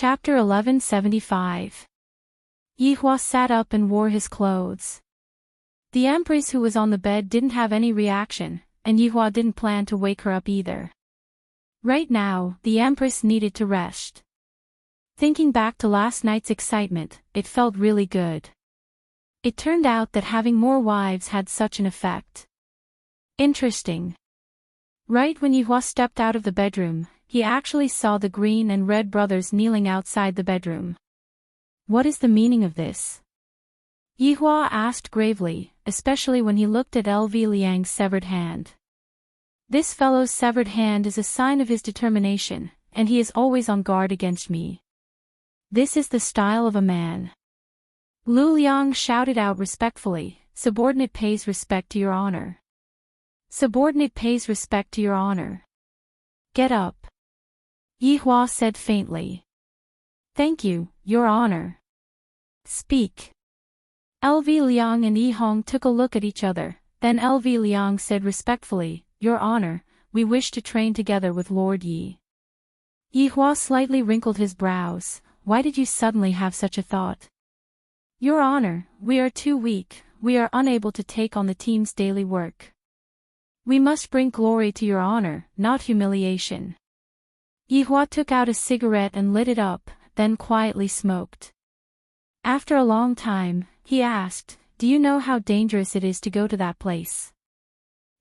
Chapter 1175. Yihua sat up and wore his clothes. The Empress who was on the bed didn't have any reaction, and Yihua didn't plan to wake her up either. Right now, the Empress needed to rest. Thinking back to last night's excitement, it felt really good. It turned out that having more wives had such an effect. Interesting. Right when Yihua stepped out of the bedroom, he actually saw the green and red brothers kneeling outside the bedroom. What is the meaning of this? Yihua asked gravely, especially when he looked at LV Liang's severed hand. This fellow's severed hand is a sign of his determination, and he is always on guard against me. This is the style of a man. Lu Liang shouted out respectfully, "Subordinate pays respect to your honor. Subordinate pays respect to your honor. Get up." Yihua said faintly. "Thank you, your honor." "Speak." LV Liang and Yihong took a look at each other, then LV Liang said respectfully, "Your honor, we wish to train together with Lord Yi." Yihua slightly wrinkled his brows. "Why did you suddenly have such a thought?" "Your honor, we are too weak, we are unable to take on the team's daily work. We must bring glory to your honor, not humiliation." Yihua took out a cigarette and lit it up, then quietly smoked. After a long time, he asked, "Do you know how dangerous it is to go to that place?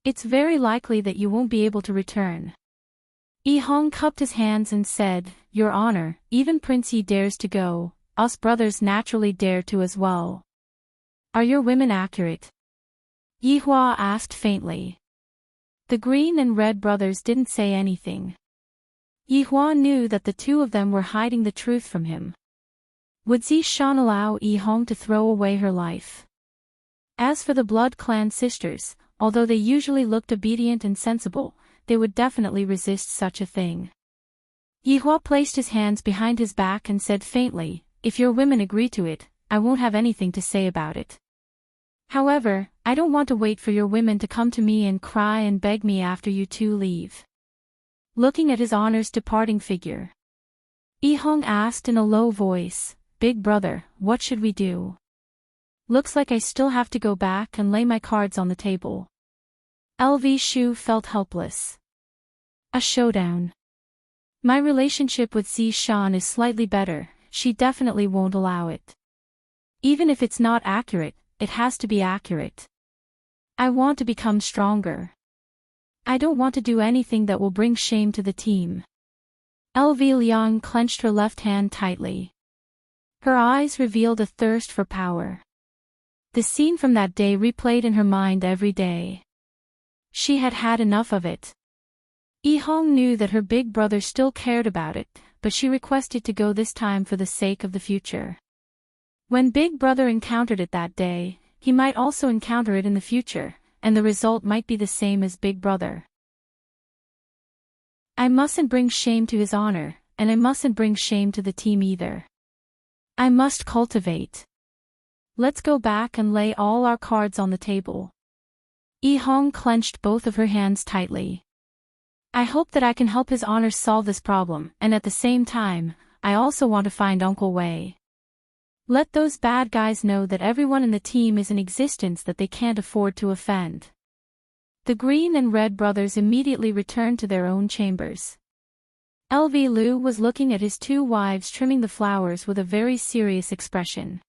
It's very likely that you won't be able to return." Yihong cupped his hands and said, "Your honor, even Prince Yi dares to go, us brothers naturally dare to as well." "Are your women accurate?" Yihua asked faintly. The green and red brothers didn't say anything. Yihua knew that the two of them were hiding the truth from him. Would Zishan allow Yihong to throw away her life? As for the blood clan sisters, although they usually looked obedient and sensible, they would definitely resist such a thing. Yihua placed his hands behind his back and said faintly, "If your women agree to it, I won't have anything to say about it. However, I don't want to wait for your women to come to me and cry and beg me after you two leave." Looking at his honor's departing figure, Yihong asked in a low voice, "Big brother, what should we do? Looks like I still have to go back and lay my cards on the table." LV Shu felt helpless. "A showdown. My relationship with Zishan is slightly better, she definitely won't allow it. Even if it's not accurate, it has to be accurate. I want to become stronger. I don't want to do anything that will bring shame to the team." LV Liang clenched her left hand tightly. Her eyes revealed a thirst for power. The scene from that day replayed in her mind every day. She had had enough of it. Yihong knew that her big brother still cared about it, but she requested to go this time for the sake of the future. When Big Brother encountered it that day, he might also encounter it in the future, and the result might be the same as Big Brother. I mustn't bring shame to his honor, and I mustn't bring shame to the team either. I must cultivate. Let's go back and lay all our cards on the table. Yihong clenched both of her hands tightly. I hope that I can help his honor solve this problem, and at the same time, I also want to find Uncle Wei. Let those bad guys know that everyone in the team is in existence that they can't afford to offend. The green and red brothers immediately returned to their own chambers. LV Lu was looking at his two wives trimming the flowers with a very serious expression.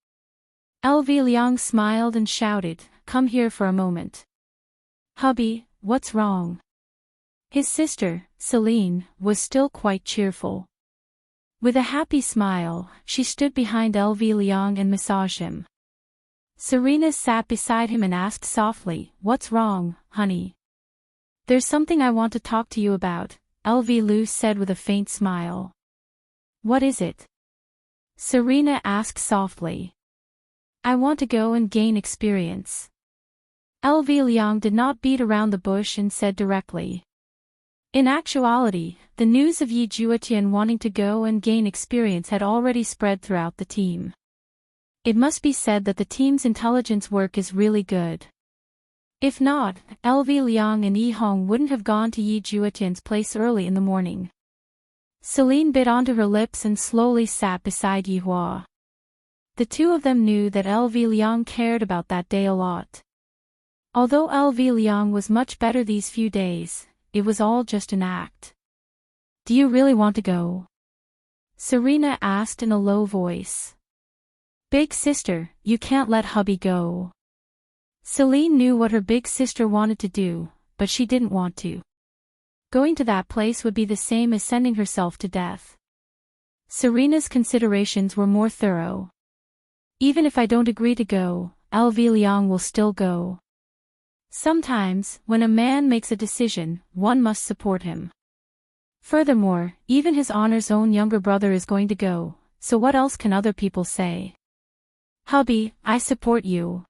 LV Liang smiled and shouted, "Come here for a moment." "Hubby, what's wrong?" His sister, Celine, was still quite cheerful. With a happy smile, she stood behind LV Liang and massaged him. Serena sat beside him and asked softly, "What's wrong, honey?" "There's something I want to talk to you about," LV Lu said with a faint smile. "What is it?" Serena asked softly. "I want to go and gain experience." LV Liang did not beat around the bush and said directly. In actuality, the news of Yi Juetian wanting to go and gain experience had already spread throughout the team. It must be said that the team's intelligence work is really good. If not, LV Liang and Yihong wouldn't have gone to Yi Juetian's place early in the morning. Celine bit onto her lips and slowly sat beside Yihua. The two of them knew that LV Liang cared about that day a lot. Although LV Liang was much better these few days, it was all just an act. Do you really want to go? Serena asked in a low voice. Big sister, you can't let hubby go. Celine knew what her big sister wanted to do, but she didn't want to. Going to that place would be the same as sending herself to death. Serena's considerations were more thorough. Even if I don't agree to go, LV Liang will still go. Sometimes, when a man makes a decision, one must support him. Furthermore, even his honor's own younger brother is going to go, so what else can other people say? Hubby, I support you.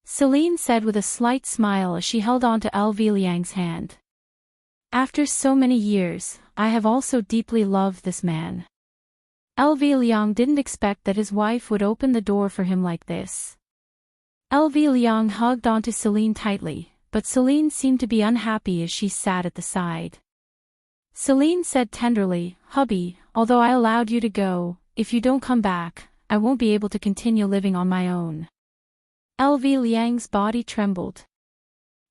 Celine said with a slight smile as she held on to LV Liang's hand. After so many years, I have also deeply loved this man. LV Liang didn't expect that his wife would open the door for him like this. LV Liang hugged onto Celine tightly, but Celine seemed to be unhappy as she sat at the side. Celine said tenderly, Hubby, although I allowed you to go, if you don't come back, I won't be able to continue living on my own. LV Liang's body trembled.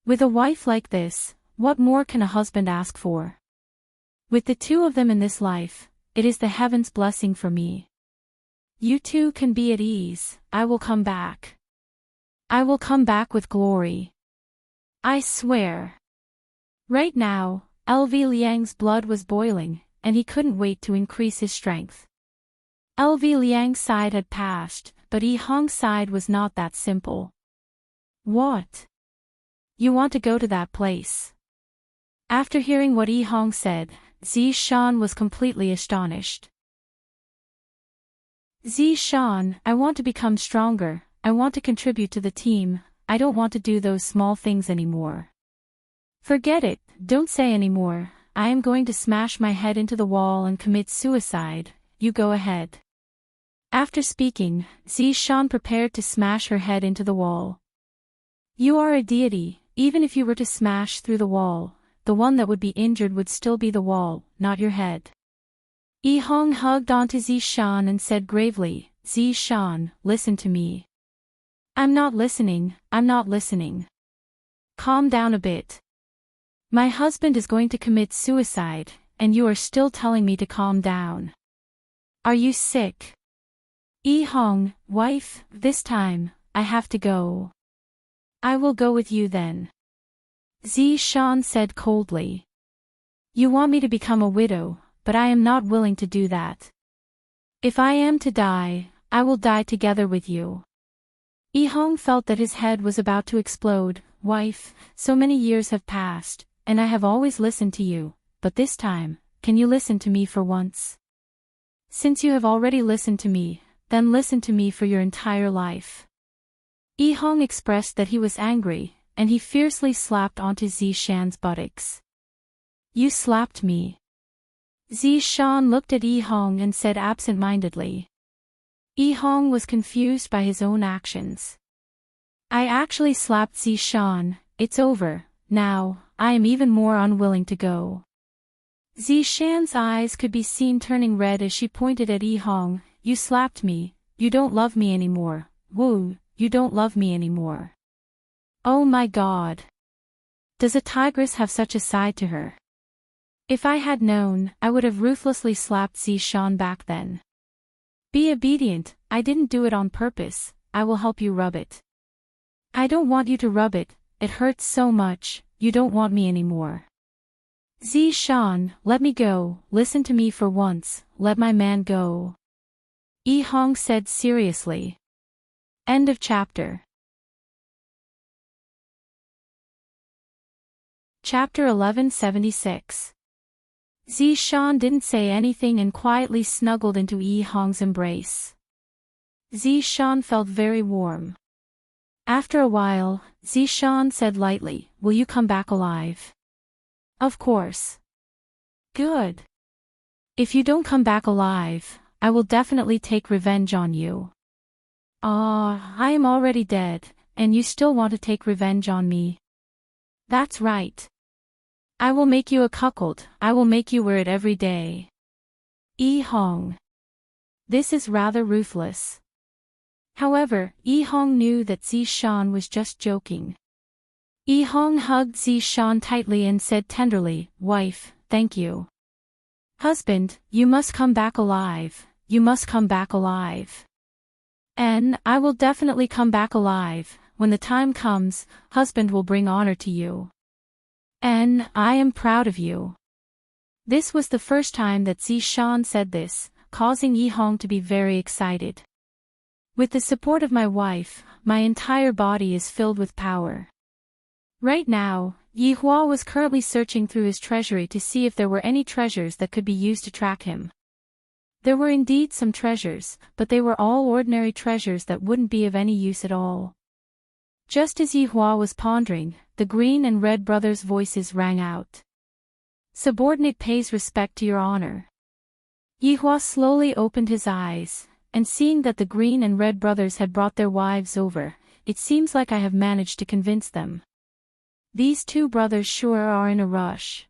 With a wife like this, what more can a husband ask for? With the two of them in this life, it is the heaven's blessing for me. You two can be at ease, I will come back. I will come back with glory. I swear. Right now, LV Liang's blood was boiling, and he couldn't wait to increase his strength. LV Liang's side had passed, but Yi Hong's side was not that simple. What? You want to go to that place? After hearing what Yi Hong said, Zishan was completely astonished. Zishan, I want to become stronger, I want to contribute to the team, I don't want to do those small things anymore. Forget it, don't say anymore, I am going to smash my head into the wall and commit suicide, you go ahead. After speaking, Zishan prepared to smash her head into the wall. You are a deity, even if you were to smash through the wall, the one that would be injured would still be the wall, not your head. Yi Hong hugged onto Zishan and said gravely, Zishan, listen to me. I'm not listening, I'm not listening. Calm down a bit. My husband is going to commit suicide, and you are still telling me to calm down. Are you sick? Yi Hong, wife, this time, I have to go. I will go with you then. Zishan said coldly. You want me to become a widow, but I am not willing to do that. If I am to die, I will die together with you. Yi Hong felt that his head was about to explode. Wife, so many years have passed, and I have always listened to you, but this time, can you listen to me for once? Since you have already listened to me, then listen to me for your entire life. Yi Hong expressed that he was angry, and he fiercely slapped onto Zishan's buttocks. You slapped me. Zishan looked at Yi Hong and said absent-mindedly. Yi Hong was confused by his own actions. I actually slapped Zishan, it's over, now, I am even more unwilling to go. Zishan's eyes could be seen turning red as she pointed at Yi Hong, you slapped me, you don't love me anymore, woo, you don't love me anymore. Oh my god. Does a tigress have such a side to her? If I had known, I would have ruthlessly slapped Zishan back then. Be obedient, I didn't do it on purpose, I will help you rub it. I don't want you to rub it, it hurts so much, you don't want me anymore. Zishan, let me go, listen to me for once, let my man go. Yi Hong said seriously. End of chapter. Chapter 1176. Zishan didn't say anything and quietly snuggled into Yi Hong's embrace. Zishan felt very warm. After a while, Zishan said lightly, will you come back alive? Of course. Good. If you don't come back alive, I will definitely take revenge on you. I am already dead, and you still want to take revenge on me? That's right. I will make you a cuckold, I will make you wear it every day. Yi Hong. This is rather ruthless. However, Yi Hong knew that Zishan was just joking. Yi Hong hugged Zishan tightly and said tenderly, "Wife, thank you. Husband, you must come back alive, you must come back alive. And I will definitely come back alive. When the time comes, husband will bring honor to you. And I am proud of you." This was the first time that Zishan said this, causing Yi Hong to be very excited. With the support of my wife, my entire body is filled with power. Right now, Yi Hua was currently searching through his treasury to see if there were any treasures that could be used to track him. There were indeed some treasures, but they were all ordinary treasures that wouldn't be of any use at all. Just as Yi Hua was pondering, the Green and Red brothers' voices rang out. "Subordinate pays respect to your honor." Yi Hua slowly opened his eyes, and seeing that the Green and Red brothers had brought their wives over, "It seems like I have managed to convince them. These two brothers sure are in a rush."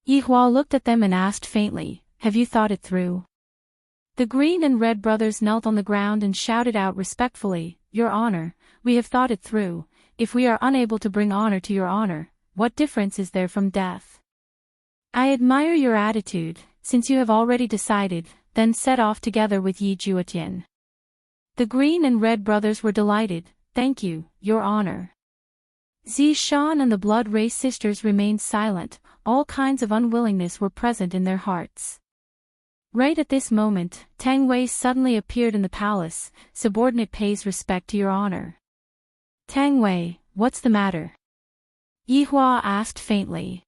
Yi Hua looked at them and asked faintly, "Have you thought it through?" The Green and Red brothers knelt on the ground and shouted out respectfully, "Your honor, we have thought it through. If we are unable to bring honor to your honor, what difference is there from death? I admire your attitude. Since you have already decided, then set off together with Yi Juetian." The Green and Red brothers were delighted. "Thank you, your honor." Zishan and the Blood Race sisters remained silent. All kinds of unwillingness were present in their hearts. Right at this moment, Tang Wei suddenly appeared in the palace. "Subordinate pays respect to your honor." "Tang Wei, what's the matter?" Yi Hua asked faintly.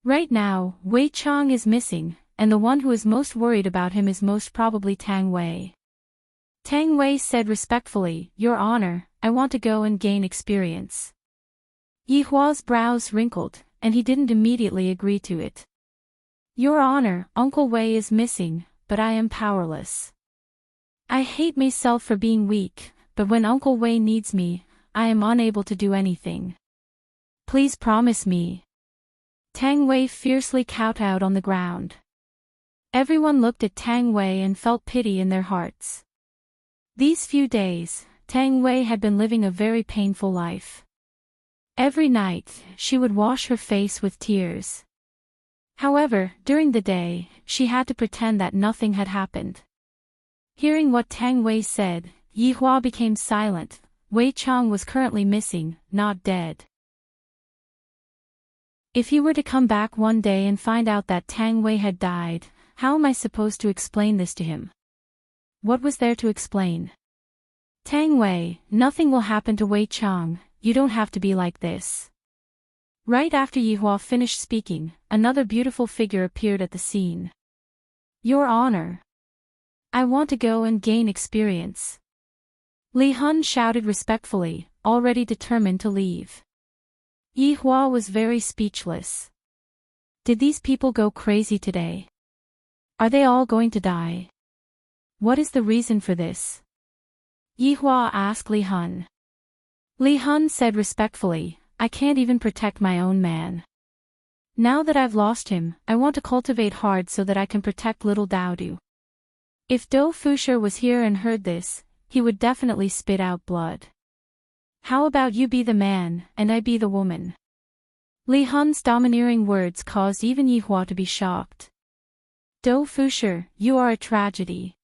Right now, Wei Chang is missing, and the one who is most worried about him is most probably Tang Wei. Tang Wei said respectfully, "Your honor, I want to go and gain experience." Yi Hua's brows wrinkled, and he didn't immediately agree to it. "Your honor, Uncle Wei is missing, but I am powerless. I hate myself for being weak, but when Uncle Wei needs me, I am unable to do anything. Please promise me." Tang Wei fiercely kowtowed on the ground. Everyone looked at Tang Wei and felt pity in their hearts. These few days, Tang Wei had been living a very painful life. Every night, she would wash her face with tears. However, during the day, she had to pretend that nothing had happened. Hearing what Tang Wei said, Yi Hua became silent. Wei Chang was currently missing, not dead. If he were to come back one day and find out that Tang Wei had died, how am I supposed to explain this to him? What was there to explain? "Tang Wei, nothing will happen to Wei Chang, you don't have to be like this." Right after Yi Hua finished speaking, another beautiful figure appeared at the scene. "Your honor, I want to go and gain experience." Li Hun shouted respectfully, already determined to leave. Yi Hua was very speechless. Did these people go crazy today? Are they all going to die? What is the reason for this? Yi Hua asked Li Hun. Li Hun said respectfully, "I can't even protect my own man. Now that I've lost him, I want to cultivate hard so that I can protect little Daodu." If Dou Fusher was here and heard this, he would definitely spit out blood. "How about you be the man, and I be the woman?" Li Hun's domineering words caused even Yi Hua to be shocked. "Dou Fusher, you are a tragedy.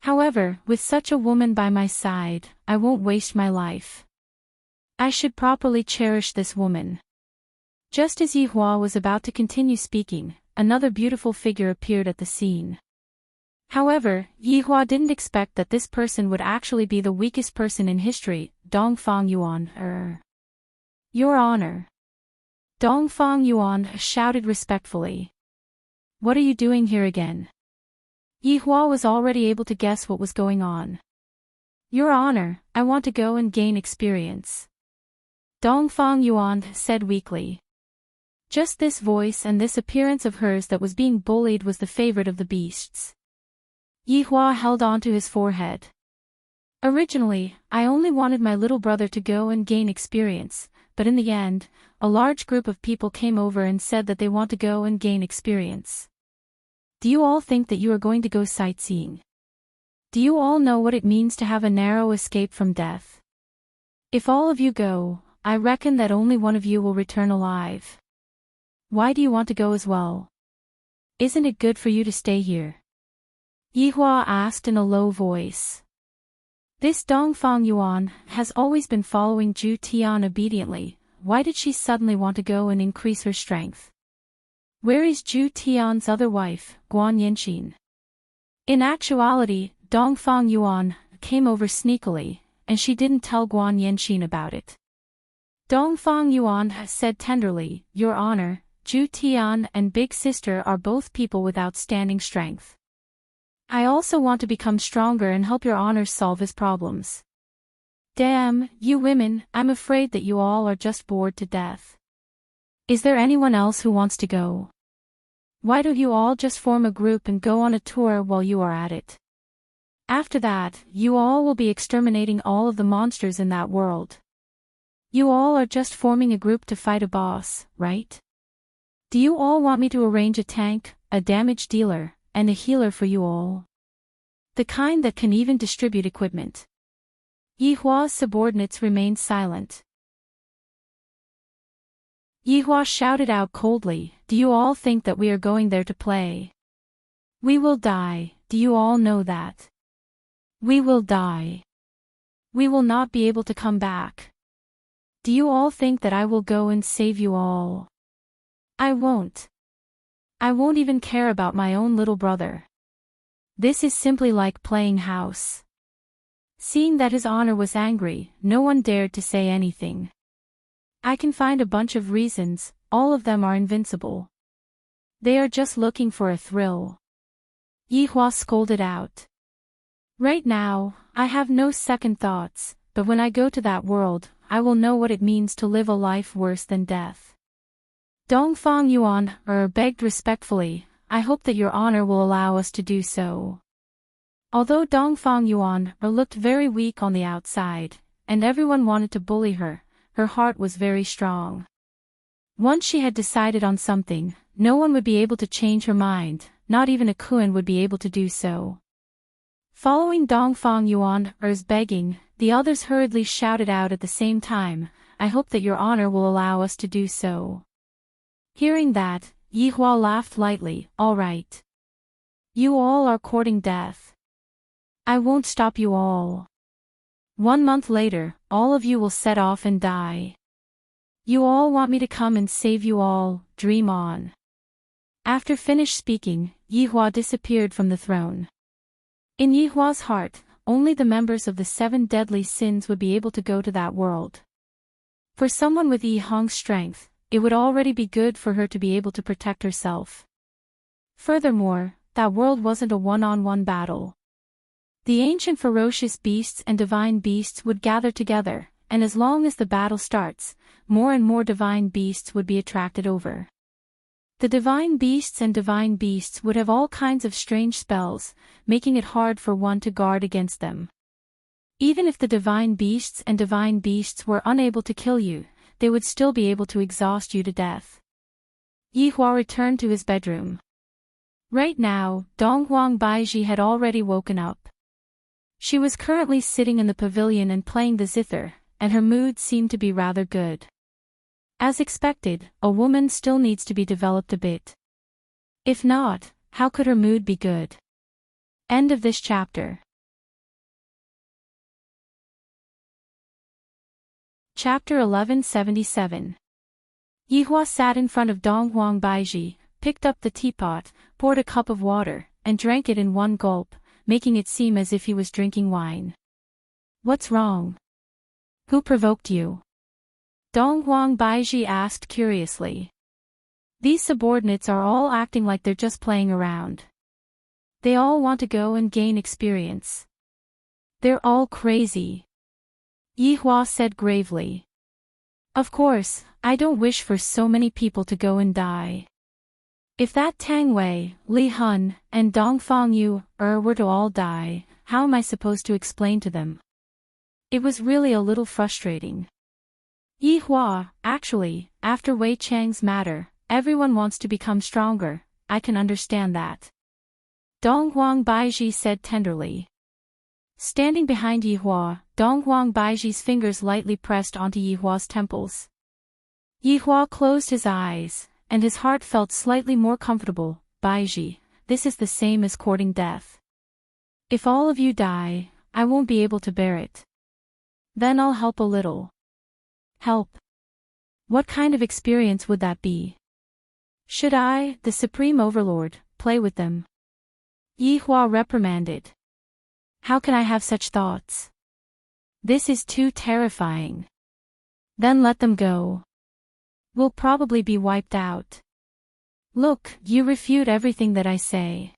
However, with such a woman by my side, I won't waste my life. I should properly cherish this woman." Just as Yi Hua was about to continue speaking, another beautiful figure appeared at the scene. However, Yi Hua didn't expect that this person would actually be the weakest person in history. Dongfang Yuan. "Your honor." Dongfang Yuan shouted respectfully. "What are you doing here again?" Yi Hua was already able to guess what was going on. "Your honor, I want to go and gain experience," Dongfang Yuan said weakly. Just this voice and this appearance of hers that was being bullied was the favorite of the beasts. Yi Hua held on to his forehead. "Originally, I only wanted my little brother to go and gain experience, but in the end, a large group of people came over and said that they want to go and gain experience. Do you all think that you are going to go sightseeing? Do you all know what it means to have a narrow escape from death? If all of you go, I reckon that only one of you will return alive. Why do you want to go as well? Isn't it good for you to stay here? Yihua asked in a low voice. This Dongfang Yuan has always been following Zhu Tian obediently. Why did she suddenly want to go and increase her strength? Where is Zhu Tian's other wife, Guan Yanxin? In actuality, Dongfang Yuan came over sneakily, and she didn't tell Guan Yanxin about it. Dongfang Yuan said tenderly, Your Honor, Zhu Tian and Big Sister are both people with outstanding strength. I also want to become stronger and help Your Honor solve his problems. Damn, you women, I'm afraid that you all are just bored to death. Is there anyone else who wants to go? Why don't you all just form a group and go on a tour while you are at it? After that, you all will be exterminating all of the monsters in that world. You all are just forming a group to fight a boss, right? Do you all want me to arrange a tank, a damage dealer, and a healer for you all? The kind that can even distribute equipment. Yihua's subordinates remained silent. Yihua shouted out coldly, Do you all think that we are going there to play? We will die, do you all know that? We will die. We will not be able to come back. Do you all think that I will go and save you all? I won't. I won't even care about my own little brother. This is simply like playing house. Seeing that his honor was angry, no one dared to say anything. I can find a bunch of reasons, all of them are invincible. They are just looking for a thrill. Yihua scolded out. Right now, I have no second thoughts, but when I go to that world, I will know what it means to live a life worse than death. Dongfang Yuan begged respectfully, I hope that Your Honor will allow us to do so. Although Dongfang Yuan looked very weak on the outside, and everyone wanted to bully her, her heart was very strong. Once she had decided on something, no one would be able to change her mind, not even a Kuan would be able to do so. Following Dongfang Yuan's begging, the others hurriedly shouted out at the same time, I hope that Your Honor will allow us to do so. Hearing that, Yihua laughed lightly, All right. You all are courting death. I won't stop you all. 1 month later, all of you will set off and die. You all want me to come and save you all, dream on. After finished speaking, Yihua disappeared from the throne. In Yihua's heart, only the members of the 7 deadly sins would be able to go to that world. For someone with Yi Hong's strength, it would already be good for her to be able to protect herself. Furthermore, that world wasn't a one-on-one battle. The ancient ferocious beasts and divine beasts would gather together, and as long as the battle starts, more and more divine beasts would be attracted over. The divine beasts would have all kinds of strange spells, making it hard for one to guard against them. Even if the divine beasts were unable to kill you, they would still be able to exhaust you to death. Yihua returned to his bedroom. Right now, Donghuang Baiji had already woken up. She was currently sitting in the pavilion and playing the zither, and her mood seemed to be rather good. As expected, a woman still needs to be developed a bit. If not, how could her mood be good? End of this chapter. Chapter 1177. Yihua sat in front of Donghuang Baiji, picked up the teapot, poured a cup of water, and drank it in one gulp, making it seem as if he was drinking wine. What's wrong? Who provoked you? Donghuang Baiji asked curiously. These subordinates are all acting like they're just playing around. They all want to go and gain experience. They're all crazy. Yihua said gravely. Of course, I don't wish for so many people to go and die. If that Tang Wei, Li Hun, and Dongfang Yu were to all die, how am I supposed to explain to them? It was really a little frustrating. Yihua, actually, after Wei Chang's matter, everyone wants to become stronger, I can understand that. Donghuang Baiji said tenderly. Standing behind Yihua, Donghuang Baiji's fingers lightly pressed onto Yihua's temples. Yihua closed his eyes, and his heart felt slightly more comfortable. Baiji, this is the same as courting death. If all of you die, I won't be able to bear it. Then I'll help a little. Help? What kind of experience would that be? Should I, the Supreme Overlord, play with them? Yihua reprimanded. How can I have such thoughts? This is too terrifying. Then let them go. We'll probably be wiped out. Look, you refute everything that I say.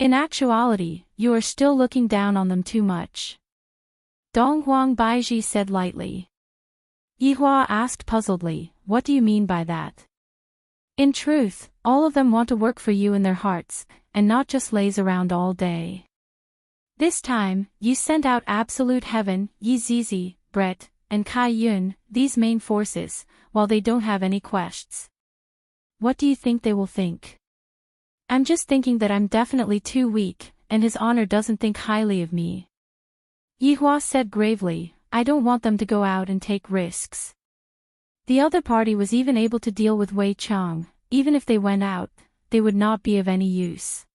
In actuality, you are still looking down on them too much. Donghuang Baiji said lightly. Yihua asked puzzledly, what do you mean by that? In truth, all of them want to work for you in their hearts, and not just laze around all day. This time, you sent out Absolute Heaven, Yi Zizi, Brett, and Kai Yun, these main forces, while they don't have any quests. What do you think they will think? I'm just thinking that I'm definitely too weak, and His Honor doesn't think highly of me. Yihua said gravely, I don't want them to go out and take risks. The other party was even able to deal with Wei Chang. Even if they went out, they would not be of any use.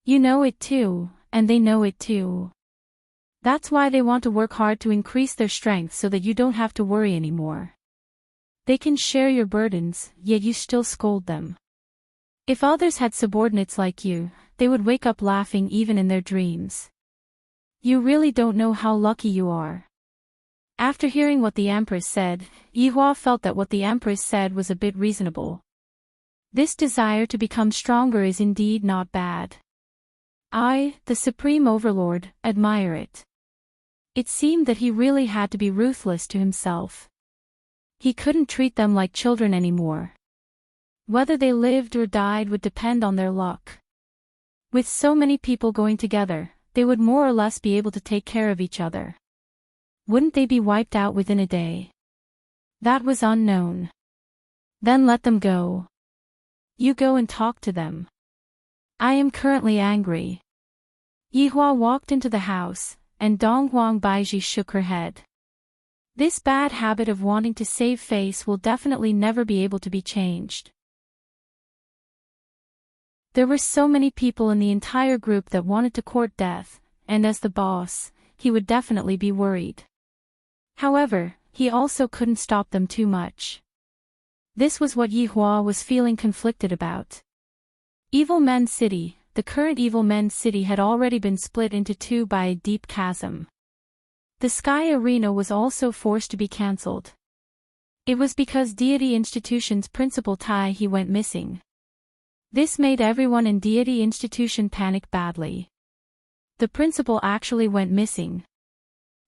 You know it too, and they know it too. That's why they want to work hard to increase their strength so that you don't have to worry anymore. They can share your burdens, yet you still scold them. If others had subordinates like you, they would wake up laughing even in their dreams. You really don't know how lucky you are. After hearing what the Empress said, Yihua felt that what the Empress said was a bit reasonable. This desire to become stronger is indeed not bad. I, the Supreme Overlord, admire it. It seemed that he really had to be ruthless to himself. He couldn't treat them like children anymore. Whether they lived or died would depend on their luck. With so many people going together, they would more or less be able to take care of each other. Wouldn't they be wiped out within a day? That was unknown. Then let them go. You go and talk to them. I am currently angry. Yihua walked into the house, and Donghuang Baiji shook her head. This bad habit of wanting to save face will definitely never be able to be changed. There were so many people in the entire group that wanted to court death, and as the boss, he would definitely be worried. However, he also couldn't stop them too much. This was what Yihua was feeling conflicted about. Evil Men City, the current Evil Men City had already been split into two by a deep chasm. The Sky Arena was also forced to be cancelled. It was because Deity Institution's principal Tai he went missing. This made everyone in Deity Institution panic badly. The principal actually went missing.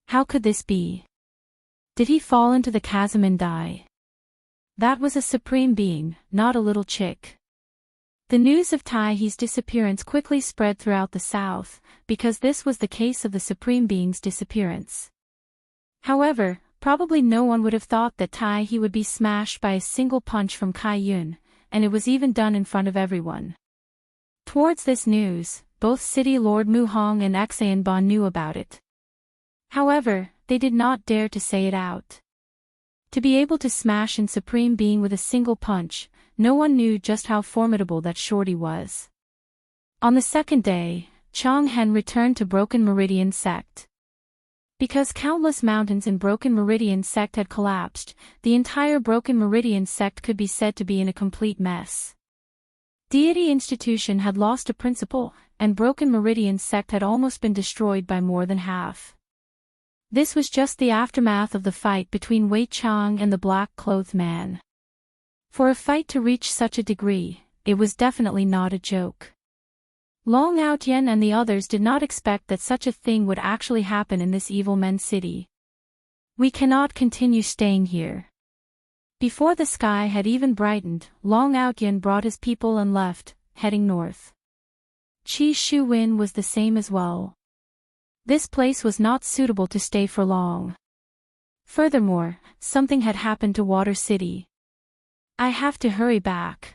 How could this be? Did he fall into the chasm and die? That was a supreme being, not a little chick. The news of Tai's disappearance quickly spread throughout the south, because this was the case of the supreme being's disappearance. However, probably no one would have thought that Tai would be smashed by a single punch from Kai Yun, and it was even done in front of everyone. Towards this news, both City Lord Mu Hong and Exayan Ba knew about it. However, they did not dare to say it out. To be able to smash in Supreme Being with a single punch, no one knew just how formidable that shorty was. On the second day, Chang Hen returned to Broken Meridian Sect. Because countless mountains in Broken Meridian Sect had collapsed, the entire Broken Meridian Sect could be said to be in a complete mess. Deity Institution had lost a principal, and Broken Meridian Sect had almost been destroyed by more than half. This was just the aftermath of the fight between Wei Chang and the black-clothed man. For a fight to reach such a degree, it was definitely not a joke. Long Outyen and the others did not expect that such a thing would actually happen in this Evil Men City. We cannot continue staying here. Before the sky had even brightened, Long Outyen brought his people and left, heading north. Qi Shu Win was the same as well. This place was not suitable to stay for long. Furthermore, something had happened to Water City. I have to hurry back.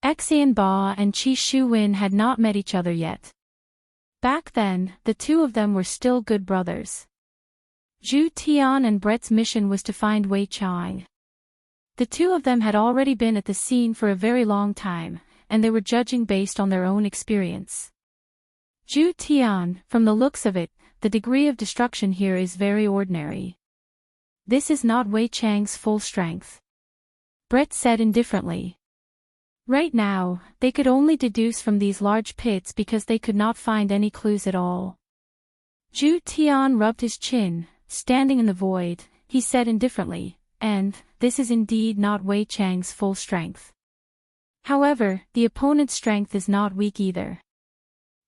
Xian Ba and Qi Shuwen had not met each other yet. Back then, the two of them were still good brothers. Zhu Tian and Brett's mission was to find Wei Chang. The two of them had already been at the scene for a very long time, and they were judging based on their own experience. Zhu Tian, from the looks of it, the degree of destruction here is very ordinary. This is not Wei Chang's full strength. Brett said indifferently. Right now, they could only deduce from these large pits because they could not find any clues at all. Zhu Tian rubbed his chin, standing in the void, he said indifferently, and, this is indeed not Wei Chang's full strength. However, the opponent's strength is not weak either.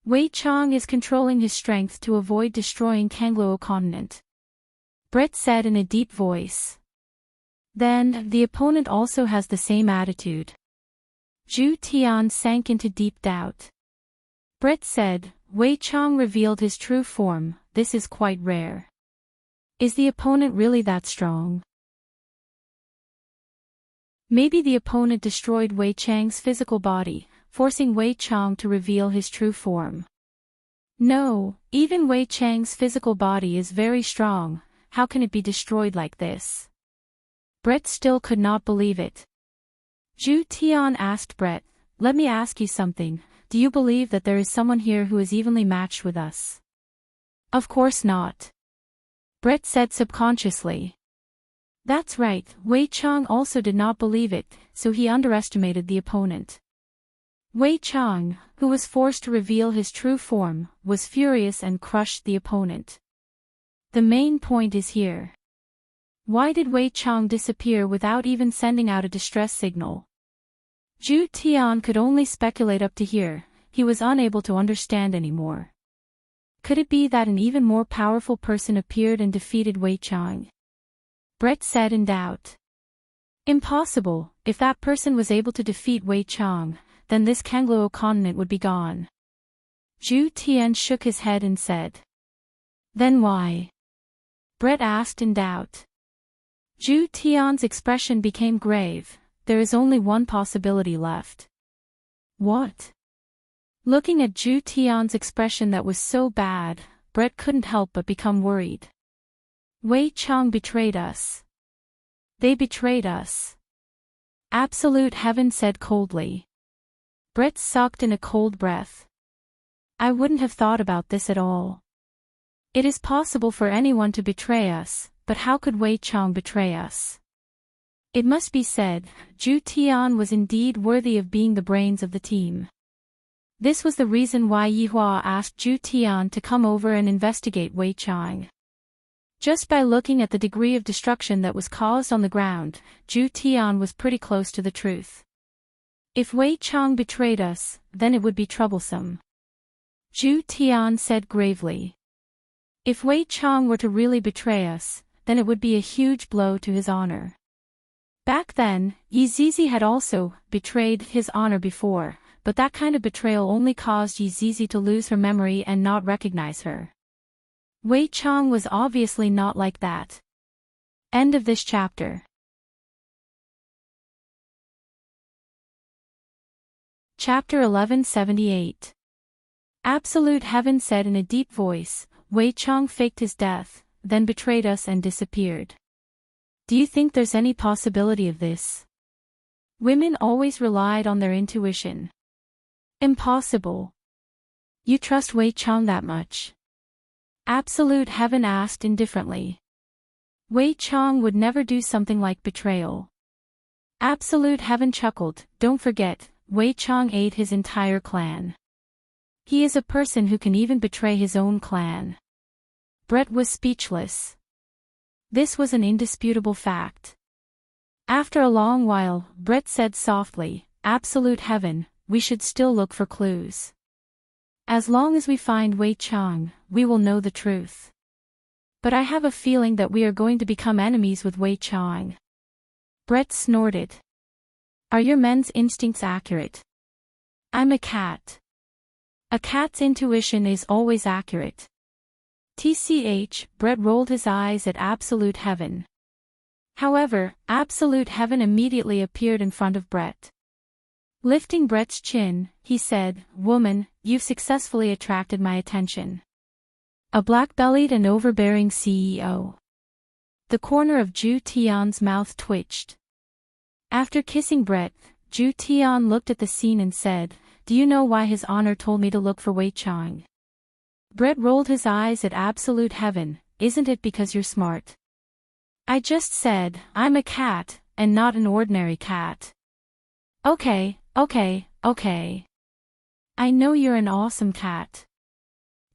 Wei Chang is controlling his strength to avoid destroying Kangluo continent. Brett said in a deep voice. Then, the opponent also has the same attitude. Zhu Tian sank into deep doubt. Brett said, Wei Chang revealed his true form, this is quite rare. Is the opponent really that strong? Maybe the opponent destroyed Wei Chang's physical body, forcing Wei Chang to reveal his true form. No, even Wei Chang's physical body is very strong, how can it be destroyed like this? Brett still could not believe it. Zhu Tian asked Brett, let me ask you something, do you believe that there is someone here who is evenly matched with us? Of course not. Brett said subconsciously. That's right, Wei Chang also did not believe it, so he underestimated the opponent. Wei Chang, who was forced to reveal his true form, was furious and crushed the opponent. The main point is here. Why did Wei Chang disappear without even sending out a distress signal? Zhu Tian could only speculate up to here, he was unable to understand anymore. Could it be that an even more powerful person appeared and defeated Wei Chang? Brett said in doubt. Impossible, if that person was able to defeat Wei Chang, then this Kangluo continent would be gone. Zhu Tian shook his head and said. Then why? Brett asked in doubt. Zhu Tian's expression became grave, there is only one possibility left. What? Looking at Zhu Tian's expression that was so bad, Brett couldn't help but become worried. Wei Chang betrayed us. They betrayed us. Absolute Heaven said coldly. Brett sucked in a cold breath. I wouldn't have thought about this at all. It is possible for anyone to betray us, but how could Wei Chang betray us? It must be said, Zhu Tian was indeed worthy of being the brains of the team. This was the reason why Yihua asked Zhu Tian to come over and investigate Wei Chang. Just by looking at the degree of destruction that was caused on the ground, Zhu Tian was pretty close to the truth. If Wei Chang betrayed us, then it would be troublesome. Zhu Tian said gravely. If Wei Chang were to really betray us, then it would be a huge blow to his honor. Back then, Yi Zizi had also betrayed his honor before, but that kind of betrayal only caused Yi Zizi to lose her memory and not recognize her. Wei Chang was obviously not like that. End of this chapter. Chapter 1178. Absolute Heaven said in a deep voice, Wei Chang faked his death, then betrayed us and disappeared. Do you think there's any possibility of this? Women always relied on their intuition. Impossible. You trust Wei Chang that much? Absolute Heaven asked indifferently. Wei Chang would never do something like betrayal. Absolute Heaven chuckled, don't forget, Wei Chang ate his entire clan. He is a person who can even betray his own clan. Brett was speechless. This was an indisputable fact. After a long while, Brett said softly, Absolute Heaven, we should still look for clues. As long as we find Wei Chang, we will know the truth. But I have a feeling that we are going to become enemies with Wei Chang. Brett snorted. Are your men's instincts accurate? I'm a cat. A cat's intuition is always accurate. TCH, Brett rolled his eyes at Absolute Heaven. However, Absolute Heaven immediately appeared in front of Brett. Lifting Brett's chin, he said, "Woman, you've successfully attracted my attention." A black-bellied and overbearing CEO. The corner of Ju Tian's mouth twitched. After kissing Brett, Ju Tian looked at the scene and said, "Do you know why His Honor told me to look for Wei Chang?" Brett rolled his eyes at Absolute Heaven. "Isn't it because you're smart?" "I just said, I'm a cat, and not an ordinary cat." Okay. I know you're an awesome cat.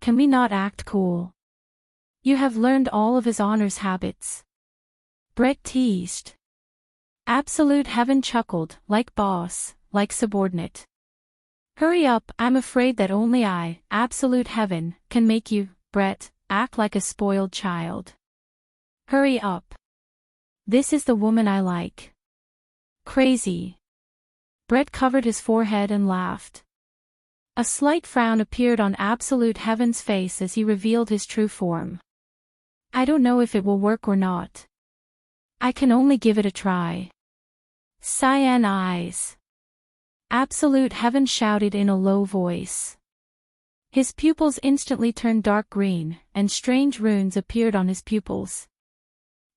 Can we not act cool? You have learned all of His Honor's habits. Brett teased. Absolute Heaven chuckled, like boss, like subordinate. "Hurry up, I'm afraid that only I, Absolute Heaven, can make you, Brett, act like a spoiled child. Hurry up. This is the woman I like." Crazy. Brett covered his forehead and laughed. A slight frown appeared on Absolute Heaven's face as he revealed his true form. "I don't know if it will work or not. I can only give it a try." Cyan eyes. Absolute Heaven shouted in a low voice. His pupils instantly turned dark green, and strange runes appeared on his pupils.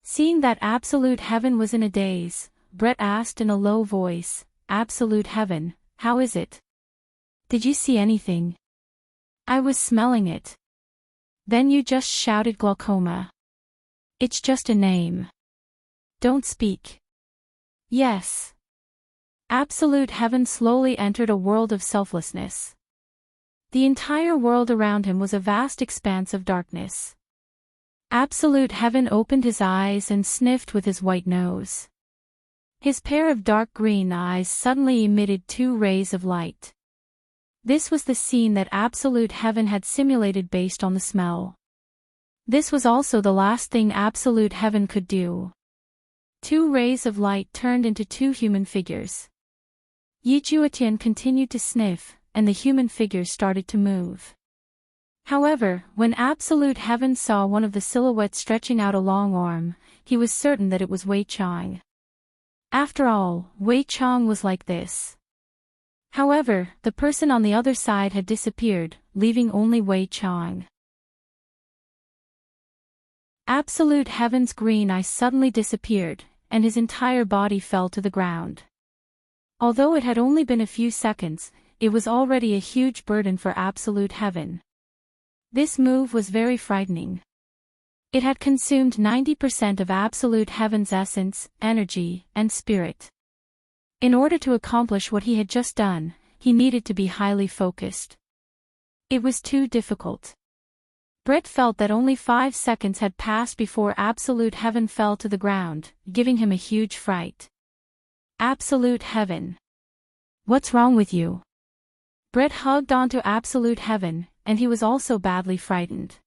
Seeing that Absolute Heaven was in a daze, Brett asked in a low voice, "Absolute Heaven, how is it? Did you see anything?" "I was smelling it." "Then you just shouted glaucoma." "It's just a name. Don't speak." "Yes." Absolute Heaven slowly entered a world of selflessness. The entire world around him was a vast expanse of darkness. Absolute Heaven opened his eyes and sniffed with his white nose. His pair of dark green eyes suddenly emitted 2 rays of light. This was the scene that Absolute Heaven had simulated based on the smell. This was also the last thing Absolute Heaven could do. 2 rays of light turned into 2 human figures. Yi Juetian continued to sniff, and the human figures started to move. However, when Absolute Heaven saw one of the silhouettes stretching out a long arm, he was certain that it was Wei Chang. After all, Wei Chang was like this. However, the person on the other side had disappeared, leaving only Wei Chang. Absolute Heaven's green eye suddenly disappeared, and his entire body fell to the ground. Although it had only been a few seconds, it was already a huge burden for Absolute Heaven. This move was very frightening. It had consumed 90% of Absolute Heaven's essence, energy, and spirit. In order to accomplish what he had just done, he needed to be highly focused. It was too difficult. Brett felt that only 5 seconds had passed before Absolute Heaven fell to the ground, giving him a huge fright. Absolute Heaven. "What's wrong with you?" Brett hugged onto Absolute Heaven, and he was also badly frightened.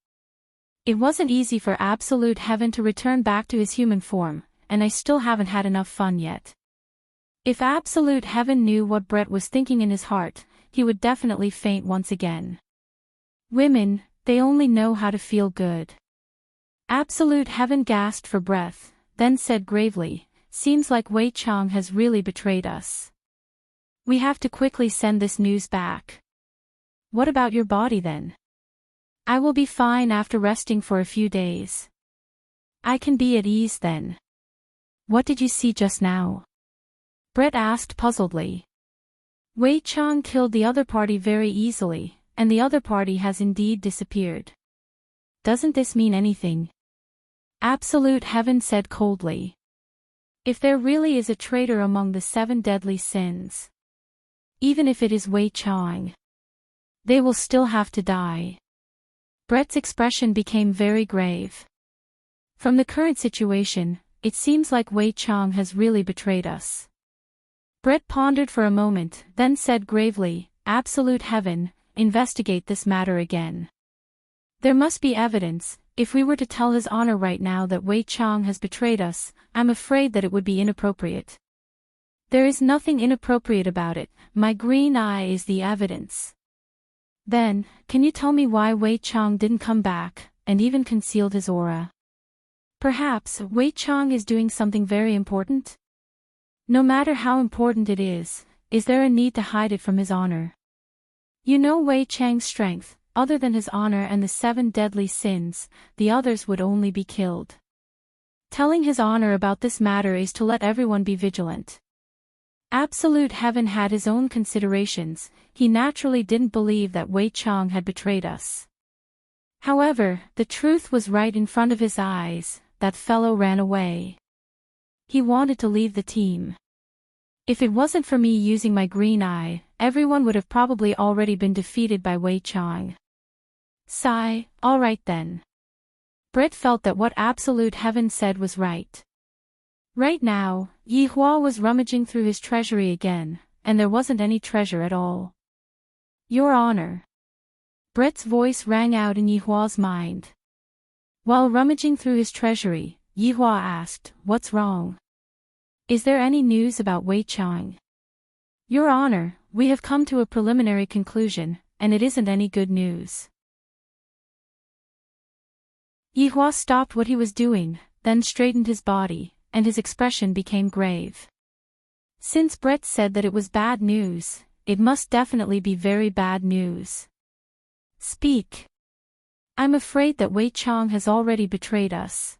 It wasn't easy for Absolute Heaven to return back to his human form, and I still haven't had enough fun yet. If Absolute Heaven knew what Brett was thinking in his heart, he would definitely faint once again. Women, they only know how to feel good. Absolute Heaven gasped for breath, then said gravely, "Seems like Wei Chang has really betrayed us. We have to quickly send this news back." "What about your body then?" "I will be fine after resting for a few days. I can be at ease then." "What did you see just now?" Brett asked puzzledly. "Wei Chang killed the other party very easily, and the other party has indeed disappeared." "Doesn't this mean anything?" Absolute Heaven said coldly. "If there really is a traitor among the 7 deadly sins, even if it is Wei Chang, they will still have to die." Brett's expression became very grave. "From the current situation, it seems like Wei Chang has really betrayed us." Brett pondered for a moment, then said gravely, "Absolute Heaven, investigate this matter again. There must be evidence. If we were to tell His Honor right now that Wei Chang has betrayed us, I'm afraid that it would be inappropriate." "There is nothing inappropriate about it, my green eye is the evidence." "Then, can you tell me why Wei Chang didn't come back, and even concealed his aura?" "Perhaps Wei Chang is doing something very important?" "No matter how important it is, is there a need to hide it from his honor? You know Wei Chang's strength, other than his honor and the 7 deadly sins, the others would only be killed. Telling his honor about this matter is to let everyone be vigilant. Absolute Heaven had his own considerations, he naturally didn't believe that Wei Chang had betrayed us. However, the truth was right in front of his eyes, that fellow ran away. He wanted to leave the team. If it wasn't for me using my green eye, everyone would have probably already been defeated by Wei Chang. Sigh, alright then. Brett felt that what Absolute Heaven said was right. Right now, Yi Hua was rummaging through his treasury again, and there wasn't any treasure at all. Your Honor. Brett's voice rang out in Yi Hua's mind. While rummaging through his treasury, Yi Hua asked, "What's wrong? Is there any news about Wei Chang?" Your Honor, we have come to a preliminary conclusion, and it isn't any good news. Yi Hua stopped what he was doing, then straightened his body, and his expression became grave. Since Brett said that it was bad news, it must definitely be very bad news. Speak. I'm afraid that Wei Chang has already betrayed us.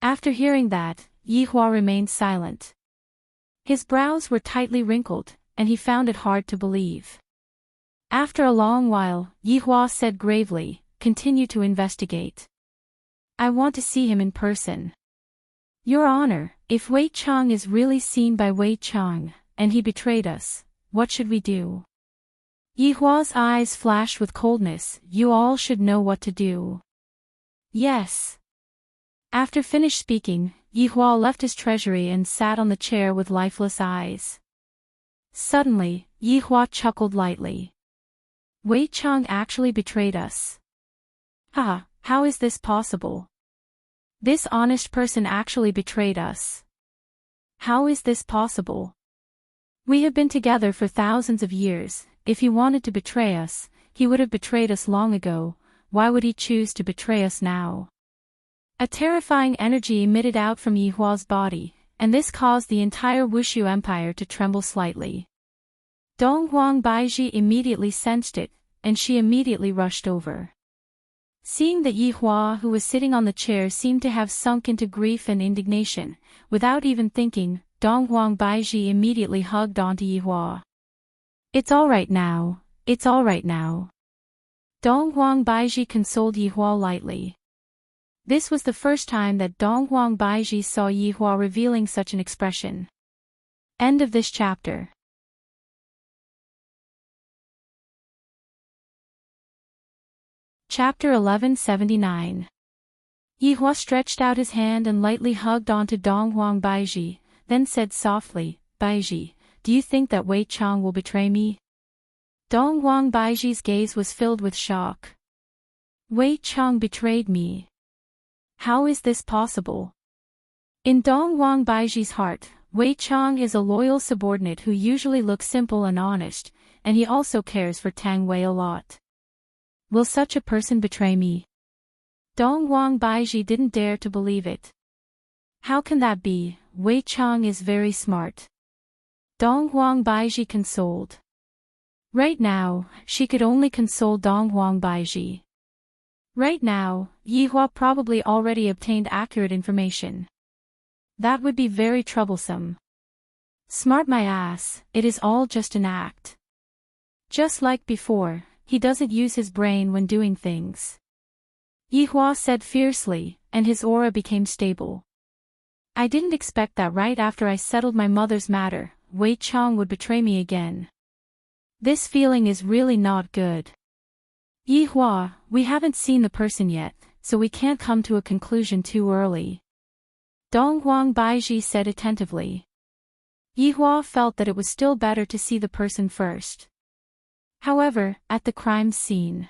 After hearing that, Yi Hua remained silent. His brows were tightly wrinkled, and he found it hard to believe. After a long while, Yi Hua said gravely, "Continue to investigate. I want to see him in person." Your Honor, if Wei Chang is really seen by Wei Chang, and he betrayed us, what should we do? Yi Hua's eyes flashed with coldness. You all should know what to do. Yes. After finished speaking, Yi Hua left his treasury and sat on the chair with lifeless eyes. Suddenly, Yi Hua chuckled lightly. Wei Chang actually betrayed us. Ha, how is this possible? This honest person actually betrayed us. How is this possible? We have been together for thousands of years. If he wanted to betray us, he would have betrayed us long ago. Why would he choose to betray us now? A terrifying energy emitted out from Yi Hua's body, and this caused the entire Wushu Empire to tremble slightly. Dong Huang Baiji immediately sensed it, and she immediately rushed over. Seeing that Yi Hua, who was sitting on the chair, seemed to have sunk into grief and indignation, without even thinking, Dong Huang Baiji immediately hugged onto Yi Hua. It's all right now, it's all right now. Dong Huang Baiji consoled Yi Hua lightly. This was the first time that Dong Huang Baiji saw Yi Hua revealing such an expression. End of this chapter. Chapter 1179. Yi Hua stretched out his hand and lightly hugged onto Dong Huang Baiji, then said softly, "Baiji, do you think that Wei Chang will betray me?" Dong Huang Baiji's gaze was filled with shock. Wei Chang betrayed me. How is this possible? In Dong Huang Baiji's heart, Wei Chang is a loyal subordinate who usually looks simple and honest, and he also cares for Tang Wei a lot. Will such a person betray me? Dong Huang Baiji didn't dare to believe it. How can that be? Wei Chang is very smart. Dong Huang Baiji consoled. Right now, she could only console Dong Huang Baiji. Right now, Yi Hua probably already obtained accurate information. That would be very troublesome. Smart my ass, it is all just an act. Just like before, he doesn't use his brain when doing things. Yi Hua said fiercely, and his aura became stable. I didn't expect that right after I settled my mother's matter, Wei Chang would betray me again. This feeling is really not good. Yi Hua, we haven't seen the person yet, so we can't come to a conclusion too early. Dong Huang Baiji said attentively. Yi Hua felt that it was still better to see the person first. However, at the crime scene,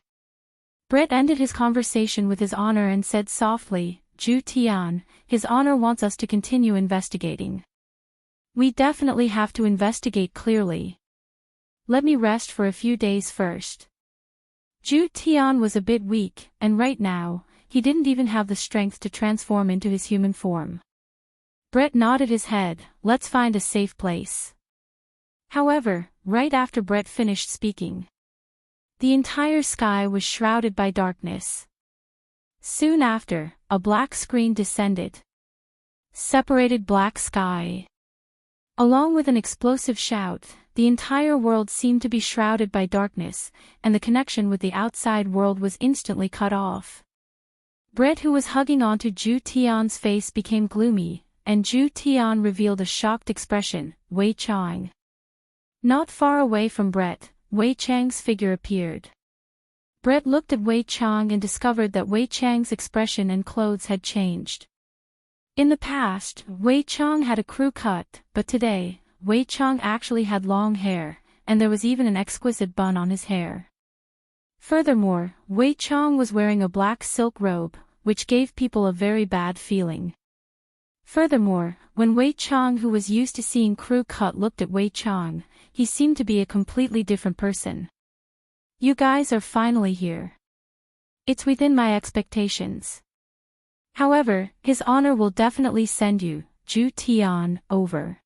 Brett ended his conversation with his honor and said softly, Zhu Tian, his honor wants us to continue investigating. We definitely have to investigate clearly. Let me rest for a few days first. Zhu Tian was a bit weak, and right now, he didn't even have the strength to transform into his human form. Brett nodded his head, let's find a safe place. However, right after Brett finished speaking, the entire sky was shrouded by darkness. Soon after, a black screen descended. Separated black sky. Along with an explosive shout, the entire world seemed to be shrouded by darkness, and the connection with the outside world was instantly cut off. Brett, who was hugging onto Ju Tian's face, became gloomy, and Ju Tian revealed a shocked expression. Wei Chang. Not far away from Brett, Wei Chang's figure appeared. Brett looked at Wei Chang and discovered that Wei Chang's expression and clothes had changed. In the past, Wei Chang had a crew cut, but today, Wei Chang actually had long hair, and there was even an exquisite bun on his hair. Furthermore, Wei Chang was wearing a black silk robe, which gave people a very bad feeling. Furthermore, when Wei Chang, who was used to seeing crew cut, looked at Wei Chang, he seemed to be a completely different person. You guys are finally here. It's within my expectations. However, His Honor will definitely send you, Ju Tian, over.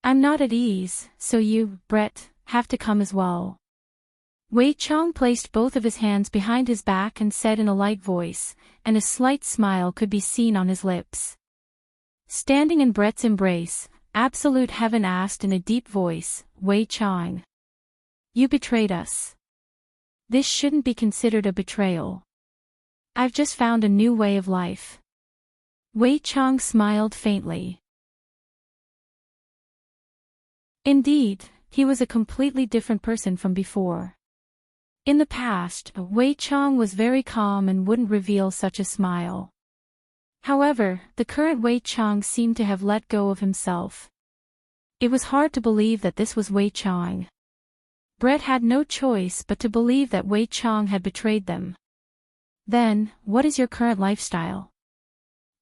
I'm not at ease, so you, Brett, have to come as well. Wei Chang placed both of his hands behind his back and said in a light voice, and a slight smile could be seen on his lips. Standing in Brett's embrace, Absolute Heaven asked in a deep voice, Wei Chang. You betrayed us. This shouldn't be considered a betrayal. I've just found a new way of life. Wei Chang smiled faintly. Indeed, he was a completely different person from before. In the past, Wei Chang was very calm and wouldn't reveal such a smile. However, the current Wei Chang seemed to have let go of himself. It was hard to believe that this was Wei Chang. Brett had no choice but to believe that Wei Chang had betrayed them. Then, what is your current lifestyle?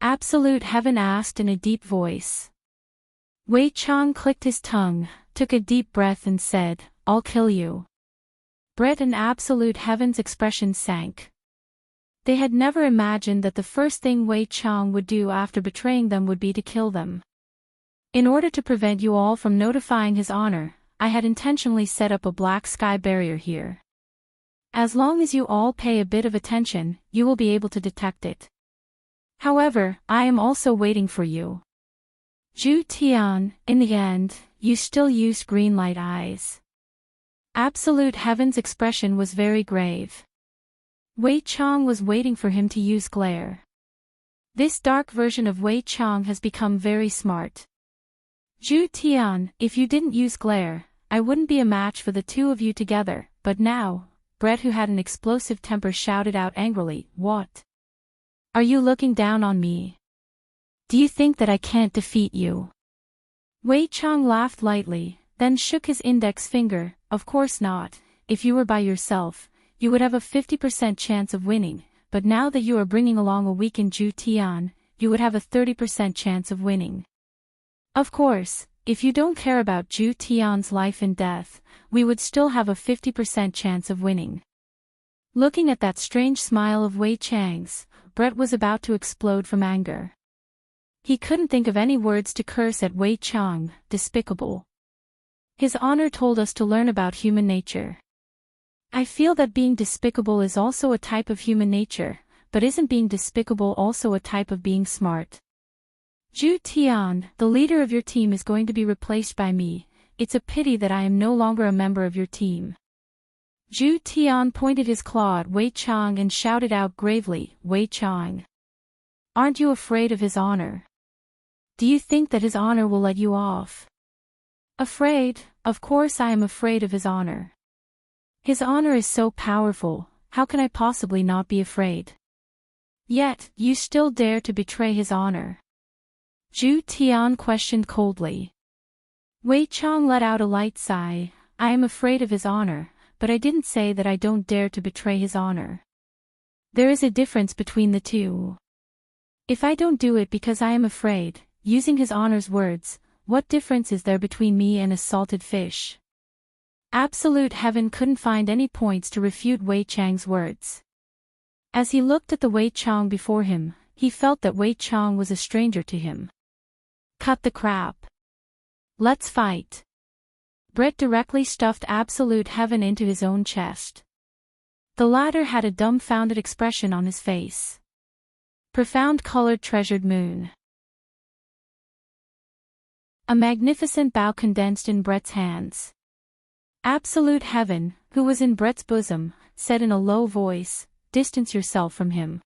Absolute Heaven asked in a deep voice. Wei Chang clicked his tongue, took a deep breath and said, I'll kill you. Brett and Absolute Heaven's expression sank. They had never imagined that the first thing Wei Chang would do after betraying them would be to kill them. In order to prevent you all from notifying His Honor, I had intentionally set up a black sky barrier here. As long as you all pay a bit of attention, you will be able to detect it. However, I am also waiting for you. Ju Tian, in the end, you still used green light eyes. Absolute Heaven's expression was very grave. Wei Chang was waiting for him to use glare. This dark version of Wei Chang has become very smart. Ju Tian, if you didn't use glare, I wouldn't be a match for the two of you together, but now, Brett, who had an explosive temper, shouted out angrily, What? Are you looking down on me? Do you think that I can't defeat you? Wei Chang laughed lightly, then shook his index finger. Of course not. If you were by yourself, you would have a 50% chance of winning, but now that you are bringing along a weakened Ju Tian, you would have a 30% chance of winning. Of course, if you don't care about Ju Tian's life and death, we would still have a 50% chance of winning. Looking at that strange smile of Wei Chang's, Brett was about to explode from anger. He couldn't think of any words to curse at Wei Chang. Despicable. His Honor told us to learn about human nature. I feel that being despicable is also a type of human nature, but isn't being despicable also a type of being smart? Ju Tian, the leader of your team is going to be replaced by me. It's a pity that I am no longer a member of your team. Ju Tian pointed his claw at Wei Chang and shouted out gravely, Wei Chang. Aren't you afraid of His Honor? Do you think that His Honor will let you off? Afraid? Of course I am afraid of His Honor. His Honor is so powerful, how can I possibly not be afraid? Yet, you still dare to betray His Honor. Ju Tian questioned coldly. Wei Chang let out a light sigh. I am afraid of His Honor, but I didn't say that I don't dare to betray His Honor. There is a difference between the two. If I don't do it because I am afraid, using His Honor's words, what difference is there between me and a salted fish? Absolute Heaven couldn't find any points to refute Wei Chang's words. As he looked at the Wei Chang before him, he felt that Wei Chang was a stranger to him. Cut the crap. Let's fight. Brett directly stuffed Absolute Heaven into his own chest. The latter had a dumbfounded expression on his face. Profound colored treasured moon. A magnificent bow condensed in Brett's hands. Absolute Heaven, who was in Brett's bosom, said in a low voice, "Distance yourself from him."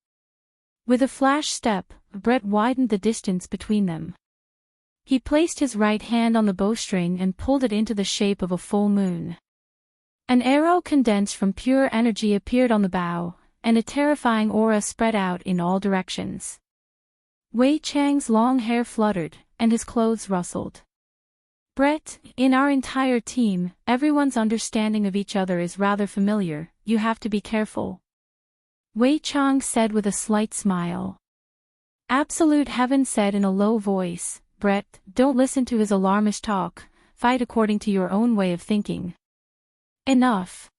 With a flash step, Brett widened the distance between them. He placed his right hand on the bowstring and pulled it into the shape of a full moon. An arrow condensed from pure energy appeared on the bow, and a terrifying aura spread out in all directions. Wei Chang's long hair fluttered, and his clothes rustled. "Brett, in our entire team, everyone's understanding of each other is rather familiar, you have to be careful," Wei Chang said with a slight smile. Absolute Heaven said in a low voice, "Brett, don't listen to his alarmist talk, fight according to your own way of thinking." "Enough.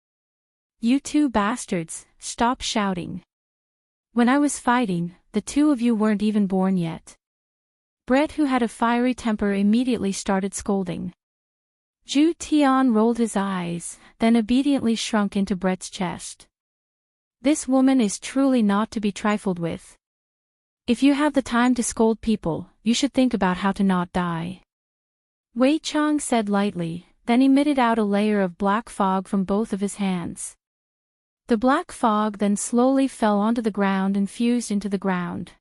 You two bastards, stop shouting. When I was fighting, the two of you weren't even born yet." Brett, who had a fiery temper, immediately started scolding. Zhu Tian rolled his eyes, then obediently shrunk into Brett's chest. "This woman is truly not to be trifled with. If you have the time to scold people, you should think about how to not die," Wei Chang said lightly, then emitted out a layer of black fog from both of his hands. The black fog then slowly fell onto the ground and fused into the ground.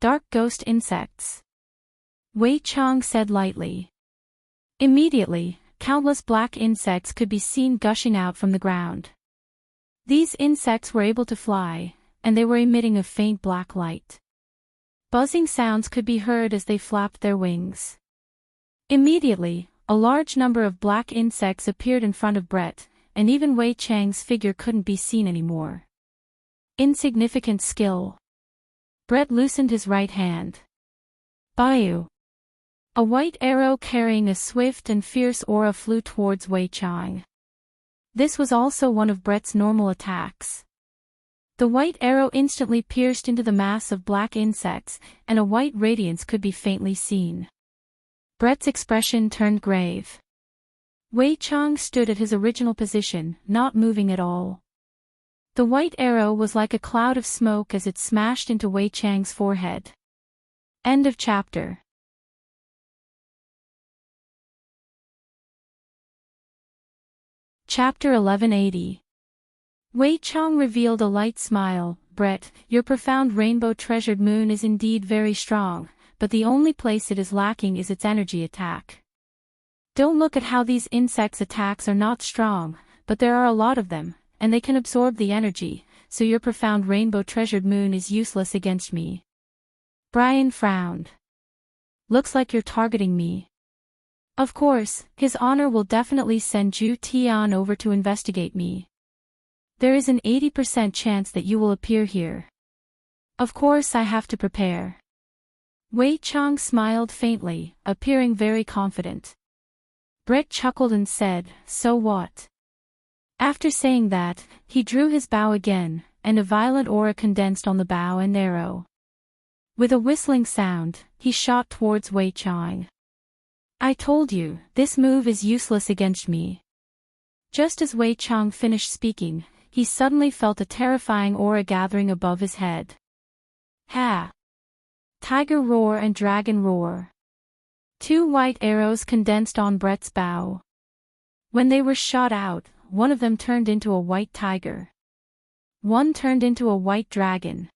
"Dark ghost insects," Wei Chang said lightly. Immediately, countless black insects could be seen gushing out from the ground. These insects were able to fly, and they were emitting a faint black light. Buzzing sounds could be heard as they flapped their wings. Immediately, a large number of black insects appeared in front of Brett, and even Wei Chang's figure couldn't be seen anymore. Insignificant skill. Brett loosened his right hand. Bayou. A white arrow carrying a swift and fierce aura flew towards Wei Chang. This was also one of Brett's normal attacks. The white arrow instantly pierced into the mass of black insects, and a white radiance could be faintly seen. Brett's expression turned grave. Wei Chang stood at his original position, not moving at all. The white arrow was like a cloud of smoke as it smashed into Wei Chang's forehead. End of chapter. Chapter 1180. Wei Chang revealed a light smile. "Brett, your profound rainbow-treasured moon is indeed very strong, but the only place it is lacking is its energy attack. Don't look at how these insects' attacks are not strong, but there are a lot of them, and they can absorb the energy, so your profound rainbow-treasured moon is useless against me." Brian frowned. "Looks like you're targeting me." "Of course, His Honor will definitely send Zhu Tian over to investigate me. There is an 80% chance that you will appear here. Of course I have to prepare." Wei Chang smiled faintly, appearing very confident. Brett chuckled and said, "So what?" After saying that, he drew his bow again, and a violent aura condensed on the bow and arrow. With a whistling sound, he shot towards Wei Chang. "I told you, this move is useless against me." Just as Wei Chang finished speaking, he suddenly felt a terrifying aura gathering above his head. Ha! Tiger roar and dragon roar. Two white arrows condensed on Brett's bow. When they were shot out, one of them turned into a white tiger. One turned into a white dragon.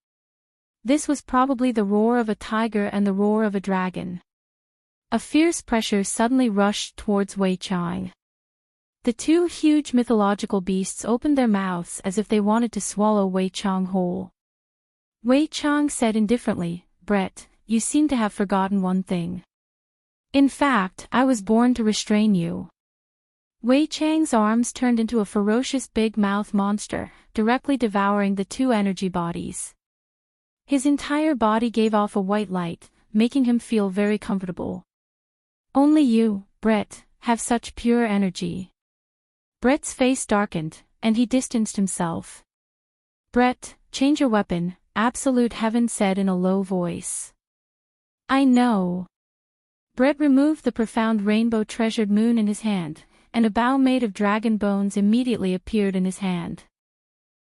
This was probably the roar of a tiger and the roar of a dragon. A fierce pressure suddenly rushed towards Wei Chang. The two huge mythological beasts opened their mouths as if they wanted to swallow Wei Chang whole. Wei Chang said indifferently, "Brett, you seem to have forgotten one thing. In fact, I was born to restrain you." Wei Chang's arms turned into a ferocious big-mouth monster, directly devouring the two energy bodies. His entire body gave off a white light, making him feel very comfortable. "Only you, Brett, have such pure energy." Brett's face darkened, and he distanced himself. "Brett, change your weapon," Absolute Heaven said in a low voice. "I know." Brett removed the profound rainbow-treasured moon in his hand, and a bow made of dragon bones immediately appeared in his hand.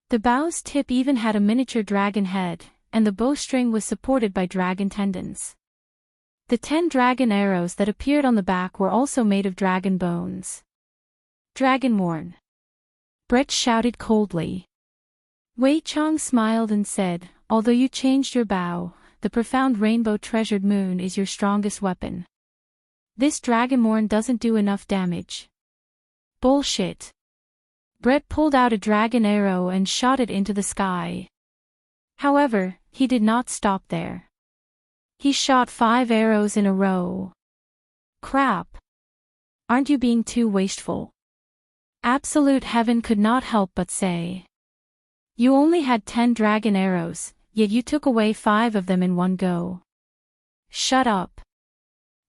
The bow's tip even had a miniature dragon head, and the bowstring was supported by dragon tendons. The 10 dragon arrows that appeared on the back were also made of dragon bones. Dragonborn. Brett shouted coldly. Wei Chang smiled and said, although you changed your bow, the profound rainbow-treasured moon is your strongest weapon. This Dragonborn doesn't do enough damage. Bullshit. Brett pulled out a dragon arrow and shot it into the sky. However, he did not stop there. He shot 5 arrows in a row. Crap. Aren't you being too wasteful? Absolute Heaven could not help but say. You only had 10 dragon arrows, yet you took away 5 of them in one go. Shut up.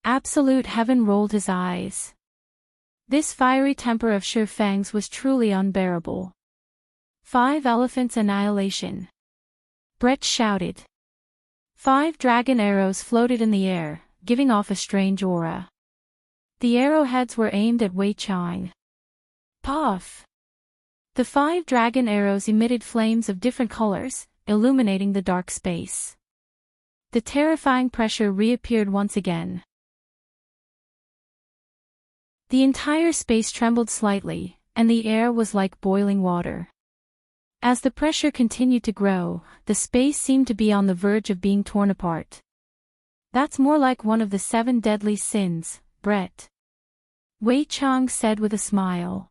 Absolute Heaven rolled his eyes. This fiery temper of Sure Fang's was truly unbearable. 5 elephants annihilation. Brett shouted. 5 dragon arrows floated in the air, giving off a strange aura. The arrowheads were aimed at Wei Chang. Puff! The 5 dragon arrows emitted flames of different colors, illuminating the dark space. The terrifying pressure reappeared once again. The entire space trembled slightly, and the air was like boiling water. As the pressure continued to grow, the space seemed to be on the verge of being torn apart. That's more like one of the 7 deadly sins, Brett. Wei Chang said with a smile.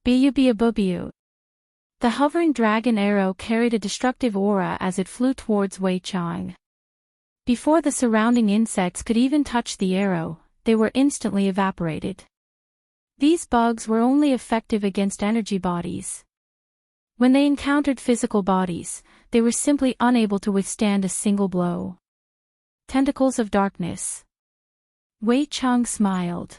Biu. The hovering dragon arrow carried a destructive aura as it flew towards Wei Chang. Before the surrounding insects could even touch the arrow, they were instantly evaporated. These bugs were only effective against energy bodies. When they encountered physical bodies, they were simply unable to withstand a single blow. Tentacles of darkness. Wei Chang smiled.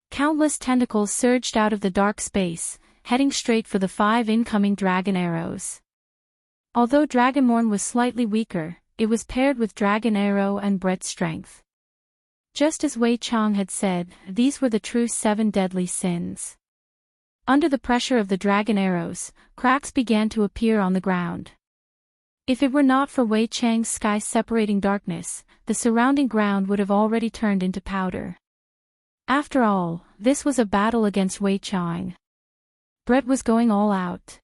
Countless tentacles surged out of the dark space, heading straight for the 5 incoming dragon arrows. Although Dragonborn was slightly weaker, it was paired with dragon arrow and Brett's strength. Just as Wei Chang had said, these were the true 7 deadly sins. Under the pressure of the dragon arrows, cracks began to appear on the ground. If it were not for Wei Chang's sky-separating darkness, the surrounding ground would have already turned into powder. After all, this was a battle against Wei Chang. Brett was going all out.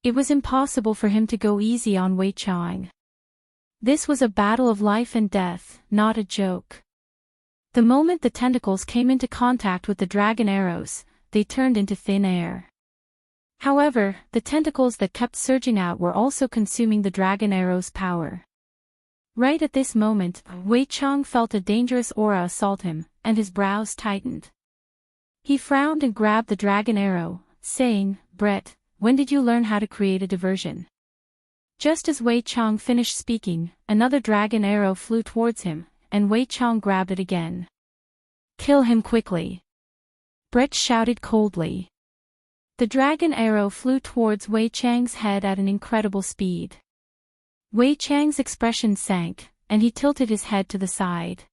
It was impossible for him to go easy on Wei Chang. This was a battle of life and death, not a joke. The moment the tentacles came into contact with the dragon arrows, they turned into thin air. However, the tentacles that kept surging out were also consuming the dragon arrow's power. Right at this moment, Wei Chang felt a dangerous aura assault him, and his brows tightened. He frowned and grabbed the dragon arrow, saying, Brett, when did you learn how to create a diversion? Just as Wei Chang finished speaking, another dragon arrow flew towards him, and Wei Chang grabbed it again. Kill him quickly. Brett shouted coldly. The dragon arrow flew towards Wei Chang's head at an incredible speed. Wei Chang's expression sank, and he tilted his head to the side.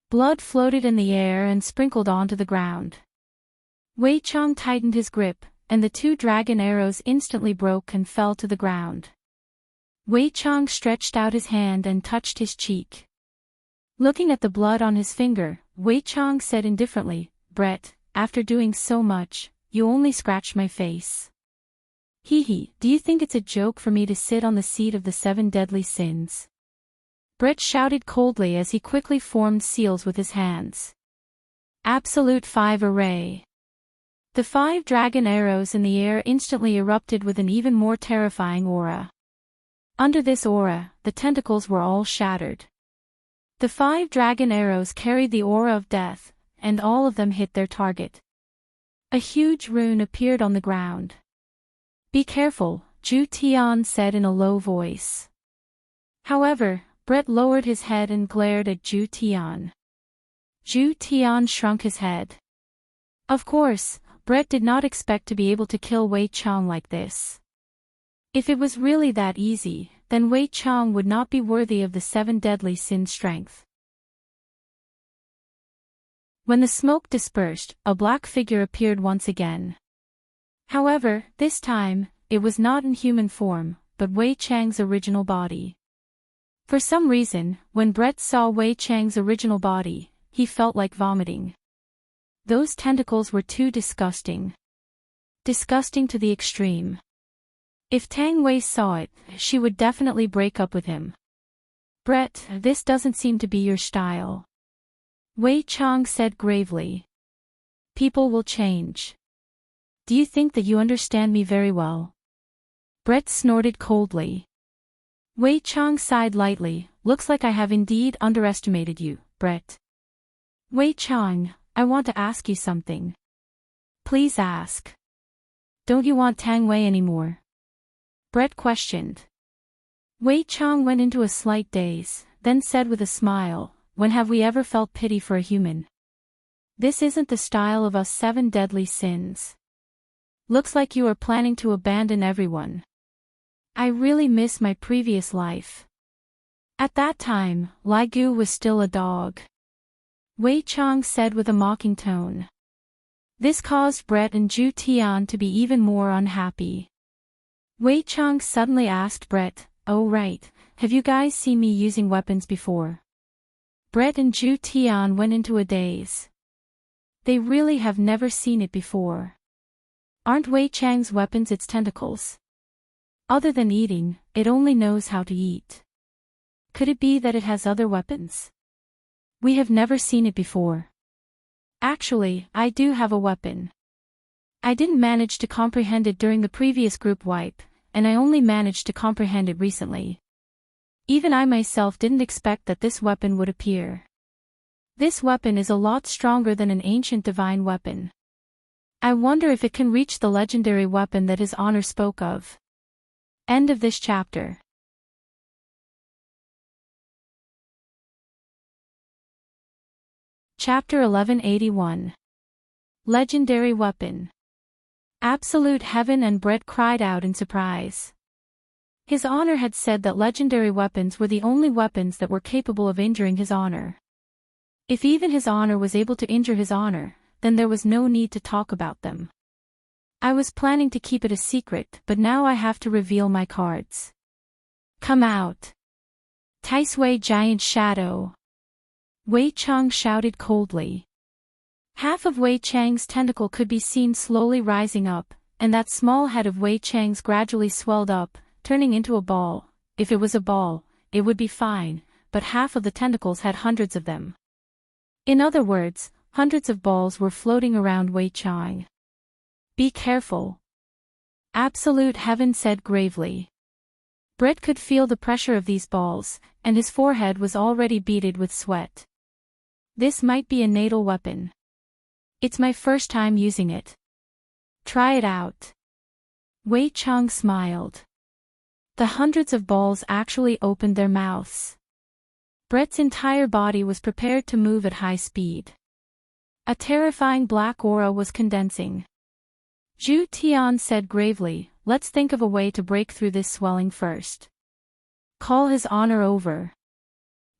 Blood floated in the air and sprinkled onto the ground. Wei Chang tightened his grip, and the 2 dragon arrows instantly broke and fell to the ground. Wei Chang stretched out his hand and touched his cheek. Looking at the blood on his finger, Wei Chang said indifferently, Brett, after doing so much, you only scratched my face. Hee, do you think it's a joke for me to sit on the seat of the 7 deadly sins? Brett shouted coldly as he quickly formed seals with his hands. Absolute 5 array. The 5 dragon arrows in the air instantly erupted with an even more terrifying aura. Under this aura, the tentacles were all shattered. The 5 dragon arrows carried the aura of death, and all of them hit their target. A huge rune appeared on the ground. Be careful, Zhu Tian said in a low voice. However, Brett lowered his head and glared at Zhu Tian. Zhu Tian shrunk his head. Of course, Brett did not expect to be able to kill Wei Chang like this. If it was really that easy, then Wei Chang would not be worthy of the 7 deadly sin strength. When the smoke dispersed, a black figure appeared once again. However, this time, it was not in human form, but Wei Chang's original body. For some reason, when Brett saw Wei Chang's original body, he felt like vomiting. Those tentacles were too disgusting. Disgusting to the extreme. If Tang Wei saw it, she would definitely break up with him. Brett, this doesn't seem to be your style. Wei Chang said gravely. People will change. Do you think that you understand me very well? Brett snorted coldly. Wei Chang sighed lightly. Looks like I have indeed underestimated you, Brett. Wei Chang, I want to ask you something. Please ask. Don't you want Tang Wei anymore? Brett questioned. Wei Chang went into a slight daze, then said with a smile, when have we ever felt pity for a human? This isn't the style of us 7 deadly sins. Looks like you are planning to abandon everyone. I really miss my previous life. At that time, Lai Gu was still a dog. Wei Chang said with a mocking tone. This caused Brett and Zhu Tian to be even more unhappy. Wei Chang suddenly asked Brett, oh right, have you guys seen me using weapons before? Brett and Zhu Tian went into a daze. They really have never seen it before. Aren't Wei Chang's weapons its tentacles? Other than eating, it only knows how to eat. Could it be that it has other weapons? We have never seen it before. Actually, I do have a weapon. I didn't manage to comprehend it during the previous group wipe, and I only managed to comprehend it recently. Even I myself didn't expect that this weapon would appear. This weapon is a lot stronger than an ancient divine weapon. I wonder if it can reach the legendary weapon that His Honor spoke of. End of this chapter. Chapter 1181. Legendary Weapon. Absolute Heaven and Brett cried out in surprise. His Honor had said that legendary weapons were the only weapons that were capable of injuring His Honor. If even His Honor was able to injure His Honor, then there was no need to talk about them. I was planning to keep it a secret, but now I have to reveal my cards. Come out. Taisui Giant Shadow. Wei Chang shouted coldly. Half of Wei Chang's tentacle could be seen slowly rising up, and that small head of Wei Chang's gradually swelled up, turning into a ball. If it was a ball, it would be fine, but half of the tentacles had hundreds of them. In other words, hundreds of balls were floating around Wei Chang. Be careful. Absolute Heaven said gravely. Brett could feel the pressure of these balls, and his forehead was already beaded with sweat. This might be a natal weapon. It's my first time using it. Try it out. Wei Chang smiled. The hundreds of balls actually opened their mouths. Brett's entire body was prepared to move at high speed. A terrifying black aura was condensing. Zhu Tian said gravely, let's think of a way to break through this swelling first. Call His Honor over.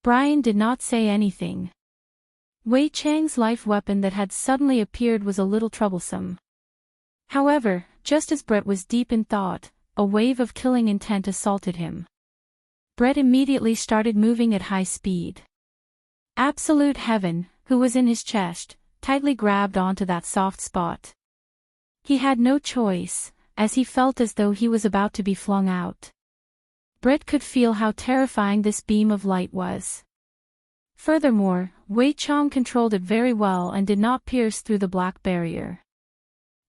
Brian did not say anything. Wei Chang's life weapon that had suddenly appeared was a little troublesome. However, just as Brett was deep in thought, a wave of killing intent assaulted him. Brett immediately started moving at high speed. Absolute Heaven, who was in his chest, tightly grabbed onto that soft spot. He had no choice, as he felt as though he was about to be flung out. Brett could feel how terrifying this beam of light was. Furthermore, Wei Chang controlled it very well and did not pierce through the black barrier.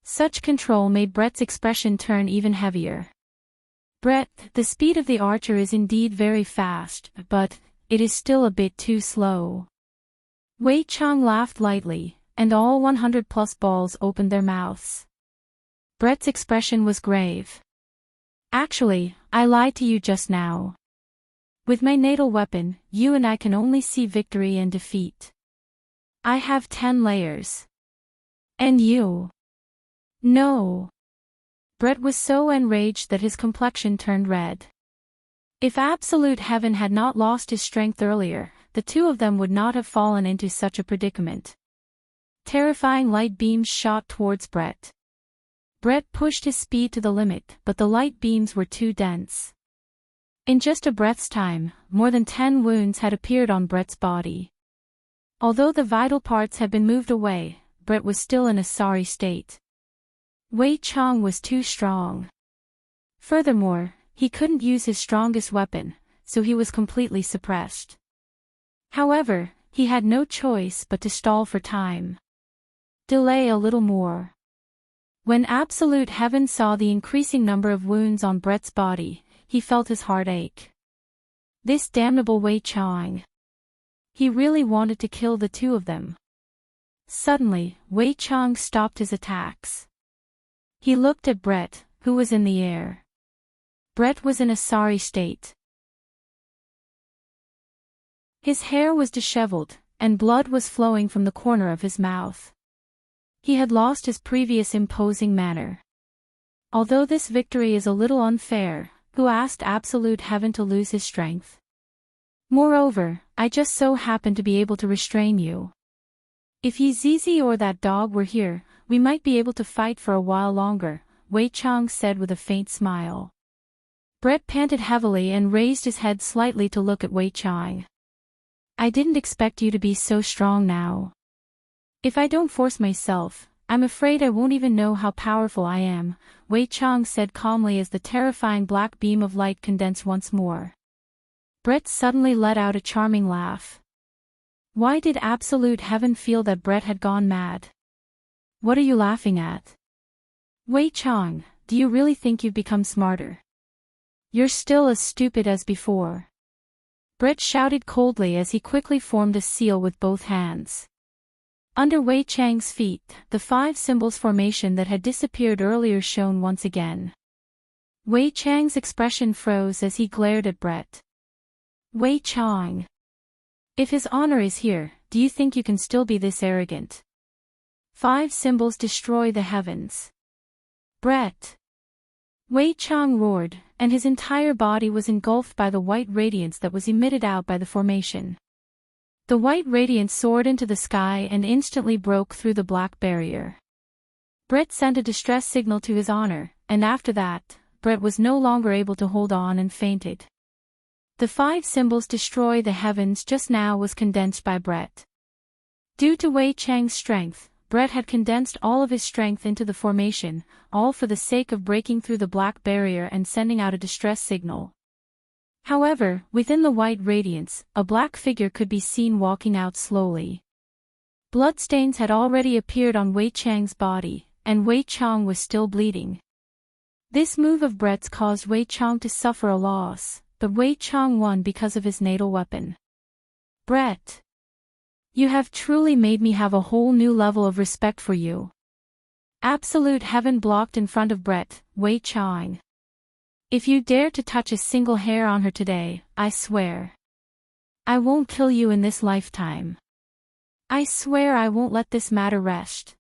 Such control made Brett's expression turn even heavier. Brett, the speed of the archer is indeed very fast, but it is still a bit too slow. Wei Chang laughed lightly, and all 100+ balls opened their mouths. Brett's expression was grave. Actually, I lied to you just now. With my natal weapon, you and I can only see victory and defeat. I have 10 layers. And you? No. Brett was so enraged that his complexion turned red. If Absolute Heaven had not lost his strength earlier, the two of them would not have fallen into such a predicament. Terrifying light beams shot towards Brett. Brett pushed his speed to the limit, but the light beams were too dense. In just a breath's time, more than 10 wounds had appeared on Brett's body. Although the vital parts had been moved away, Brett was still in a sorry state. Wei Chang was too strong. Furthermore, he couldn't use his strongest weapon, so he was completely suppressed. However, he had no choice but to stall for time. Delay a little more. When Absolute Heaven saw the increasing number of wounds on Brett's body, he felt his heart ache. This damnable Wei Chang. He really wanted to kill the two of them. Suddenly, Wei Chang stopped his attacks. He looked at Brett, who was in the air. Brett was in a sorry state. His hair was disheveled, and blood was flowing from the corner of his mouth. He had lost his previous imposing manner. Although this victory is a little unfair, who asked Absolute Heaven to lose his strength? Moreover, I just so happen to be able to restrain you. If Yi Zizi or that dog were here, we might be able to fight for a while longer, Wei Chang said with a faint smile. Brett panted heavily and raised his head slightly to look at Wei Chang. I didn't expect you to be so strong now. If I don't force myself, I'm afraid I won't even know how powerful I am, Wei Chang said calmly as the terrifying black beam of light condensed once more. Brett suddenly let out a charming laugh. Why did Absolute Heaven feel that Brett had gone mad? What are you laughing at? Wei Chang, do you really think you've become smarter? You're still as stupid as before. Brett shouted coldly as he quickly formed a seal with both hands. Under Wei Chang's feet, the 5 symbols formation that had disappeared earlier shone once again. Wei Chang's expression froze as he glared at Brett. Wei Chang. If his honor is here, do you think you can still be this arrogant? 5 symbols destroy the heavens. Brett. Wei Chang roared, and his entire body was engulfed by the white radiance that was emitted out by the formation. The white radiance soared into the sky and instantly broke through the black barrier. Brett sent a distress signal to his honor, and after that, Brett was no longer able to hold on and fainted. The 5 symbols destroy the heavens just now was condensed by Brett. Due to Wei Chang's strength, Brett had condensed all of his strength into the formation, all for the sake of breaking through the black barrier and sending out a distress signal. However, within the white radiance, a black figure could be seen walking out slowly. Bloodstains had already appeared on Wei Chang's body, and Wei Chang was still bleeding. This move of Brett's caused Wei Chang to suffer a loss, but Wei Chang won because of his natal weapon. Brett. You have truly made me have a whole new level of respect for you. Absolute Heaven blocked in front of Brett, Wei Chang. If you dare to touch a single hair on her today, I swear. I won't kill you in this lifetime. I swear I won't let this matter rest.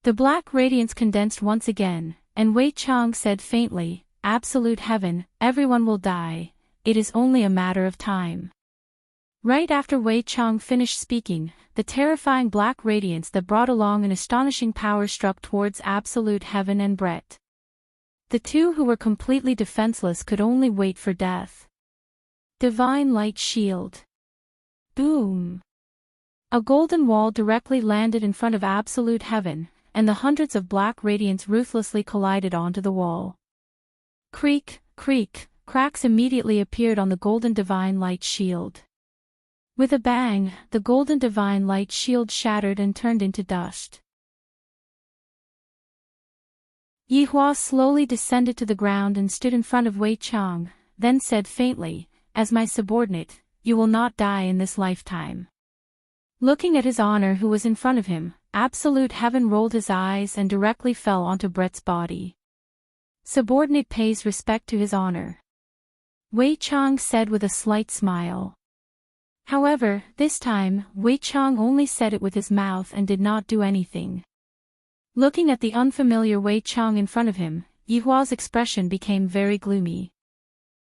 The black radiance condensed once again, and Wei Chang said faintly, Absolute Heaven, everyone will die, it is only a matter of time. Right after Wei Chang finished speaking, the terrifying black radiance that brought along an astonishing power struck towards Absolute Heaven and Brett. The two who were completely defenseless could only wait for death. Divine Light Shield. Boom! A golden wall directly landed in front of Absolute Heaven, and the hundreds of black radiance ruthlessly collided onto the wall. Creak, creak, cracks immediately appeared on the golden Divine Light Shield. With a bang, the golden Divine Light Shield shattered and turned into dust. Yihua slowly descended to the ground and stood in front of Wei Chang, then said faintly, as my subordinate, you will not die in this lifetime. Looking at his honor who was in front of him, Absolute Heaven rolled his eyes and directly fell onto Brett's body. Subordinate pays respect to his honor. Wei Chang said with a slight smile. However, this time, Wei Chang only said it with his mouth and did not do anything. Looking at the unfamiliar Wei Chang in front of him, Yihua's expression became very gloomy.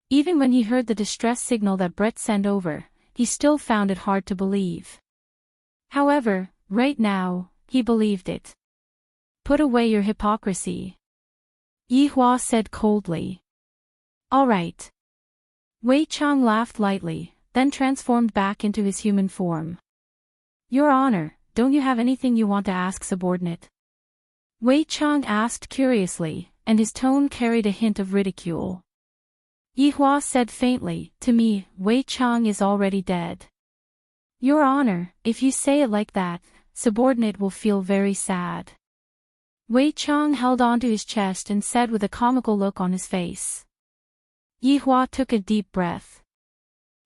Even when he heard the distress signal that Brett sent over, he still found it hard to believe. However, right now, he believed it. Put away your hypocrisy. Yihua said coldly. All right. Wei Chang laughed lightly, then transformed back into his human form. Your Honor, don't you have anything you want to ask, subordinate? Wei Chang asked curiously, and his tone carried a hint of ridicule. Yihua said faintly, to me, Wei Chang is already dead. Your Honor, if you say it like that, subordinate will feel very sad. Wei Chang held onto his chest and said with a comical look on his face. Yihua took a deep breath.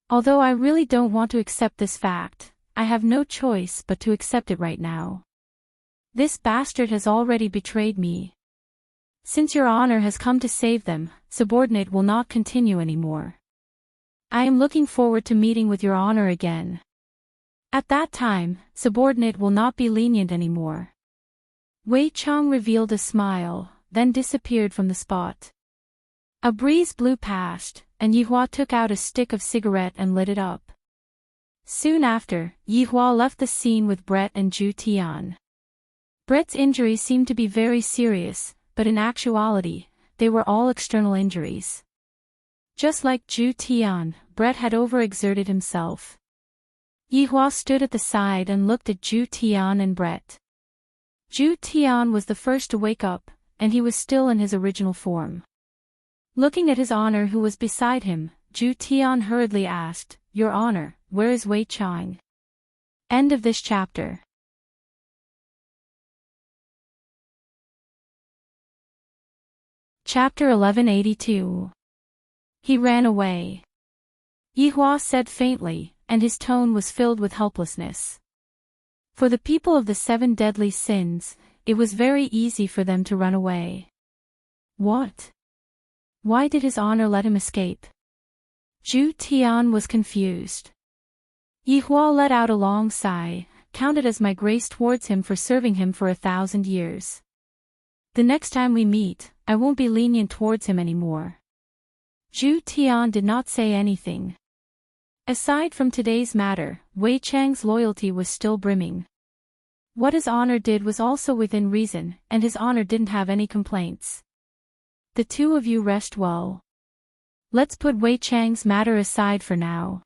Although I really don't want to accept this fact, I have no choice but to accept it right now. This bastard has already betrayed me. Since your Honor has come to save them, subordinate will not continue anymore. I am looking forward to meeting with your Honor again. At that time, subordinate will not be lenient anymore. Wei Chang revealed a smile, then disappeared from the spot. A breeze blew past, and Yihua took out a stick of cigarette and lit it up. Soon after, Yihua left the scene with Brett and Zhu Tian. Brett's injuries seemed to be very serious, but in actuality, they were all external injuries. Just like Zhu Tian, Brett had overexerted himself. Yihua stood at the side and looked at Zhu Tian and Brett. Zhu Tian was the first to wake up, and he was still in his original form. Looking at his Honor who was beside him, Zhu Tian hurriedly asked, Your Honor, where is Wei Chang? End of this chapter. Chapter 1182. He ran away. Yihua said faintly, and his tone was filled with helplessness. For the people of the 7 deadly sins, it was very easy for them to run away. What? Why did his Honor let him escape? Zhu Tian was confused. Yihua let out a long sigh, counted as my grace towards him for serving him for 1,000 years. The next time we meet, I won't be lenient towards him anymore. Zhu Tian did not say anything. Aside from today's matter, Wei Chang's loyalty was still brimming. What his Honor did was also within reason, and his Honor didn't have any complaints. The two of you rest well. Let's put Wei Chang's matter aside for now.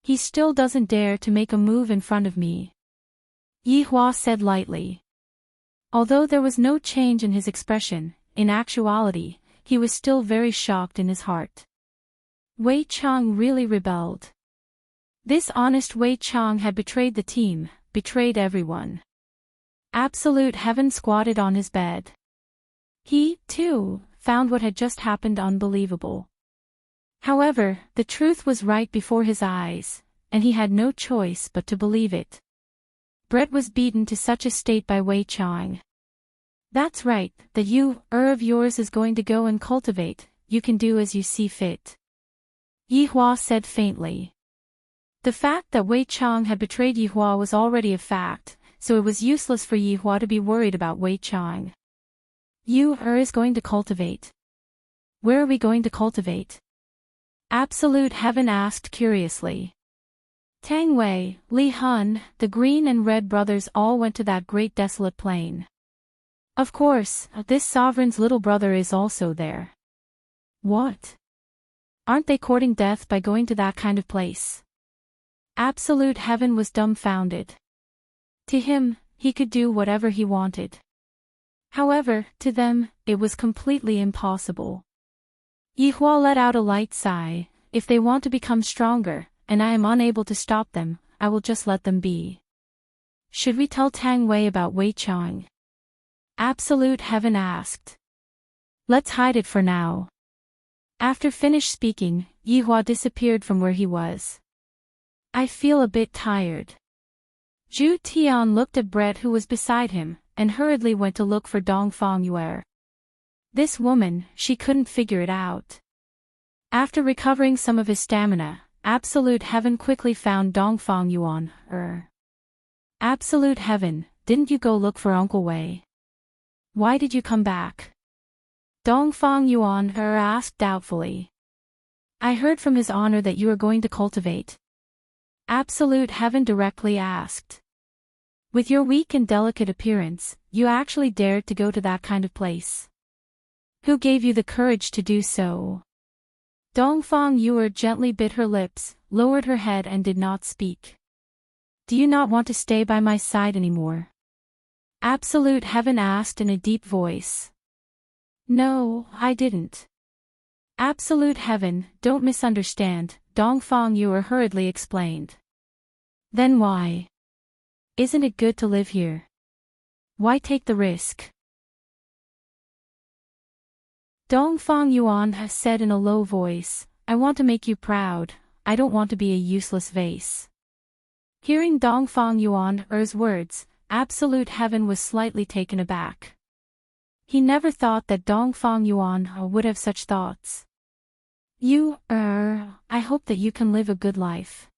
He still doesn't dare to make a move in front of me. Yihua said lightly. Although there was no change in his expression, in actuality, he was still very shocked in his heart. Wei Chang really rebelled. This honest Wei Chang had betrayed the team, betrayed everyone. Absolute Heaven squatted on his bed. He, too, found what had just happened unbelievable. However, the truth was right before his eyes, and he had no choice but to believe it. Brett was beaten to such a state by Wei Chang. That's right, that you, of yours is going to go and cultivate, you can do as you see fit. Yihua said faintly. The fact that Wei Chang had betrayed Yihua was already a fact, so it was useless for Yihua to be worried about Wei Chang. You, is going to cultivate. Where are we going to cultivate? Absolute Heaven asked curiously. Tang Wei, Li Hun, the Green and Red brothers all went to that great desolate plain. Of course, this sovereign's little brother is also there. What? Aren't they courting death by going to that kind of place? Absolute Heaven was dumbfounded. To him, he could do whatever he wanted. However, to them, it was completely impossible. Yihua let out a light sigh. If they want to become stronger, and I am unable to stop them, I will just let them be. Should we tell Tang Wei about Wei Chang? Absolute Heaven asked. Let's hide it for now. After finished speaking, Yihua disappeared from where he was. I feel a bit tired. Zhu Tian looked at Brett who was beside him, and hurriedly went to look for Dongfang Yue. This woman, she couldn't figure it out. After recovering some of his stamina, Absolute Heaven quickly found Dongfang Yuan. Absolute Heaven, didn't you go look for Uncle Wei? Why did you come back? Dongfang Yuan asked doubtfully. I heard from his honor that you are going to cultivate. Absolute Heaven directly asked. With your weak and delicate appearance, you actually dared to go to that kind of place. Who gave you the courage to do so? Dongfang Yuer gently bit her lips, lowered her head and did not speak. Do you not want to stay by my side anymore? Absolute Heaven asked in a deep voice. No, I didn't. Absolute Heaven, don't misunderstand, Dongfang Yuer hurriedly explained. Then why? Isn't it good to live here? Why take the risk? Dongfang Yuan said in a low voice, I want to make you proud, I don't want to be a useless vase. Hearing Dongfang Yuan's words, Absolute Heaven was slightly taken aback. He never thought that Dongfang Yuan would have such thoughts. I hope that you can live a good life.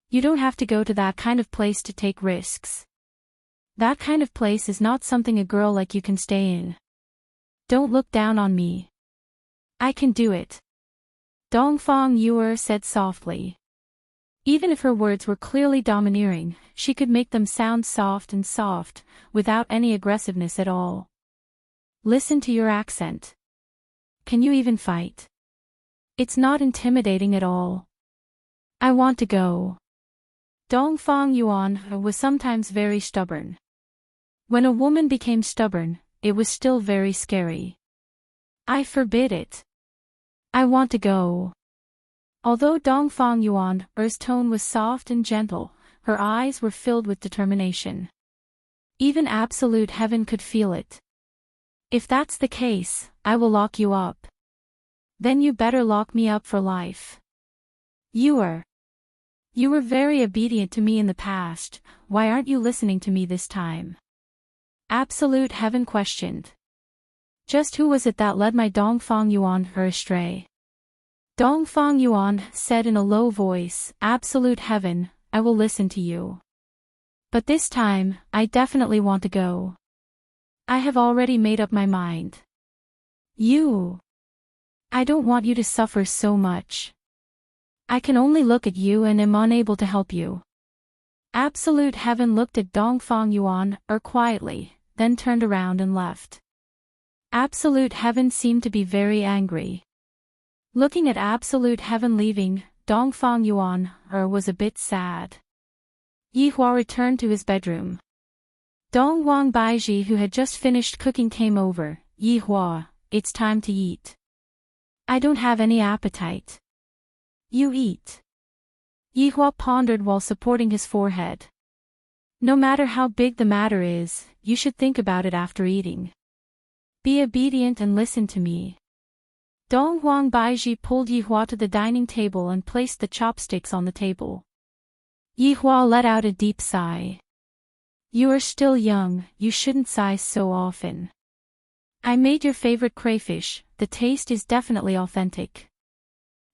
You don't have to go to that kind of place to take risks. That kind of place is not something a girl like you can stay in. Don't look down on me. I can do it. Dongfang Yuer said softly. Even if her words were clearly domineering, she could make them sound soft, without any aggressiveness at all. Listen to your accent. Can you even fight? It's not intimidating at all. I want to go. Dongfang Yuan was sometimes very stubborn. When a woman became stubborn, it was still very scary. I forbid it. I want to go. Although Dongfang Yuan's tone was soft and gentle, her eyes were filled with determination. Even Absolute Heaven could feel it. If that's the case, I will lock you up. Then you better lock me up for life. You were very obedient to me in the past, why aren't you listening to me this time? Absolute Heaven questioned. Just who was it that led my Dongfang Yuan astray? Dongfang Yuan said in a low voice, Absolute Heaven, I will listen to you. But this time, I definitely want to go. I have already made up my mind. I don't want you to suffer so much. I can only look at you and am unable to help you. Absolute Heaven looked at Dongfang Yuan quietly, then turned around and left. Absolute Heaven seemed to be very angry. Looking at Absolute Heaven leaving, Dongfang Yuan was a bit sad. Yihua returned to his bedroom. Dongwang Baiji, who had just finished cooking, came over. Yihua, it's time to eat. I don't have any appetite. You eat. Yihua pondered while supporting his forehead. No matter how big the matter is, you should think about it after eating. Be obedient and listen to me. Dongwang Baiji pulled Yihua to the dining table and placed the chopsticks on the table. Yihua let out a deep sigh. You are still young, you shouldn't sigh so often. I made your favorite crayfish, the taste is definitely authentic.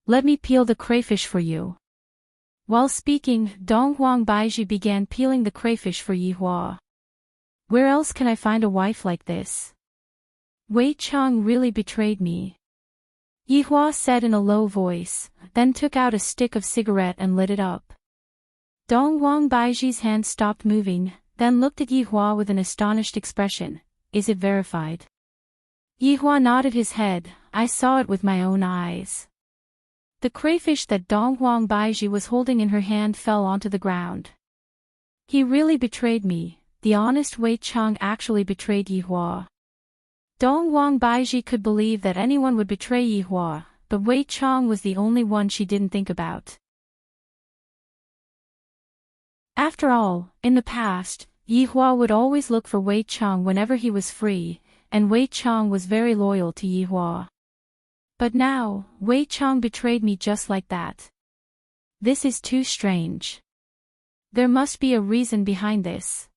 Let me peel the crayfish for you. While speaking, Dongwang Baiji began peeling the crayfish for Yihua. Where else can I find a wife like this? Wei Cheng really betrayed me. Yihua said in a low voice, then took out a stick of cigarette and lit it up. Dongwang Baiji's hand stopped moving, then looked at Yihua with an astonished expression. Is it verified? Yihua nodded his head. I saw it with my own eyes. The crayfish that Dongwang Baiji was holding in her hand fell onto the ground. He really betrayed me. The honest Wei Cheng actually betrayed Yihua. Dongwang Baiji could believe that anyone would betray Yihua, but Wei Cheng was the only one she didn't think about. After all, in the past, Yihua would always look for Wei Cheng whenever he was free, and Wei Cheng was very loyal to Yihua. But now, Wei Cheng betrayed me just like that. This is too strange. There must be a reason behind this.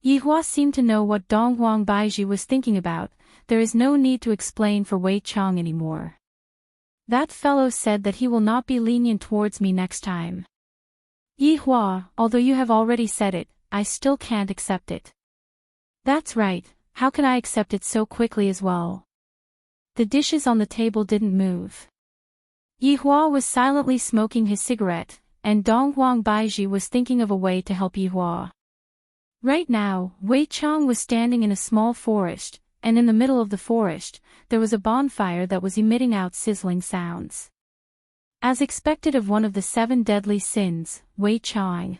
Yihua seemed to know what Dongwang Baiji was thinking about. There is no need to explain for Wei Cheng anymore. That fellow said that he will not be lenient towards me next time. Yihua, although you have already said it, I still can't accept it. That's right, how can I accept it so quickly as well? The dishes on the table didn't move. Yihua was silently smoking his cigarette, and Dongwang Baiji was thinking of a way to help Yihua. Right now, Wei Chang was standing in a small forest, and in the middle of the forest, there was a bonfire that was emitting out sizzling sounds. As expected of one of the 7 deadly sins, Wei Chang.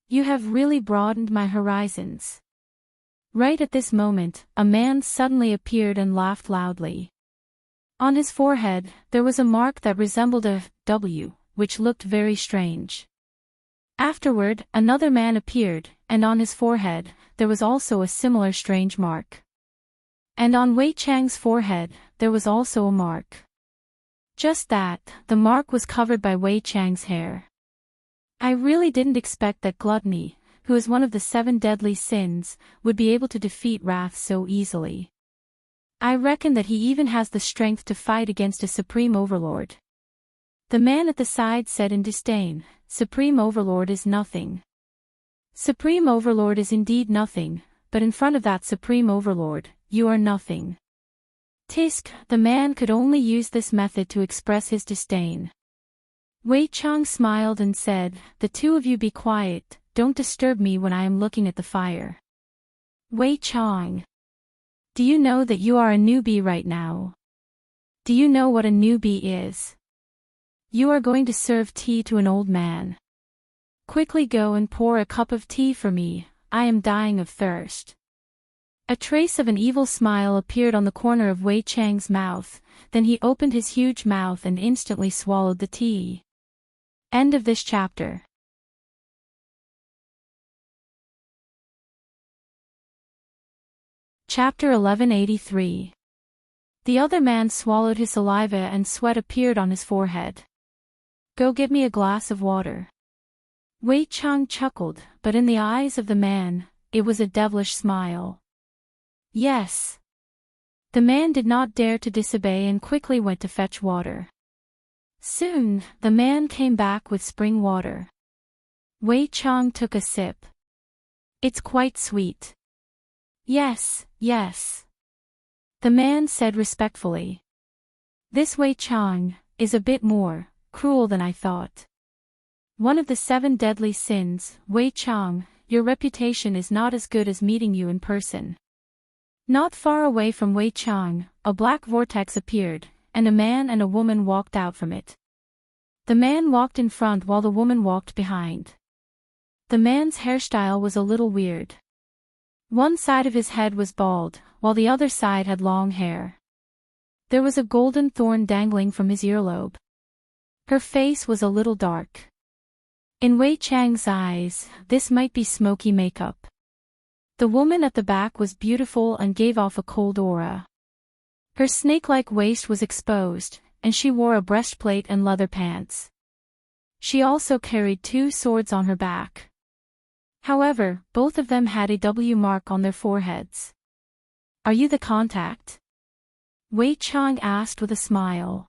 You have really broadened my horizons. Right at this moment, a man suddenly appeared and laughed loudly. On his forehead, there was a mark that resembled a W, which looked very strange. Afterward, another man appeared, and on his forehead, there was also a similar strange mark. And on Wei Chang's forehead, there was also a mark. Just that, the mark was covered by Wei Chang's hair. I really didn't expect that gluttony, who is one of the 7 deadly sins, would be able to defeat wrath so easily. I reckon that he even has the strength to fight against a supreme overlord. The man at the side said in disdain, Supreme Overlord is nothing. Supreme Overlord is indeed nothing, but in front of that Supreme Overlord, you are nothing. Tisk, the man could only use this method to express his disdain. Wei Chang smiled and said, The two of you be quiet, don't disturb me when I am looking at the fire. Wei Chang. Do you know that you are a newbie right now? Do you know what a newbie is? You are going to serve tea to an old man. Quickly go and pour a cup of tea for me, I am dying of thirst. A trace of an evil smile appeared on the corner of Wei Chang's mouth, then he opened his huge mouth and instantly swallowed the tea. End of this chapter. Chapter 1183. The other man swallowed his saliva and sweat appeared on his forehead. Go get me a glass of water. Wei Chang chuckled, but in the eyes of the man, it was a devilish smile. Yes. The man did not dare to disobey and quickly went to fetch water. Soon, the man came back with spring water. Wei Chang took a sip. It's quite sweet. Yes, yes. The man said respectfully. This Wei Chang is a bit more cruel than I thought. One of the 7 deadly sins, Wei Chang, your reputation is not as good as meeting you in person. Not far away from Wei Chang, a black vortex appeared, and a man and a woman walked out from it. The man walked in front while the woman walked behind. The man's hairstyle was a little weird. One side of his head was bald, while the other side had long hair. There was a golden thorn dangling from his earlobe. Her face was a little dark. In Wei Chang's eyes, this might be smoky makeup. The woman at the back was beautiful and gave off a cold aura. Her snake-like waist was exposed, and she wore a breastplate and leather pants. She also carried 2 swords on her back. However, both of them had a W mark on their foreheads. Are you the contact? Wei Chang asked with a smile.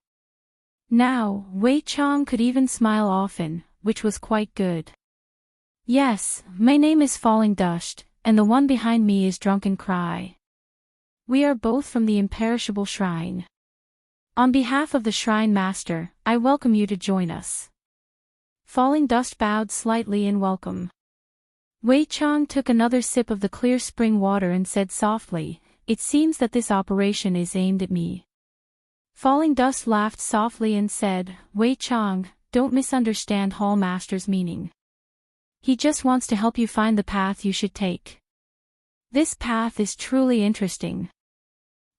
Now, Wei Chang could even smile often, which was quite good. Yes, my name is Falling Dust, and the one behind me is Drunken Cry. We are both from the imperishable shrine. On behalf of the shrine master, I welcome you to join us. Falling Dust bowed slightly in welcome. Wei Chang took another sip of the clear spring water and said softly, It seems that this operation is aimed at me. Falling Dust laughed softly and said, Wei Chang, don't misunderstand Hall Master's meaning. He just wants to help you find the path you should take. This path is truly interesting.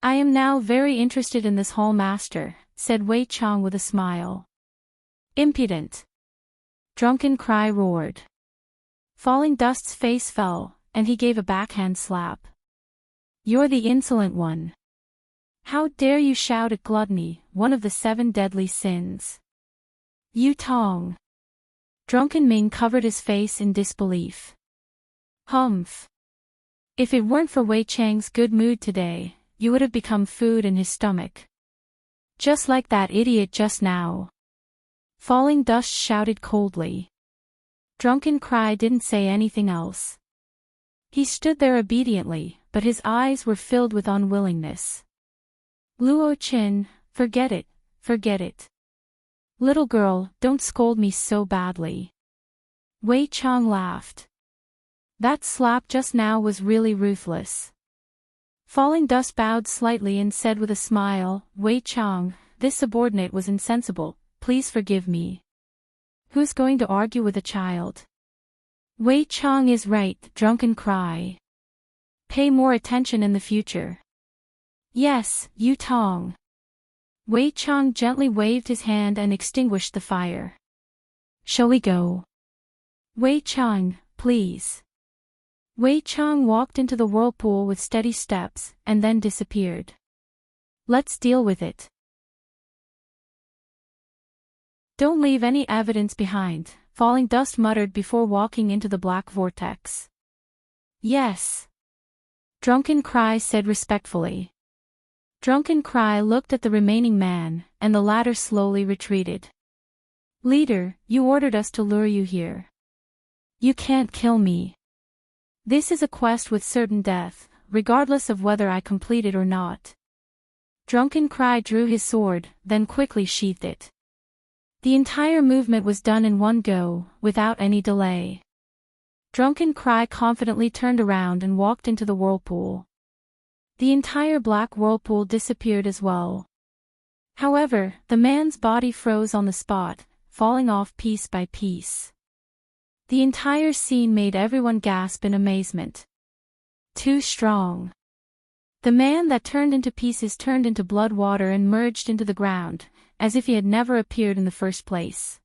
I am now very interested in this Hall Master, said Wei Chang with a smile. Impudent. Drunken Cry roared. Falling Dust's face fell, and he gave a backhand slap. You're the insolent one. How dare you shout at gluttony, one of the 7 deadly sins. You Tong. Drunken Ming covered his face in disbelief. Humph. If it weren't for Wei Chang's good mood today, you would have become food in his stomach. Just like that idiot just now. Falling Dust shouted coldly. Drunken Cry didn't say anything else. He stood there obediently, but his eyes were filled with unwillingness. Luo Qin, forget it, forget it. Little girl, don't scold me so badly. Wei Chang laughed. That slap just now was really ruthless. Falling Dust bowed slightly and said with a smile, Wei Chang, this subordinate was insensible, please forgive me. Who's going to argue with a child? Wei Chang is right, drunken cry. Pay more attention in the future. Yes, Yu Tong. Wei Chang gently waved his hand and extinguished the fire. Shall we go? Wei Chang, please. Wei Chang walked into the whirlpool with steady steps, and then disappeared. Let's deal with it. Don't leave any evidence behind, Falling Dust muttered before walking into the black vortex. Yes. Drunken Cry said respectfully. Drunken Cry looked at the remaining man, and the latter slowly retreated. Leader, you ordered us to lure you here. You can't kill me. This is a quest with certain death, regardless of whether I complete it or not. Drunken Cry drew his sword, then quickly sheathed it. The entire movement was done in one go, without any delay. Drunken Cry confidently turned around and walked into the whirlpool. The entire black whirlpool disappeared as well. However, the man's body froze on the spot, falling off piece by piece. The entire scene made everyone gasp in amazement. Too strong. The man that turned into pieces turned into blood water and merged into the ground, as if he had never appeared in the first place.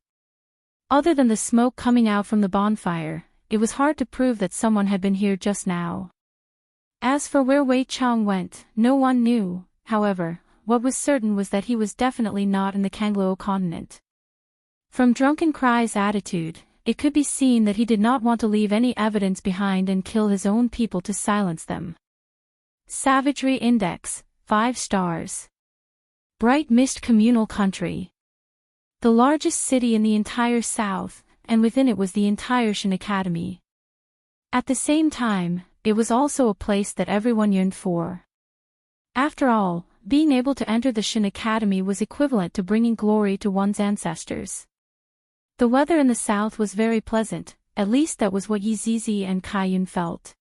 Other than the smoke coming out from the bonfire, it was hard to prove that someone had been here just now. As for where Wei Chang went, no one knew. However, what was certain was that he was definitely not in the Kangluo continent. From Drunken Cry's attitude, it could be seen that he did not want to leave any evidence behind and kill his own people to silence them. Savagery Index, 5 stars. Bright Mist Communal Country. The largest city in the entire south, and within it was the entire Shin Academy. At the same time, it was also a place that everyone yearned for. After all, being able to enter the Shin Academy was equivalent to bringing glory to one's ancestors. The weather in the south was very pleasant, at least that was what Yi Zizi and Kai Yun felt.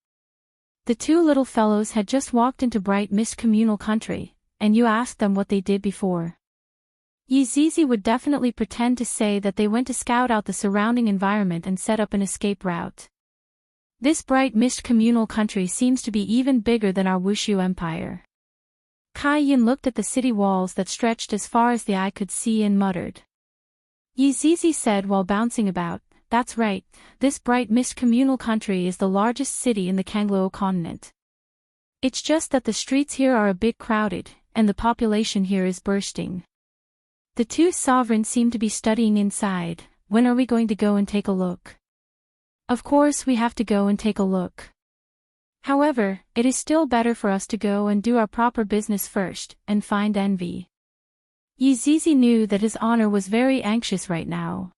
The two little fellows had just walked into Bright Mist Communal Country, and you asked them what they did before. Yi Zizi would definitely pretend to say that they went to scout out the surrounding environment and set up an escape route. This Bright Mist Communal Country seems to be even bigger than our Wushu Empire. Kai Yun looked at the city walls that stretched as far as the eye could see and muttered. Yi Zizi said while bouncing about, that's right, this Bright Mist Communal Country is the largest city in the Kangluo continent. It's just that the streets here are a bit crowded, and the population here is bursting. The two sovereigns seem to be studying inside. When are we going to go and take a look? Of course we have to go and take a look. However, it is still better for us to go and do our proper business first, and find envy. Yi Zizi knew that his honor was very anxious right now.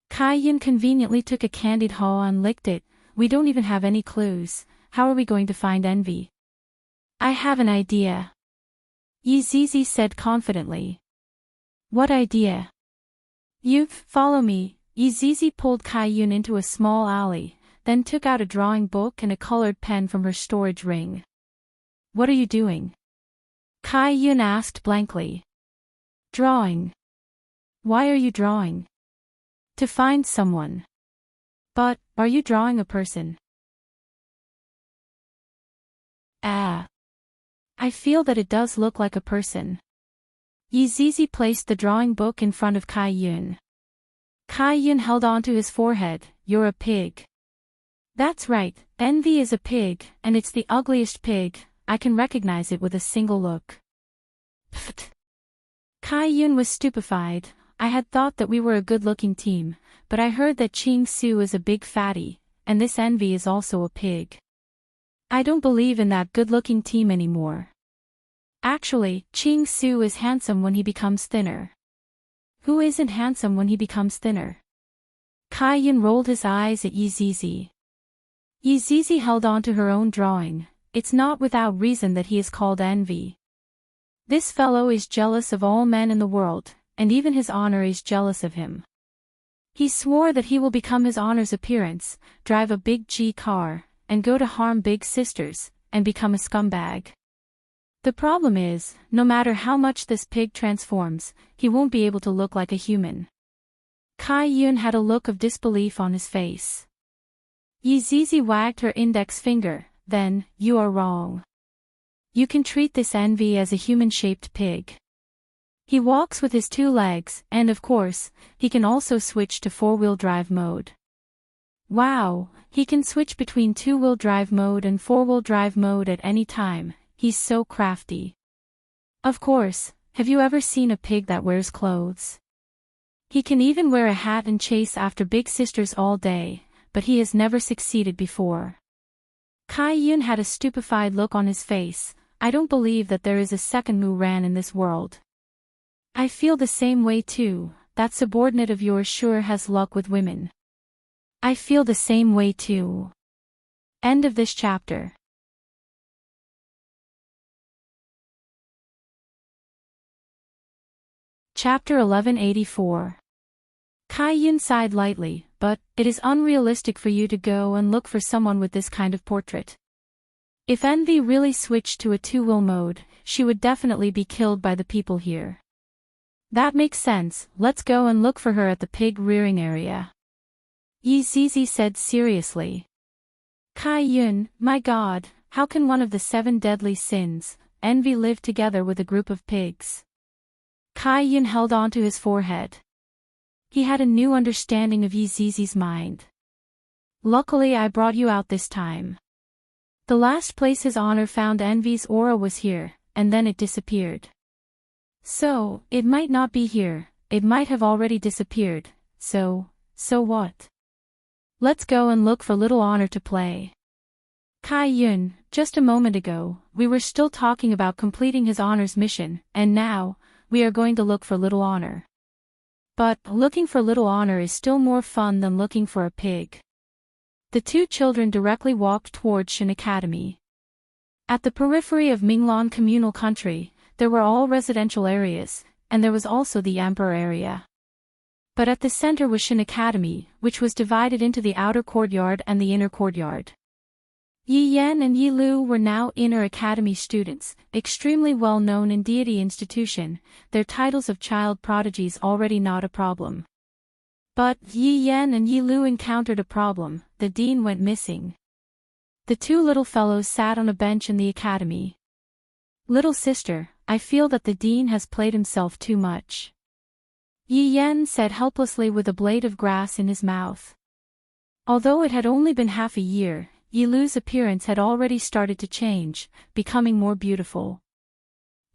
Kai Yun conveniently took a candied haw and licked it. We don't even have any clues. How are we going to find envy? I have an idea. Yi Zizi said confidently. What idea? You follow me. Yi Zizi pulled Kai Yun into a small alley, then took out a drawing book and a colored pen from her storage ring. What are you doing? Kai Yun asked blankly. Drawing. Why are you drawing? To find someone. But, are you drawing a person? Ah. I feel that it does look like a person. Yi Zizi placed the drawing book in front of Kai Yun. Kai Yun held onto his forehead. You're a pig. That's right, envy is a pig, and it's the ugliest pig. I can recognize it with a single look. Pfft. Kai Yun was stupefied. I had thought that we were a good-looking team, but I heard that Ching Su is a big fatty, and this envy is also a pig. I don't believe in that good-looking team anymore. Actually, Ching Su is handsome when he becomes thinner. Who isn't handsome when he becomes thinner? Kai Yun rolled his eyes at Yi Zizi. Yi Zizi held on to her own drawing. It's not without reason that he is called envy. This fellow is jealous of all men in the world, and even his honor is jealous of him. He swore that he will become his honor's appearance, drive a big G car, and go to harm big sisters, and become a scumbag. The problem is, no matter how much this pig transforms, he won't be able to look like a human. Kai Yun had a look of disbelief on his face. Yi Zizi wagged her index finger, then, you are wrong. You can treat this envy as a human-shaped pig. He walks with his 2 legs, and of course, he can also switch to 4-wheel drive mode. Wow, he can switch between 2-wheel drive mode and 4-wheel drive mode at any time, he's so crafty. Of course, have you ever seen a pig that wears clothes? He can even wear a hat and chase after big sisters all day, but he has never succeeded before. Kai Yun had a stupefied look on his face. I don't believe that there is a second Mu Ran in this world. I feel the same way too, that subordinate of yours sure has luck with women. I feel the same way too. End of this chapter. Chapter 1184. Kai Yun sighed lightly, but, it is unrealistic for you to go and look for someone with this kind of portrait. If Envy really switched to a 2-wheel mode, she would definitely be killed by the people here. That makes sense, let's go and look for her at the pig rearing area. Yi Zizi said seriously. Kai Yun, my god, how can one of the 7 deadly sins, envy, live together with a group of pigs? Kai Yun held onto his forehead. He had a new understanding of Yi Zizi's mind. Luckily I brought you out this time. The last place his honor found envy's aura was here, and then it disappeared. So, it might not be here, it might have already disappeared, so what? Let's go and look for little honor to play. Kai Yun, just a moment ago, we were still talking about completing his honor's mission, and now, we are going to look for little honor. But, looking for little honor is still more fun than looking for a pig. The 2 children directly walked towards Shin Academy. At the periphery of Minglan communal country, there were all residential areas, and there was also the Emperor area. But at the center was Shin Academy, which was divided into the outer courtyard and the inner courtyard. Yi Yan and Yi Lu were now inner academy students, extremely well known in deity institution, their titles of child prodigies already not a problem. But Yi Yan and Yi Lu encountered a problem, the dean went missing. The 2 little fellows sat on a bench in the academy. Little sister, I feel that the dean has played himself too much. Yi Yan said helplessly with a blade of grass in his mouth. Although it had only been half a year, Yi Lu's appearance had already started to change, becoming more beautiful.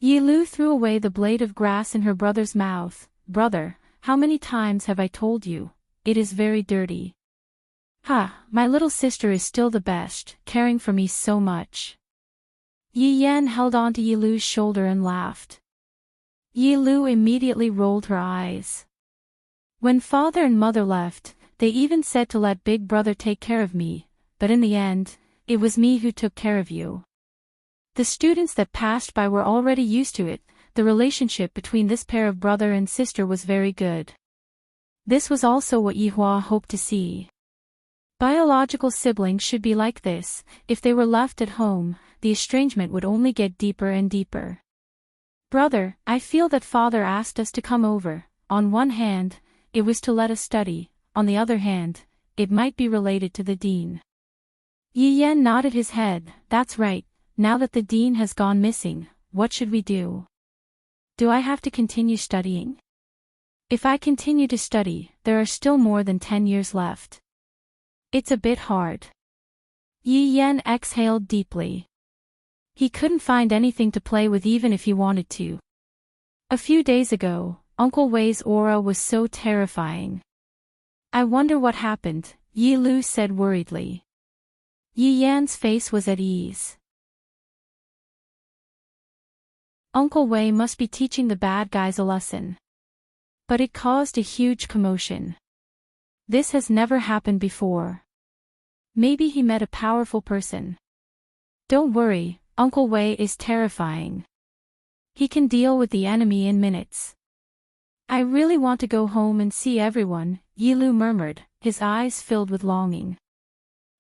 Yi Lu threw away the blade of grass in her brother's mouth. Brother, how many times have I told you? It is very dirty. Ha, my little sister is still the best, caring for me so much. Yi Yan held onto Yi Lu's shoulder and laughed. Yi Lu immediately rolled her eyes. When father and mother left, they even said to let big brother take care of me, but in the end, it was me who took care of you. The students that passed by were already used to it, the relationship between this pair of brother and sister was very good. This was also what Yihua hoped to see. Biological siblings should be like this, if they were left at home, the estrangement would only get deeper and deeper. Brother, I feel that father asked us to come over, on one hand, it was to let us study, on the other hand, it might be related to the dean. Yi Yan nodded his head, that's right, now that the dean has gone missing, what should we do? Do I have to continue studying? If I continue to study, there are still more than 10 years left. It's a bit hard. Yi Yan exhaled deeply. He couldn't find anything to play with even if he wanted to. A few days ago, Uncle Wei's aura was so terrifying. I wonder what happened, Yi Lu said worriedly. Yi Yan's face was at ease. Uncle Wei must be teaching the bad guys a lesson. But it caused a huge commotion. This has never happened before. Maybe he met a powerful person. Don't worry, Uncle Wei is terrifying. He can deal with the enemy in minutes. I really want to go home and see everyone, Yilu murmured, his eyes filled with longing.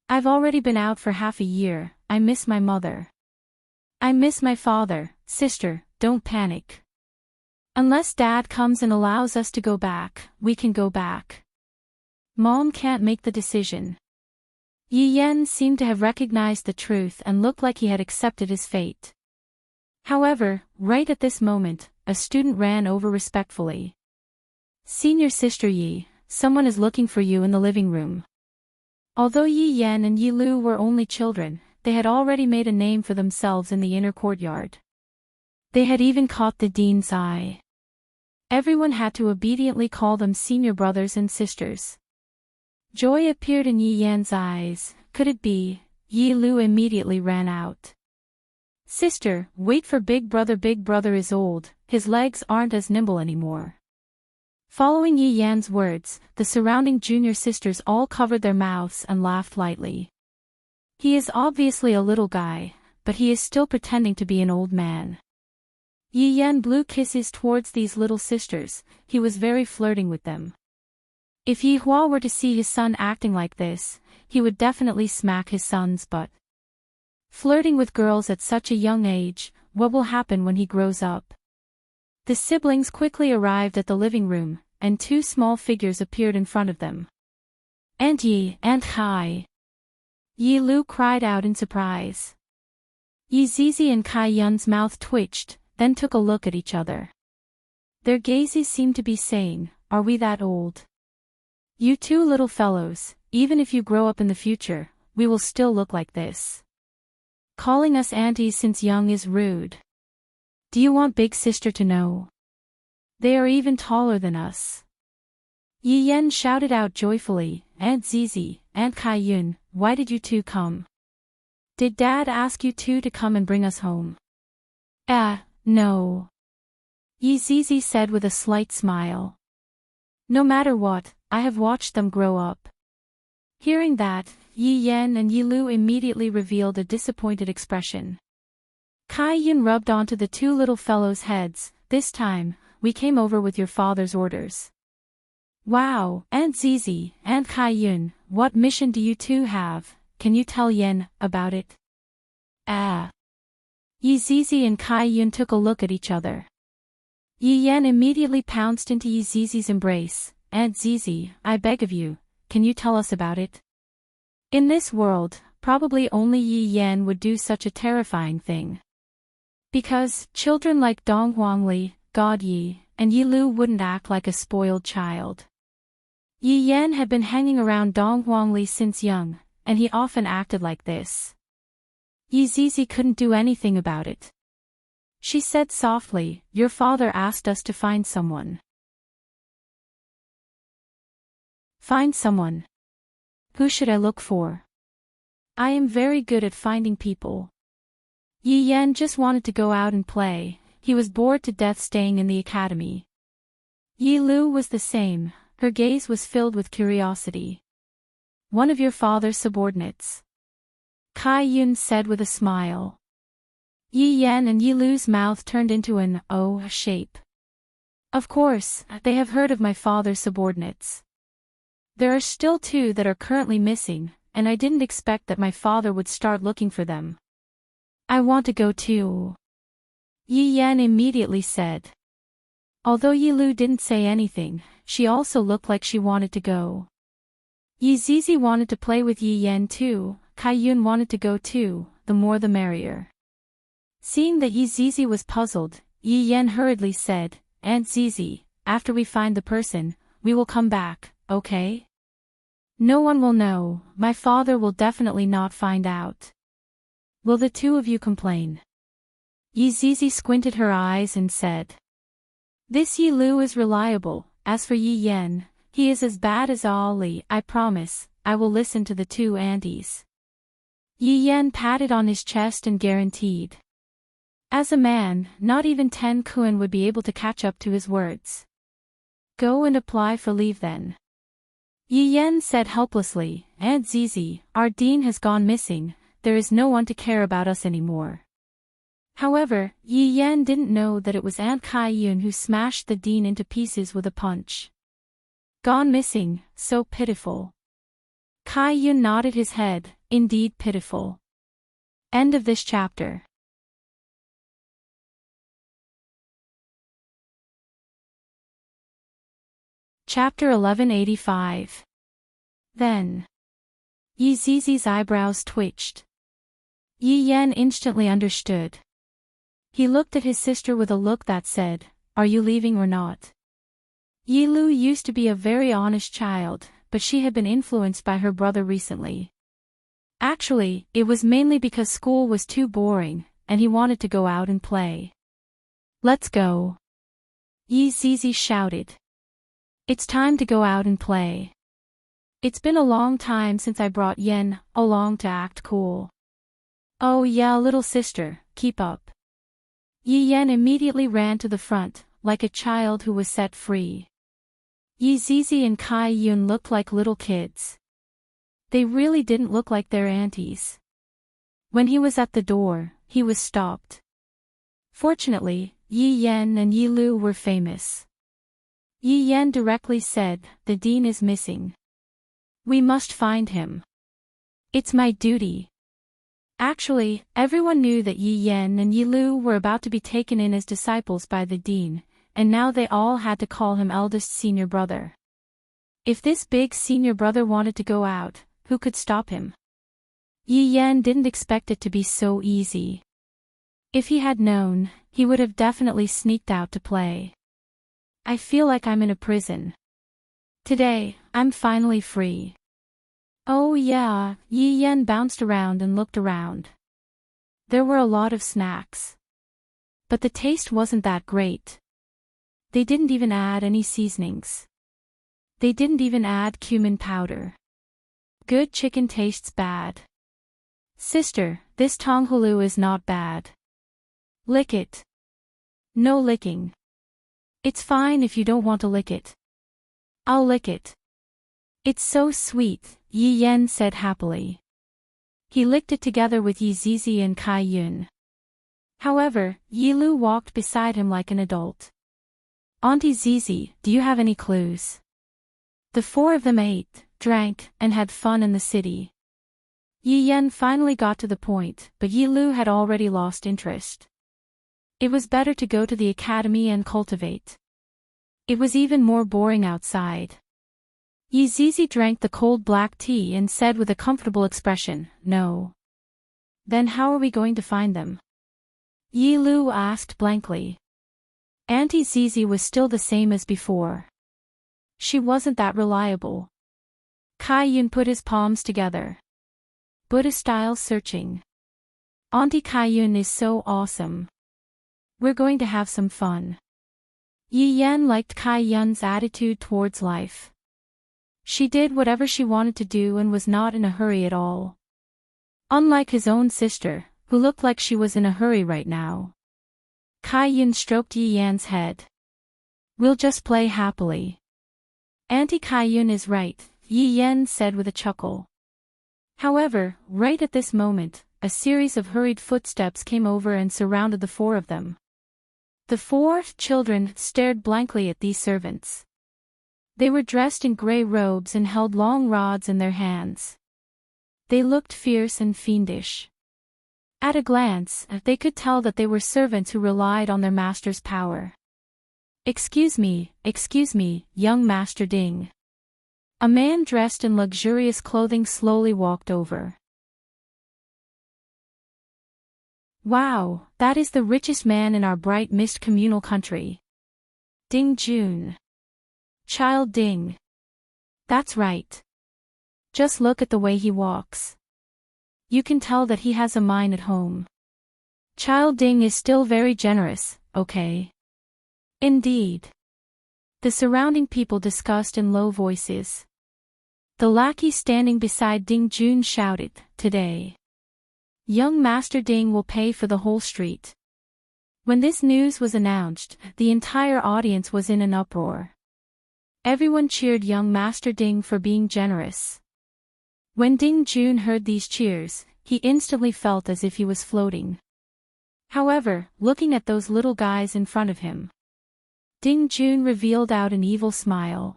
I've already been out for half a year, I miss my mother. I miss my father. Sister, don't panic. Unless Dad comes and allows us to go back, we can go back. Mom can't make the decision. Yi Yan seemed to have recognized the truth and looked like he had accepted his fate. However, right at this moment, a student ran over respectfully. Senior Sister Yi, someone is looking for you in the living room. Although Yi Yan and Yi Lu were only children, they had already made a name for themselves in the inner courtyard. They had even caught the dean's eye. Everyone had to obediently call them senior brothers and sisters. Joy appeared in Yi Yan's eyes. Could it be? Yi Lu immediately ran out. Sister, wait for Big brother is old, his legs aren't as nimble anymore. Following Yi Yan's words, the surrounding junior sisters all covered their mouths and laughed lightly. He is obviously a little guy, but he is still pretending to be an old man. Yi Yan blew kisses towards these little sisters, he was very flirting with them. If Yi Hua were to see his son acting like this, he would definitely smack his son's butt. Flirting with girls at such a young age, what will happen when he grows up? The siblings quickly arrived at the living room, and two small figures appeared in front of them. Aunt Yi, Aunt Kai. Yi Lu cried out in surprise. Yi Zizi and Kai Yun's mouth twitched, then took a look at each other. Their gazes seemed to be saying, are we that old? You two little fellows, even if you grow up in the future, we will still look like this. Calling us aunties since young is rude. Do you want Big Sister to know? They are even taller than us. Yi Yan shouted out joyfully, Aunt Zizi, Aunt Kai Yun, why did you two come? Did Dad ask you two to come and bring us home? No. Yi Zizi said with a slight smile. No matter what, I have watched them grow up. Hearing that, Yi Yan and Yi Lu immediately revealed a disappointed expression. Kai Yun rubbed onto the two little fellows' heads. This time, we came over with your father's orders. Wow, Aunt Zizi, Aunt Kai Yun, what mission do you two have? Can you tell Yen about it? Yi Zizi and Kai Yun took a look at each other. Yi Yan immediately pounced into Yi Zizi's embrace. Aunt Zizi, I beg of you, can you tell us about it? In this world, probably only Yi Yan would do such a terrifying thing. Because children like Dong Huangli, God Yi, and Yi Lu wouldn't act like a spoiled child. Yi Yan had been hanging around Dong Huangli since young, and he often acted like this. Yi Zizi couldn't do anything about it. She said softly, your father asked us to find someone. Find someone. Who should I look for? I am very good at finding people. Yi Yan just wanted to go out and play, he was bored to death staying in the academy. Yi Lu was the same, her gaze was filled with curiosity. One of your father's subordinates. Kai Yun said with a smile. Yi Yan and Yi Lu's mouth turned into an O shape. Of course, they have heard of my father's subordinates. There are still two that are currently missing, and I didn't expect that my father would start looking for them. I want to go too. Yi Yan immediately said. Although Yi Lu didn't say anything, she also looked like she wanted to go. Yi Zizi wanted to play with Yi Yan too, Kai Yun wanted to go too, the more the merrier. Seeing that Yi Zizi was puzzled, Yi Yan hurriedly said, Aunt Zizi, after we find the person, we will come back, okay? No one will know, my father will definitely not find out. Will the two of you complain? Yi Zizi squinted her eyes and said. This Yi Lu is reliable, as for Yi Yan, he is as bad as Ali. I promise, I will listen to the two aunties. Yi Yan patted on his chest and guaranteed. As a man, not even Ten Kun would be able to catch up to his words. Go and apply for leave then. Yi Yan said helplessly, Aunt Zizi, our dean has gone missing, there is no one to care about us anymore. However, Yi Yan didn't know that it was Aunt Kai-yun who smashed the dean into pieces with a punch. Gone missing, so pitiful. Kai-yun nodded his head, indeed pitiful. End of this chapter. Chapter 1185. Then. Yi Zizi's eyebrows twitched. Yi Yan instantly understood. He looked at his sister with a look that said, "Are you leaving or not?" Yi Lu used to be a very honest child, but she had been influenced by her brother recently. Actually, it was mainly because school was too boring, and he wanted to go out and play. "Let's go!" Yi Zizi shouted. "It's time to go out and play. It's been a long time since I brought Yen along to act cool." "Oh yeah, little sister, keep up." Yi Yan immediately ran to the front, like a child who was set free. Yi Zizi and Kai Yun looked like little kids. They really didn't look like their aunties. When he was at the door, he was stopped. Fortunately, Yi Yan and Yi Lu were famous. Yi Yan directly said, "The dean is missing. We must find him. It's my duty." Actually, everyone knew that Yi Yan and Yi Lu were about to be taken in as disciples by the dean, and now they all had to call him eldest senior brother. If this big senior brother wanted to go out, who could stop him? Yi Yan didn't expect it to be so easy. If he had known, he would have definitely sneaked out to play. "I feel like I'm in a prison. Today, I'm finally free." "Oh yeah," Yi Yan bounced around and looked around. There were a lot of snacks. But the taste wasn't that great. They didn't even add any seasonings. They didn't even add cumin powder. Good chicken tastes bad. "Sister, this tonghulu is not bad. Lick it." "No licking. It's fine if you don't want to lick it." "I'll lick it. It's so sweet," Yi Yan said happily. He licked it together with Yi Zizi and Kai Yun. However, Yi Lu walked beside him like an adult. "Auntie Zizi, do you have any clues?" The four of them ate, drank, and had fun in the city. Yi Yan finally got to the point, but Yi Lu had already lost interest. It was better to go to the academy and cultivate. It was even more boring outside. Yi Zizi drank the cold black tea and said with a comfortable expression, "No." "Then how are we going to find them?" Yi Lu asked blankly. Auntie Zizi was still the same as before. She wasn't that reliable. Kai Yun put his palms together. Buddha-style searching. "Auntie Kai Yun is so awesome. We're going to have some fun." Yi Yan liked Kai Yun's attitude towards life. She did whatever she wanted to do and was not in a hurry at all. Unlike his own sister, who looked like she was in a hurry right now. Kai Yun stroked Yi Yan's head. "We'll just play happily." "Auntie Kai Yun is right," Yi Yan said with a chuckle. However, right at this moment, a series of hurried footsteps came over and surrounded the four of them. The four children stared blankly at these servants. They were dressed in gray robes and held long rods in their hands. They looked fierce and fiendish. At a glance, they could tell that they were servants who relied on their master's power. excuse me, young Master Ding." A man dressed in luxurious clothing slowly walked over. "Wow, that is the richest man in our bright mist communal country. Ding Jun. Child Ding. That's right. Just look at the way he walks. You can tell that he has a mind at home. Child Ding is still very generous, okay?" "Indeed." The surrounding people discussed in low voices. The lackey standing beside Ding Jun shouted, "Today, young Master Ding will pay for the whole street." When this news was announced, the entire audience was in an uproar. Everyone cheered young Master Ding for being generous. When Ding Jun heard these cheers, he instantly felt as if he was floating. However, looking at those little guys in front of him, Ding Jun revealed out an evil smile.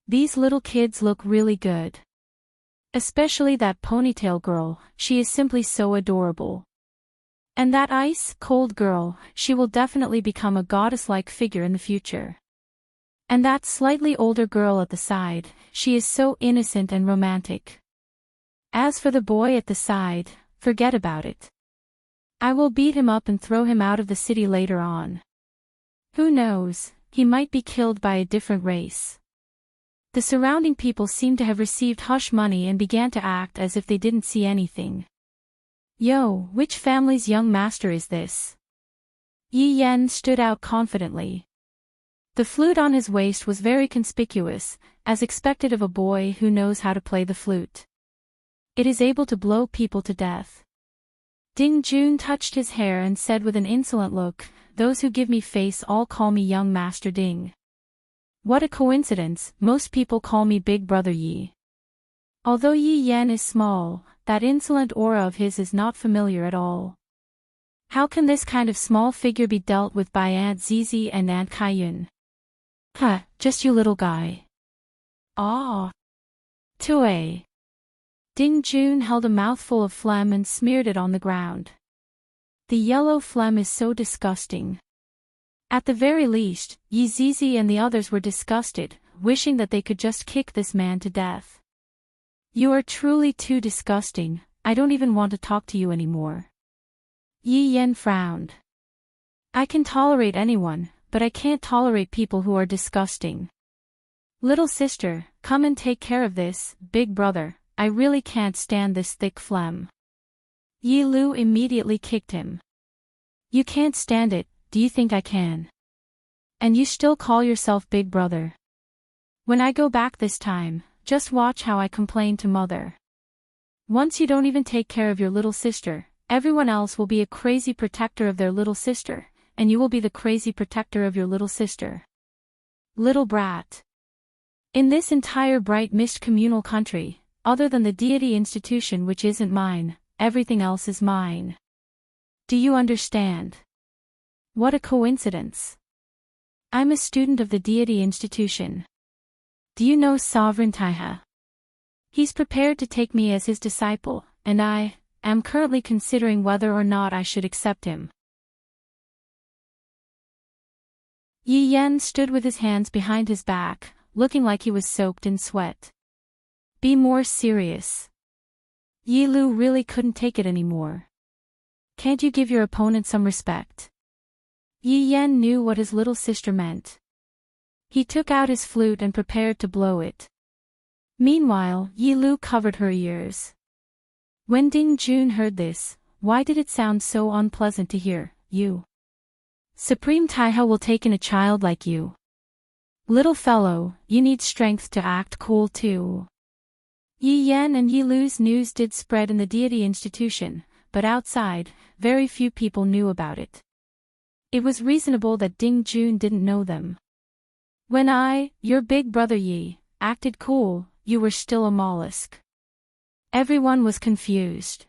These little kids look really good. Especially that ponytail girl, she is simply so adorable. And that ice-cold girl, she will definitely become a goddess-like figure in the future. And that slightly older girl at the side, she is so innocent and romantic. As for the boy at the side, forget about it. I will beat him up and throw him out of the city later on. Who knows, he might be killed by a different race. The surrounding people seemed to have received hush money and began to act as if they didn't see anything. Yo, which family's young master is this? Yi Yen stood out confidently. The flute on his waist was very conspicuous, as expected of a boy who knows how to play the flute. It is able to blow people to death. Ding Jun touched his hair and said with an insolent look, "Those who give me face all call me young Master Ding. What a coincidence, most people call me Big Brother Yi." Although Yi Yen is small, that insolent aura of his is not familiar at all. How can this kind of small figure be dealt with by Aunt Zizi and Aunt Kaiyun? Huh, just you little guy. Aw. Tue. Ding Jun held a mouthful of phlegm and smeared it on the ground. The yellow phlegm is so disgusting. At the very least, Yi Zizi and the others were disgusted, wishing that they could just kick this man to death. You are truly too disgusting, I don't even want to talk to you anymore. Yi Yen frowned. I can tolerate anyone, but I can't tolerate people who are disgusting. Little sister, come and take care of this, big brother, I really can't stand this thick phlegm. Yi Lu immediately kicked him. You can't stand it, do you think I can? And you still call yourself big brother? When I go back this time, just watch how I complain to mother. Once you don't even take care of your little sister, everyone else will be a crazy protector of their little sister, and you will be the crazy protector of your little sister. Little brat. In this entire bright mist communal country, other than the deity institution which isn't mine, everything else is mine. Do you understand? What a coincidence. I'm a student of the deity institution. Do you know Sovereign Taiha? He's prepared to take me as his disciple, and I am currently considering whether or not I should accept him. Yi Yen stood with his hands behind his back, looking like he was soaked in sweat. Be more serious. Yi Lu really couldn't take it anymore. Can't you give your opponent some respect? Yi Yen knew what his little sister meant. He took out his flute and prepared to blow it. Meanwhile, Yi Lu covered her ears. When Ding Jun heard this, why did it sound so unpleasant to hear, you? Supreme Taiha will take in a child like you. Little fellow, you need strength to act cool too. Yi Yen and Yi Lu's news did spread in the deity institution, but outside, very few people knew about it. It was reasonable that Ding Jun didn't know them. When I, your big brother Yi, acted cool, you were still a mollusk. Everyone was confused.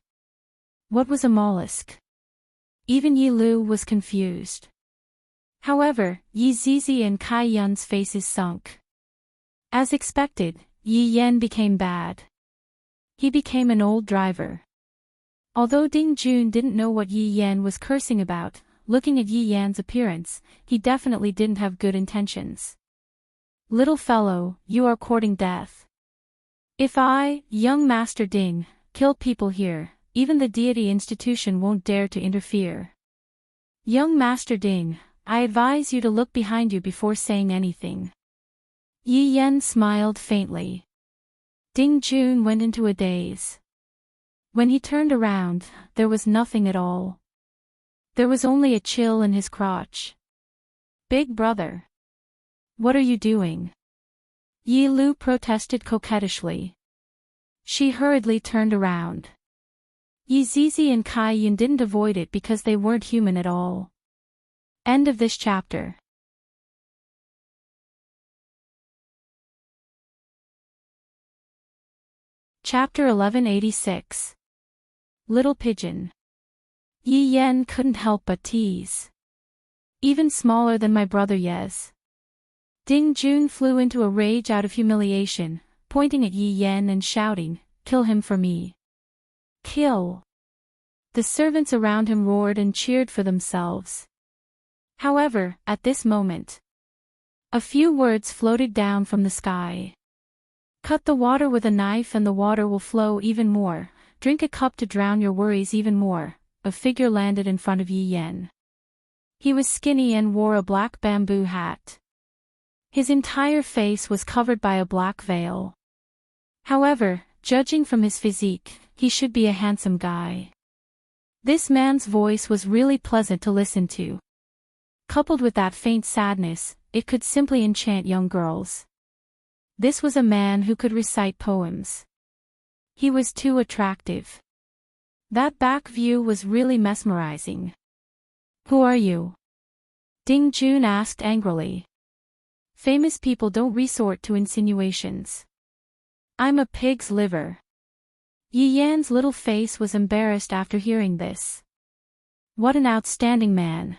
What was a mollusk? Even Yi Lu was confused. However, Yi Zizi and Kai Yun's faces sunk. As expected, Yi Yen became bad. He became an old driver. Although Ding Jun didn't know what Yi Yen was cursing about, looking at Yi Yan's appearance, he definitely didn't have good intentions. Little fellow, you are courting death. If I, young Master Ding, kill people here, even the deity institution won't dare to interfere. Young Master Ding, I advise you to look behind you before saying anything. Yi Yen smiled faintly. Ding Jun went into a daze. When he turned around, there was nothing at all. There was only a chill in his crotch. Big brother. What are you doing? Yi Lu protested coquettishly. She hurriedly turned around. Yi Zizi and Kai Yun didn't avoid it because they weren't human at all. End of this chapter. Chapter 1186. Little Pigeon. Yi Yan couldn't help but tease. Even smaller than my brother Yes. Ding Jun flew into a rage out of humiliation, pointing at Yi Yan and shouting, "Kill him for me. Kill!" The servants around him roared and cheered for themselves. However, at this moment, a few words floated down from the sky. "Cut the water with a knife and the water will flow even more. Drink a cup to drown your worries even more." A figure landed in front of Yi Yan. He was skinny and wore a black bamboo hat. His entire face was covered by a black veil. However, judging from his physique, he should be a handsome guy. This man's voice was really pleasant to listen to. Coupled with that faint sadness, it could simply enchant young girls. This was a man who could recite poems. He was too attractive. That back view was really mesmerizing. "Who are you?" Ding Jun asked angrily. Famous people don't resort to insinuations. "I'm a pig's liver." Yi Yan's little face was embarrassed after hearing this. "What an outstanding man.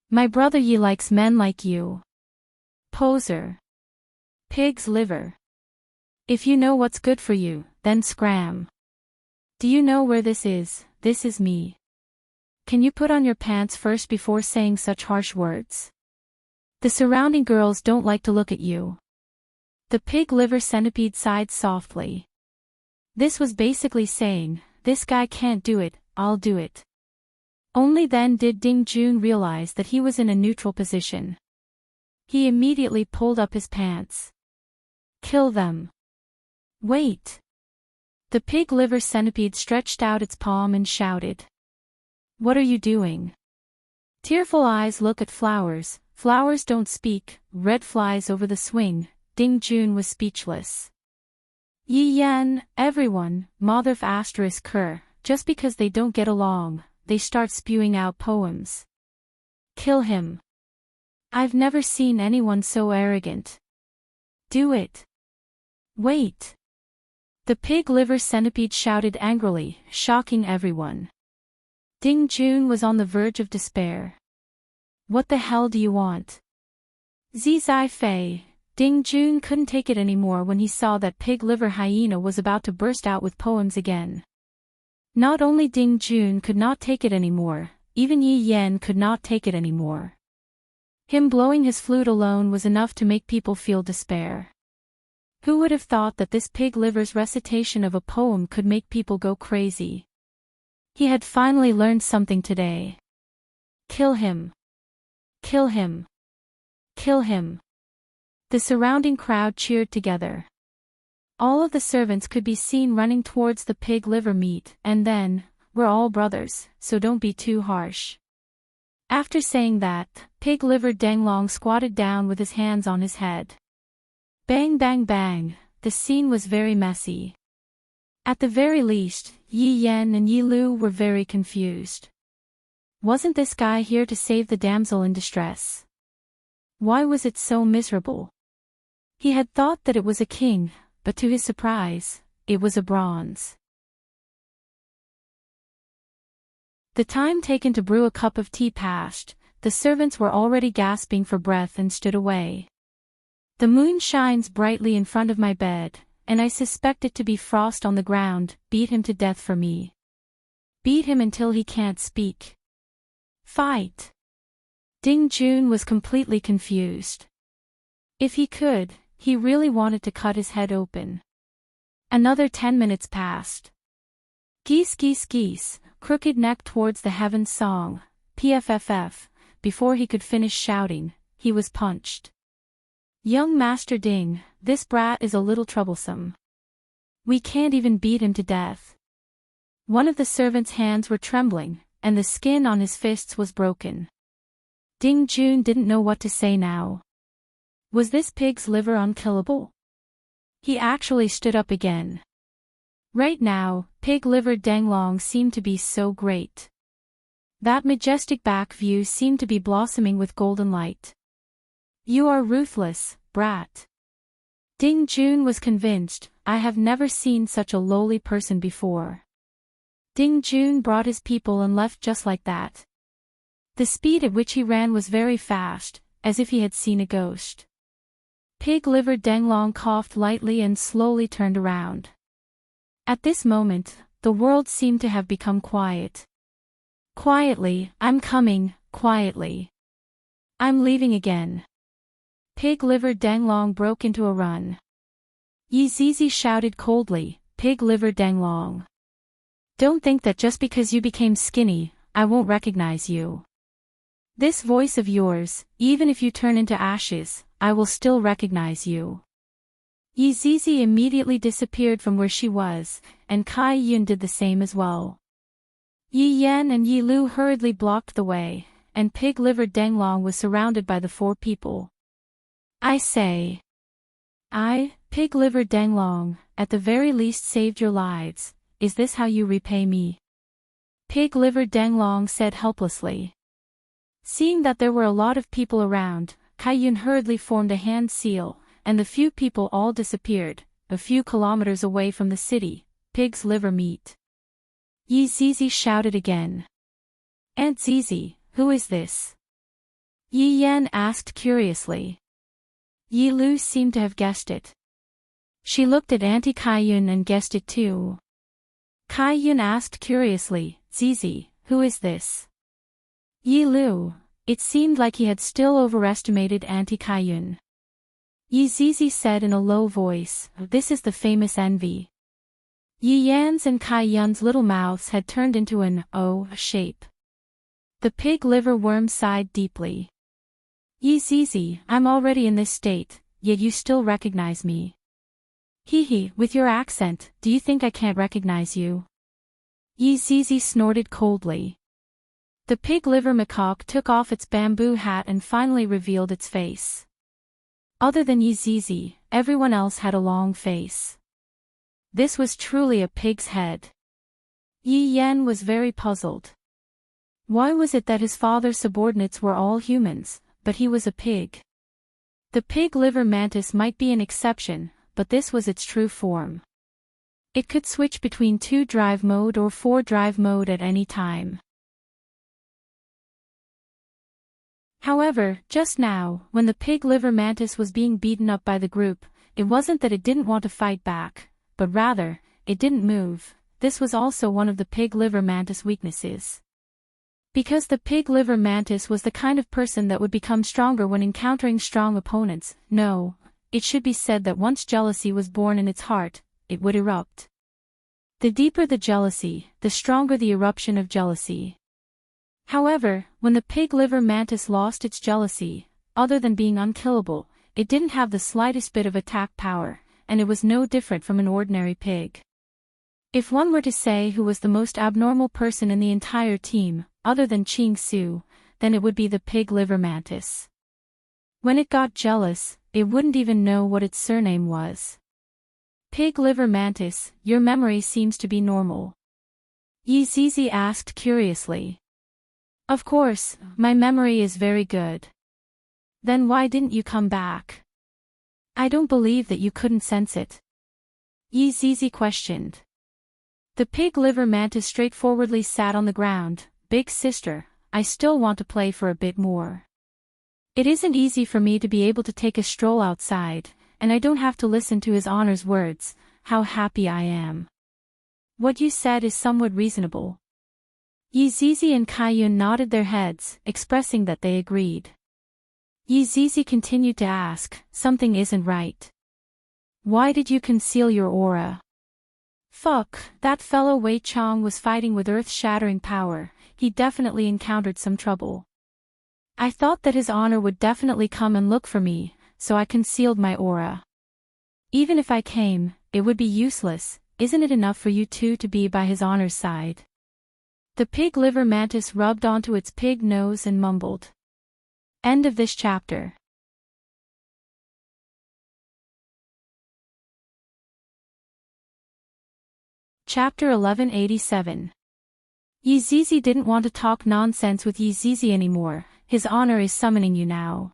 My brother Yi likes men like you." Poser. Pig's liver. If you know what's good for you, then scram. Do you know where this is? This is me. Can you put on your pants first before saying such harsh words? The surrounding girls don't like to look at you. The pig liver centipede sighed softly. This was basically saying, "This guy can't do it, I'll do it." Only then did Ding Jun realize that he was in a neutral position. He immediately pulled up his pants. "Kill them." "Wait." The pig liver centipede stretched out its palm and shouted. "What are you doing?" Tearful eyes look at flowers, flowers don't speak, red flies over the swing. Ding Jun was speechless. Yi Yan, everyone, Motherf asterisk her, just because they don't get along, they start spewing out poems. "Kill him. I've never seen anyone so arrogant. Do it." "Wait." The pig liver centipede shouted angrily, shocking everyone. Ding Jun was on the verge of despair. "What the hell do you want?" Zai Fei. Ding Jun couldn't take it anymore when he saw that pig liver hyena was about to burst out with poems again. Not only Ding Jun could not take it anymore, even Yi Yan could not take it anymore. Him blowing his flute alone was enough to make people feel despair. Who would have thought that this pig liver's recitation of a poem could make people go crazy? He had finally learned something today. "Kill him. Kill him. Kill him." The surrounding crowd cheered together. All of the servants could be seen running towards the pig liver meat, and then, "We're all brothers, so don't be too harsh." After saying that, pig liver Denglong squatted down with his hands on his head. Bang bang bang, the scene was very messy. At the very least, Yi Yan and Yi Lu were very confused. Wasn't this guy here to save the damsel in distress? Why was it so miserable? He had thought that it was a king, but to his surprise, it was a bronze. The time taken to brew a cup of tea passed, the servants were already gasping for breath and stood away. The moon shines brightly in front of my bed, and I suspect it to be frost on the ground. Beat him to death for me. Beat him until he can't speak. Fight. Ding Jun was completely confused. If he could, he really wanted to cut his head open. Another 10 minutes passed. Geese geese geese, crooked neck towards the heavens song, PFFF, before he could finish shouting, he was punched. Young Master Ding, this brat is a little troublesome. We can't even beat him to death. One of the servants' hands were trembling, and the skin on his fists was broken. Ding Jun didn't know what to say now. Was this pig's liver unkillable? He actually stood up again. Right now, pig liver Denglong seemed to be so great. That majestic back view seemed to be blossoming with golden light. You are ruthless, brat. Ding Jun was convinced, I have never seen such a lowly person before. Ding Jun brought his people and left just like that. The speed at which he ran was very fast, as if he had seen a ghost. Pig-livered Denglong coughed lightly and slowly turned around. At this moment, the world seemed to have become quiet. Quietly, I'm coming, quietly. I'm leaving again. Pig-livered Denglong broke into a run. Yi Zizi shouted coldly, Pig-livered Denglong. Don't think that just because you became skinny, I won't recognize you. This voice of yours, even if you turn into ashes, I will still recognize you. Yi Zizi immediately disappeared from where she was, and Kai Yun did the same as well. Yi Yan and Yi Lu hurriedly blocked the way, and Pig-livered Denglong was surrounded by the four people. I say. I, Pig-livered Denglong, at the very least saved your lives. Is this how you repay me? Pig-livered Denglong said helplessly. Seeing that there were a lot of people around, Kai Yun hurriedly formed a hand seal, and the few people all disappeared, a few kilometers away from the city. Pig's liver meat. Yi Zizi shouted again. Aunt Zizi, who is this? Yi Yan asked curiously. Yi Lu seemed to have guessed it. She looked at Auntie Kai Yun and guessed it too. Kai Yun asked curiously, Zizi, who is this? Yi Lu, it seemed like he had still overestimated Auntie Kai Yun. Yi Zizi said in a low voice, this is the famous Envy. Yi Yan's and Kai Yun's little mouths had turned into an O shape. The pig liver worm sighed deeply. Yi Zizi, I'm already in this state, yet you still recognize me. Hee, with your accent, do you think I can't recognize you? Yi Zizi snorted coldly. The pig liver macaque took off its bamboo hat and finally revealed its face. Other than Yi Zizi, everyone else had a long face. This was truly a pig's head. Yi Yan was very puzzled. Why was it that his father's subordinates were all humans, but he was a pig? The pig liver mantis might be an exception, but this was its true form. It could switch between 2-drive mode or 4-drive mode at any time. However, just now, when the pig liver mantis was being beaten up by the group, it wasn't that it didn't want to fight back, but rather, it didn't move. This was also one of the pig liver mantis weaknesses. Because the pig liver mantis was the kind of person that would become stronger when encountering strong opponents, no, it should be said that once jealousy was born in its heart, it would erupt. The deeper the jealousy, the stronger the eruption of jealousy. However, when the pig liver mantis lost its jealousy, other than being unkillable, it didn't have the slightest bit of attack power, and it was no different from an ordinary pig. If one were to say who was the most abnormal person in the entire team, other than Ching Su, then it would be the pig liver mantis. When it got jealous, it wouldn't even know what its surname was. Pig liver mantis, your memory seems to be normal. Yi Zizi asked curiously. Of course, my memory is very good. Then why didn't you come back? I don't believe that you couldn't sense it. Yi Zizi questioned. The pig liver mantis straightforwardly sat on the ground. Big sister, I still want to play for a bit more. It isn't easy for me to be able to take a stroll outside, and I don't have to listen to His Honor's words. How happy I am. What you said is somewhat reasonable. Yi Zizi and Kai Yun nodded their heads, expressing that they agreed. Yi Zizi continued to ask, something isn't right. Why did you conceal your aura? Fuck, that fellow Wei Chong was fighting with earth-shattering power. He definitely encountered some trouble. I thought that His Honor would definitely come and look for me, so I concealed my aura. Even if I came, it would be useless. Isn't it enough for you two to be by His Honor's side? The pig liver mantis rubbed onto its pig nose and mumbled. End of this chapter. Chapter 1187. Yi Zizi didn't want to talk nonsense with Yi Zizi anymore. His Honor is summoning you now.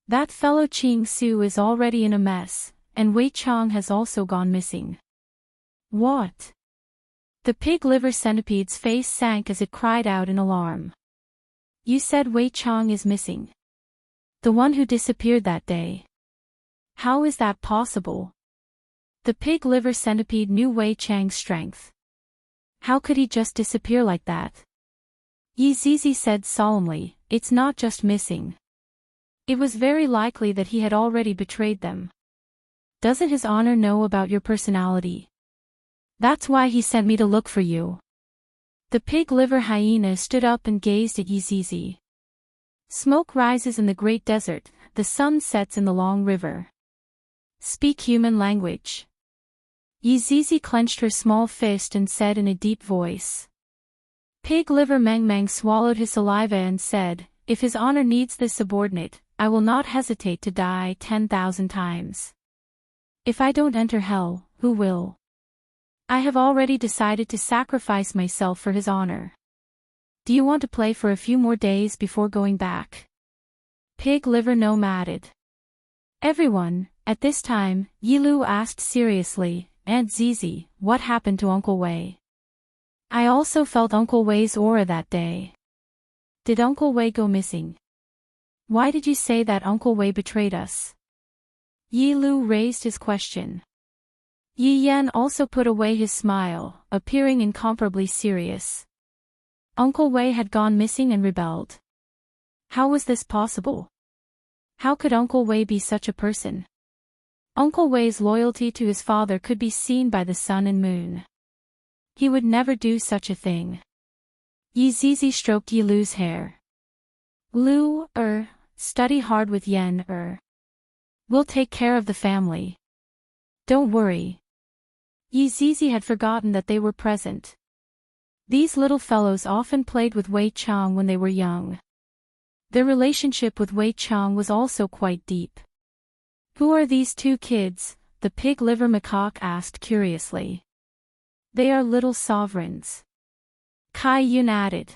That fellow Ching Su is already in a mess, and Wei Chong has also gone missing. What? The pig liver centipede's face sank as it cried out in alarm. You said Wei Chang is missing. The one who disappeared that day. How is that possible? The pig liver centipede knew Wei Chang's strength. How could he just disappear like that? Yi Zizi said solemnly, it's not just missing. It was very likely that he had already betrayed them. Doesn't his honor know about your personality? That's why he sent me to look for you. The pig liver hyena stood up and gazed at Yi Zizi. Smoke rises in the great desert, the sun sets in the long river. Speak human language. Yi Zizi clenched her small fist and said in a deep voice. Pig liver Meng Meng swallowed his saliva and said, if his honor needs this subordinate, I will not hesitate to die 10,000 times. If I don't enter hell, who will? I have already decided to sacrifice myself for his honor. Do you want to play for a few more days before going back? Pig liver nomaded. Everyone, at this time, Yilu asked seriously, Aunt Zizi, what happened to Uncle Wei? I also felt Uncle Wei's aura that day. Did Uncle Wei go missing? Why did you say that Uncle Wei betrayed us? Yilu raised his question. Yi Yan also put away his smile, appearing incomparably serious. Uncle Wei had gone missing and rebelled. How was this possible? How could Uncle Wei be such a person? Uncle Wei's loyalty to his father could be seen by the sun and moon. He would never do such a thing. Yi Zizi stroked Yilu's hair. Lu, study hard with Yen, We'll take care of the family. Don't worry. Yi Zizi had forgotten that they were present. These little fellows often played with Wei Chang when they were young. Their relationship with Wei Chang was also quite deep. Who are these two kids? The pig liver macaque asked curiously. They are little sovereigns. Kai Yun added.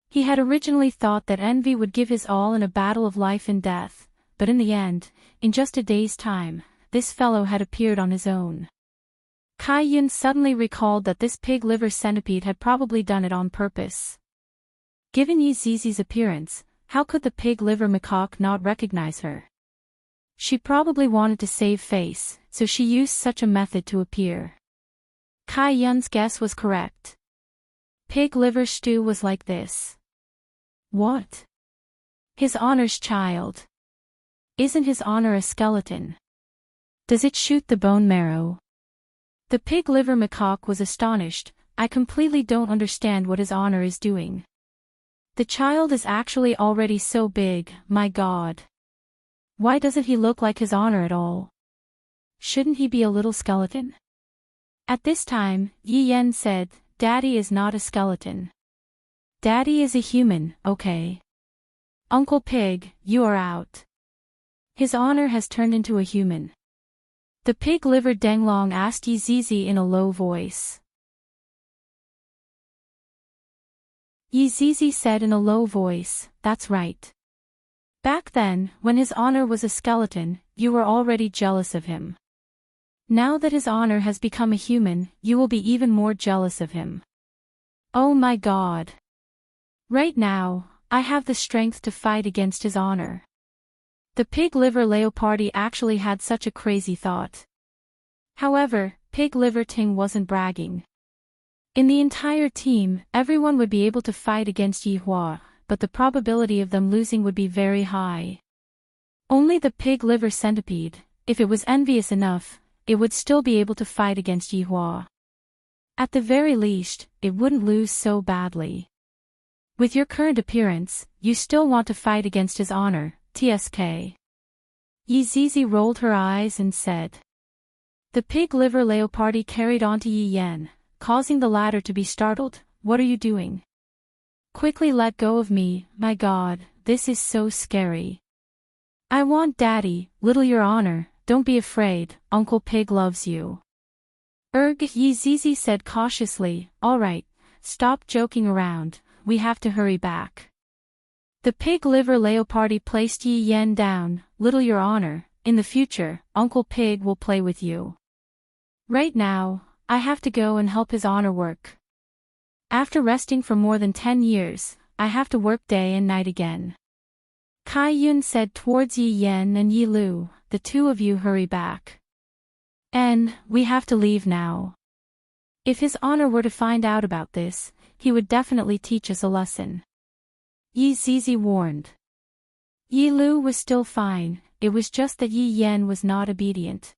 He had originally thought that Envy would give his all in a battle of life and death, but in the end, in just a day's time, this fellow had appeared on his own. Kai Yun suddenly recalled that this pig liver centipede had probably done it on purpose. Given Yi Zizi's appearance, how could the pig liver macaque not recognize her? She probably wanted to save face, so she used such a method to appear. Kai Yun's guess was correct. Pig liver stew was like this. What? His honor's child. Isn't his honor a skeleton? Does it shoot the bone marrow? The pig liver macaque was astonished. I completely don't understand what his honor is doing. The child is actually already so big, my god. Why doesn't he look like his honor at all? Shouldn't he be a little skeleton? At this time, Yi Yan said, Daddy is not a skeleton. Daddy is a human, okay? Uncle Pig, you are out. His honor has turned into a human. The pig liver Denglong asked Yi Zizi in a low voice. Yi Zizi said in a low voice, that's right. Back then, when his honor was a skeleton, you were already jealous of him. Now that his honor has become a human, you will be even more jealous of him. Oh my god. Right now, I have the strength to fight against his honor. The pig liver Leopardi actually had such a crazy thought. However, pig liver Ting wasn't bragging. In the entire team, everyone would be able to fight against Yi Hua, but the probability of them losing would be very high. Only the pig liver centipede, if it was envious enough, it would still be able to fight against Yi Hua. At the very least, it wouldn't lose so badly. With your current appearance, you still want to fight against his honor, TSK. Yi Zizi rolled her eyes and said. The pig liver Leopardi carried on to Yi Yan, causing the latter to be startled. What are you doing? Quickly let go of me, my god, this is so scary. I want Daddy, little your honor, don't be afraid, Uncle Pig loves you. Yi Zizi said cautiously, alright, stop joking around, we have to hurry back. The pig liver Leopardi placed Yi Yan down, little your honor, in the future, Uncle Pig will play with you. Right now, I have to go and help His Honor work. After resting for more than 10 years, I have to work day and night again. Kai Yun said towards Yi Yen and Yi Lu, the two of you hurry back. And, we have to leave now. If His Honor were to find out about this, he would definitely teach us a lesson. Yi Zizi warned. Yi Lu was still fine, it was just that Yi Yen was not obedient.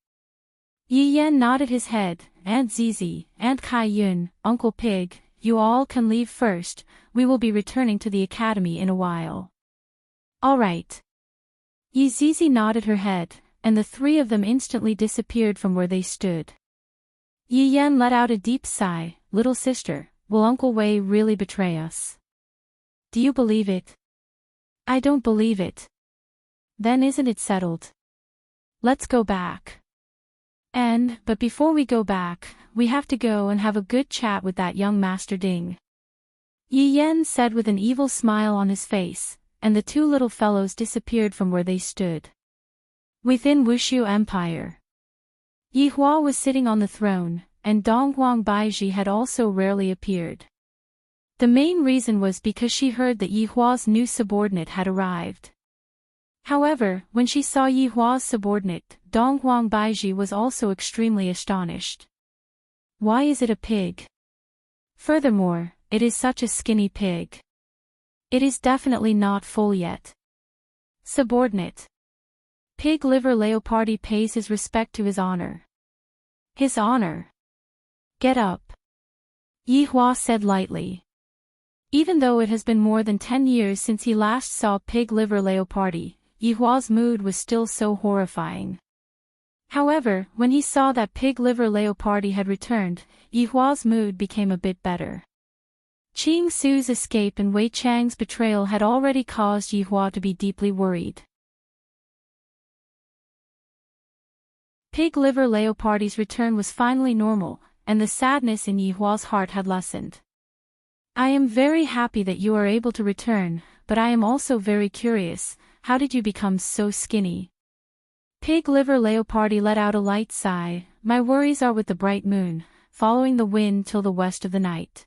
Yi Yen nodded his head, Aunt Zizi, Aunt Kai Yun, Uncle Pig, you all can leave first, we will be returning to the academy in a while. All right. Yi Zizi nodded her head, and the three of them instantly disappeared from where they stood. Yi Yen let out a deep sigh, little sister, will Uncle Wei really betray us? Do you believe it? I don't believe it. Then isn't it settled? Let's go back. But before we go back, we have to go and have a good chat with that young Master Ding. Yi Yen said with an evil smile on his face, and the two little fellows disappeared from where they stood. Within Wushu Empire, Yi Hua was sitting on the throne, and Donghuang Baiji had also rarely appeared. The main reason was because she heard that Yi Hua's new subordinate had arrived. However, when she saw Yi Hua's subordinate, Donghuang Baiji was also extremely astonished. Why is it a pig? Furthermore, it is such a skinny pig. It is definitely not full yet. Subordinate. Pig liver Leopardi pays his respect to His Honor. His Honor. Get up. Yi Hua said lightly. Even though it has been more than 10 years since he last saw Pig liver Leopardi, Yi Hua's mood was still so horrifying. However, when he saw that Pig liver Leopardi had returned, Yi Hua's mood became a bit better. Qing Su's escape and Wei Chang's betrayal had already caused Yi Hua to be deeply worried. Pig liver Leopardi's return was finally normal, and the sadness in Yi Hua's heart had lessened. I am very happy that you are able to return, but I am also very curious, how did you become so skinny? Pig liver Leopardi let out a light sigh, my worries are with the bright moon, following the wind till the west of the night.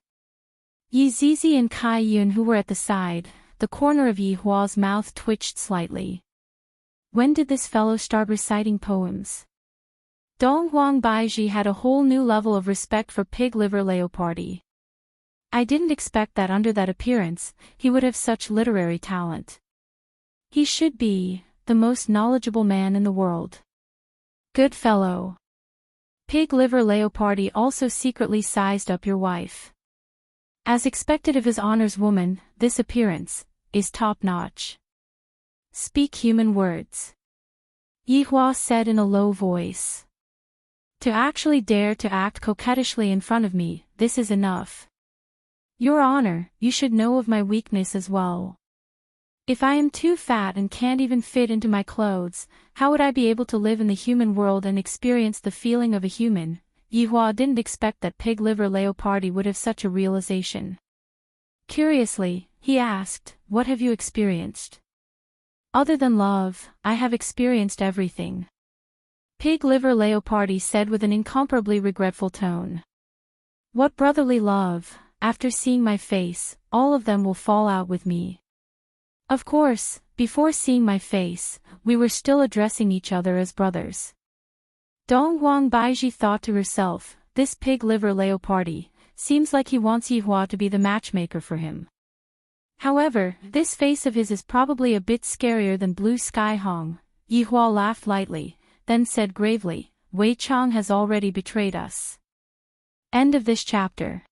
Yi Zizi and Kai Yun who were at the side, the corner of Yi Hua's mouth twitched slightly. When did this fellow start reciting poems? Donghuang Baiji had a whole new level of respect for Pig liver Leopardi. I didn't expect that under that appearance, he would have such literary talent. He should be the most knowledgeable man in the world. Good fellow. Pig liver Leopardi also secretly sized up your wife. As expected of His Honor's woman, this appearance is top-notch. Speak human words. Yi Hua said in a low voice. To actually dare to act coquettishly in front of me, this is enough. Your Honor, you should know of my weakness as well. If I am too fat and can't even fit into my clothes, how would I be able to live in the human world and experience the feeling of a human? Yi Hua didn't expect that Pig liver Leopardi would have such a realization. Curiously, he asked, what have you experienced? Other than love, I have experienced everything. Pig liver Leopardi said with an incomparably regretful tone. What brotherly love, after seeing my face, all of them will fall out with me. Of course, before seeing my face, we were still addressing each other as brothers. Donghuang Baiji thought to herself, this Pig liver Leopardi, seems like he wants Yi Hua to be the matchmaker for him. However, this face of his is probably a bit scarier than Blue Sky Hong. Yi Hua laughed lightly, then said gravely, Wei Chang has already betrayed us. End of this chapter.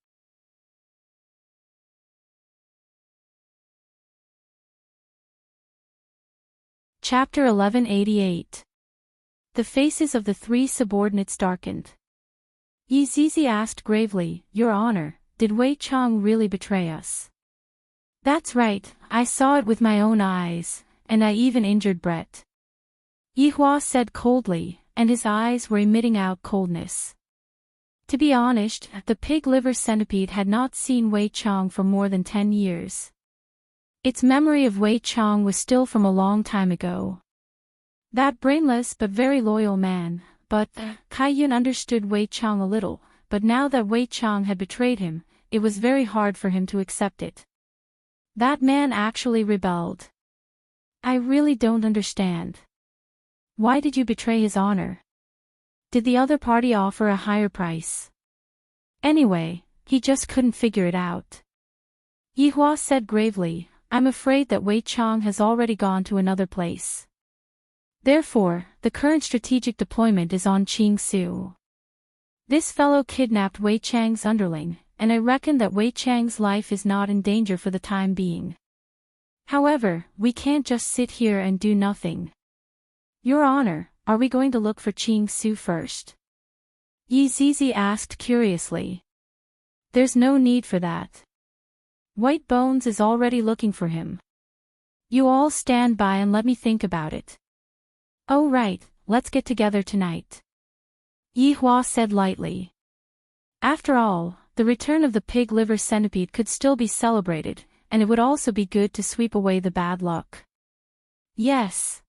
Chapter 1188. The faces of the three subordinates darkened. Yi Zizi asked gravely, Your Honor, did Wei Chang really betray us? That's right, I saw it with my own eyes, and I even injured Brett. Yi Hua said coldly, and his eyes were emitting out coldness. To be honest, the pig liver centipede had not seen Wei Chang for more than 10 years. Its memory of Wei Chang was still from a long time ago. That brainless but very loyal man, but Kai Yun understood Wei Chang a little, but now that Wei Chang had betrayed him, it was very hard for him to accept it. That man actually rebelled. I really don't understand. Why did you betray his honor? Did the other party offer a higher price? Anyway, he just couldn't figure it out. Yihua said gravely, I'm afraid that Wei Chang has already gone to another place. Therefore, the current strategic deployment is on Qingsu. This fellow kidnapped Wei Chang's underling, and I reckon that Wei Chang's life is not in danger for the time being. However, we can't just sit here and do nothing. Your Honor, are we going to look for Qingsu first? Yi Zizi asked curiously. There's no need for that. White Bones is already looking for him. You all stand by and let me think about it. Oh right, let's get together tonight. Yihua said lightly. After all, the return of the pig liver centipede could still be celebrated, and it would also be good to sweep away the bad luck. Yes.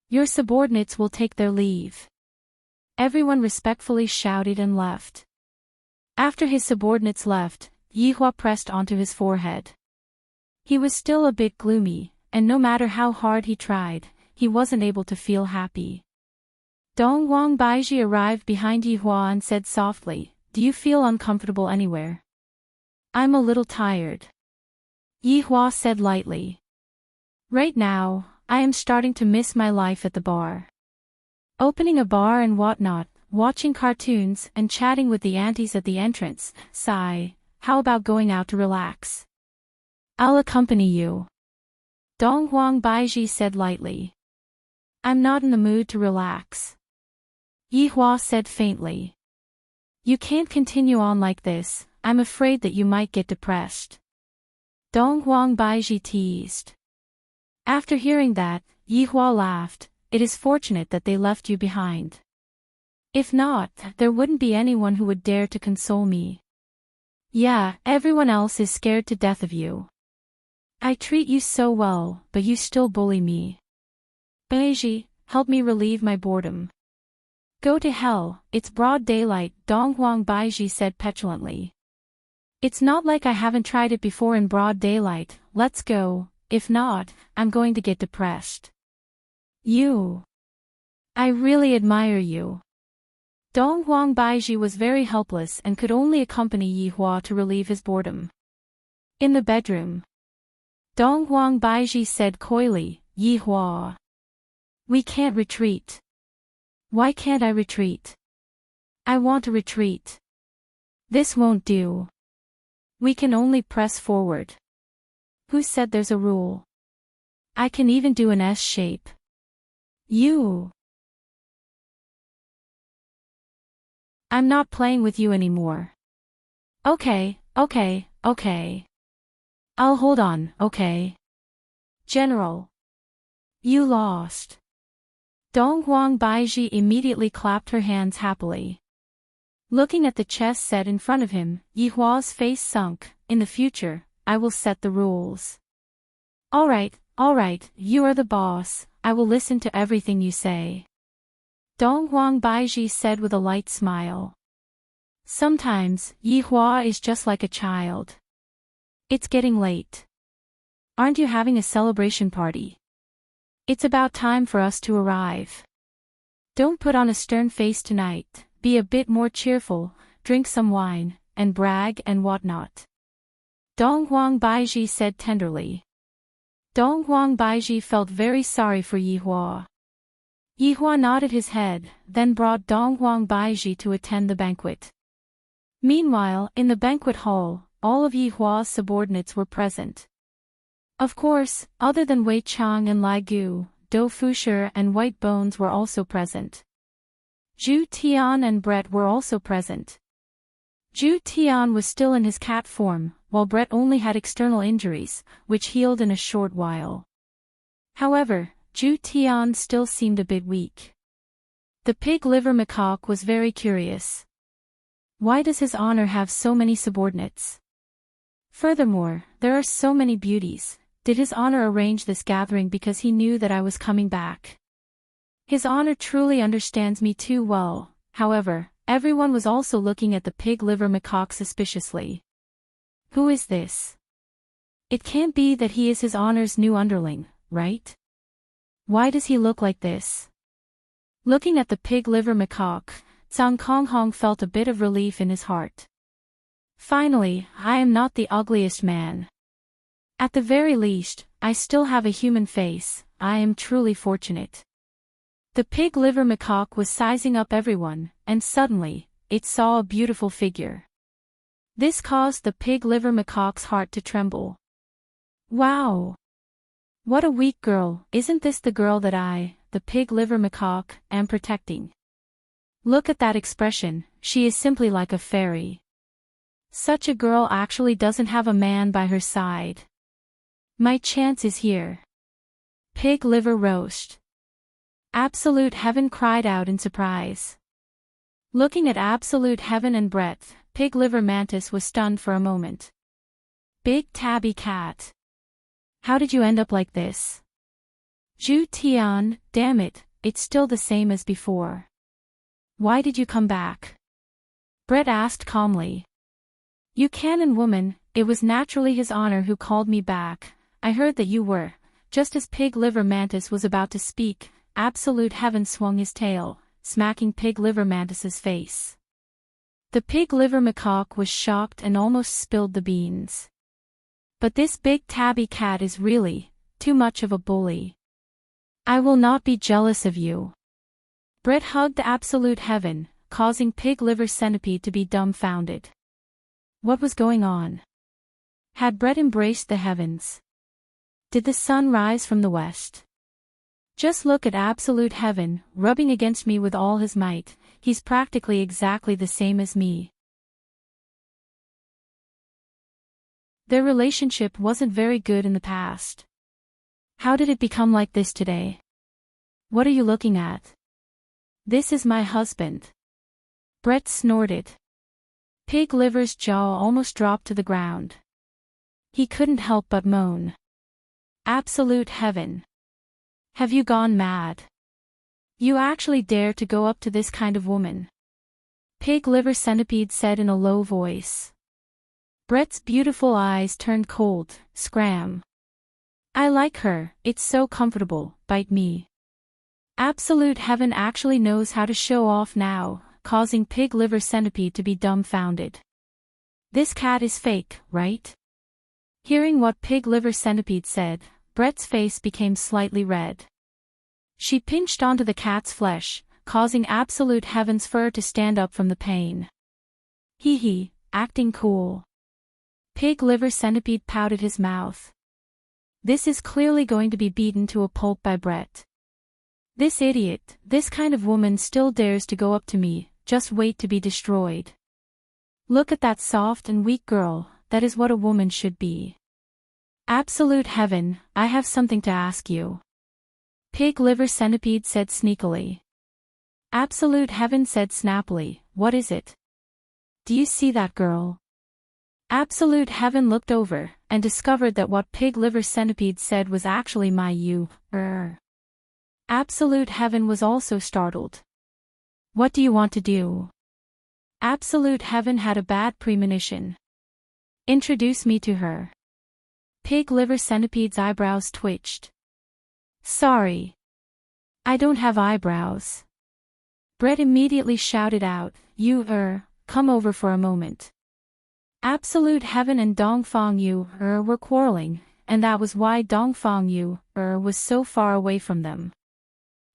Your subordinates will take their leave. Everyone respectfully shouted and left. After his subordinates left, Yihua pressed onto his forehead. He was still a bit gloomy, and no matter how hard he tried, he wasn't able to feel happy. Dong Wang Baiji arrived behind Yihua and said softly, Do you feel uncomfortable anywhere? I'm a little tired. Yihua said lightly. Right now, I am starting to miss my life at the bar. Opening a bar and whatnot, watching cartoons and chatting with the aunties at the entrance. Sigh, how about going out to relax? I'll accompany you. Dong Huang Baiji said lightly. I'm not in the mood to relax. Yihua said faintly. You can't continue on like this, I'm afraid that you might get depressed. Dong Huang Baiji teased. After hearing that, Yihua laughed, it is fortunate that they left you behind. If not, there wouldn't be anyone who would dare to console me. Yeah, everyone else is scared to death of you. I treat you so well, but you still bully me. Baiji, help me relieve my boredom. Go to hell, it's broad daylight, Dong Huang Baiji said petulantly. It's not like I haven't tried it before in broad daylight, let's go, if not, I'm going to get depressed. You. I really admire you. Dong Huang Baiji was very helpless and could only accompany Yihua to relieve his boredom. In the bedroom. Dong Huang Baiji said coyly, Yihua. We can't retreat. Why can't I retreat? I want to retreat. This won't do. We can only press forward. Who said there's a rule? I can even do an S shape. You. I'm not playing with you anymore. Okay. I'll hold on, okay? General. You lost. Dong Huang Baiji immediately clapped her hands happily. Looking at the chess set in front of him, Yihua's face sunk. In the future, I will set the rules. Alright, you are the boss, I will listen to everything you say. Dong Huang Baiji said with a light smile. Sometimes, Yihua is just like a child. It's getting late. Aren't you having a celebration party? It's about time for us to arrive. Don't put on a stern face tonight, be a bit more cheerful, drink some wine, and brag and whatnot. Dong Huang Baiji said tenderly. Dong Huang Baiji felt very sorry for Yihua. Yihua nodded his head, then brought Dong Huang Baiji to attend the banquet. Meanwhile, in the banquet hall, all of Yihua's subordinates were present. Of course, other than Wei Chang and Lai Gu, Do Fusher and White Bones were also present. Zhu Tian and Brett were also present. Zhu Tian was still in his cat form, while Brett only had external injuries, which healed in a short while. However, Zhu Tian still seemed a bit weak. The pig liver macaque was very curious. Why does his honor have so many subordinates? Furthermore, there are so many beauties. Did his honor arrange this gathering because he knew that I was coming back? His honor truly understands me too well, however, Everyone was also looking at the pig liver macaque suspiciously. Who is this? It can't be that he is his honor's new underling, right? Why does he look like this? Looking at the pig liver macaque, Zhang Konghong felt a bit of relief in his heart. Finally, I am not the ugliest man. At the very least, I still have a human face. I am truly fortunate. The pig liver macaque was sizing up everyone, and suddenly, it saw a beautiful figure. This caused the pig liver macaque's heart to tremble. Wow! What a weak girl, isn't this the girl that I, the pig liver macaque, am protecting? Look at that expression, she is simply like a fairy. Such a girl actually doesn't have a man by her side. My chance is here. Pig liver roast. Absolute Heaven cried out in surprise. Looking at Absolute Heaven and Brett, Pig Liver Mantis was stunned for a moment. Big Tabby Cat. How did you end up like this? Zhu Tian, damn it, it's still the same as before. Why did you come back? Brett asked calmly. You canon woman, it was naturally his honor who called me back. I heard that you were. Just as Pig Liver Mantis was about to speak, Absolute Heaven swung his tail, smacking Pig Liver Mantis's face. The pig liver macaque was shocked and almost spilled the beans. But this big tabby cat is really too much of a bully. I will not be jealous of you. Brett hugged Absolute Heaven, causing Pig Liver Centipede to be dumbfounded. What was going on? Had Brett embraced the heavens? Did the sun rise from the west? Just look at Absolute Heaven, rubbing against me with all his might. He's practically exactly the same as me. Their relationship wasn't very good in the past. How did it become like this today? What are you looking at? This is my husband. Brett snorted. Pig Liver's jaw almost dropped to the ground. He couldn't help but moan. Absolute Heaven. Have you gone mad? You actually dare to go up to this kind of woman? Pig Liver Centipede said in a low voice. Brett's beautiful eyes turned cold. Scram. I like her, it's so comfortable, bite me. Absolute Heaven actually knows how to show off now, causing Pig Liver Centipede to be dumbfounded. This cat is fake, right? Hearing what Pig Liver Centipede said, Brett's face became slightly red. She pinched onto the cat's flesh, causing Absolute Heaven's fur to stand up from the pain. Hee hee, acting cool. Pig Liver Centipede pouted his mouth. This is clearly going to be beaten to a pulp by Brett. This idiot, this kind of woman still dares to go up to me, just wait to be destroyed. Look at that soft and weak girl, that is what a woman should be. Absolute Heaven, I have something to ask you. Pig Liver Centipede said sneakily. Absolute Heaven said snappily, what is it? Do you see that girl? Absolute Heaven looked over, and discovered that what Pig Liver Centipede said was actually my you. Absolute Heaven was also startled. What do you want to do? Absolute Heaven had a bad premonition. Introduce me to her. Pig Liver Centipede's eyebrows twitched. Sorry. I don't have eyebrows. Brett immediately shouted out, you, come over for a moment. Absolute Heaven and Dongfang Yu, were quarreling, and that was why Dongfang Yu, was so far away from them.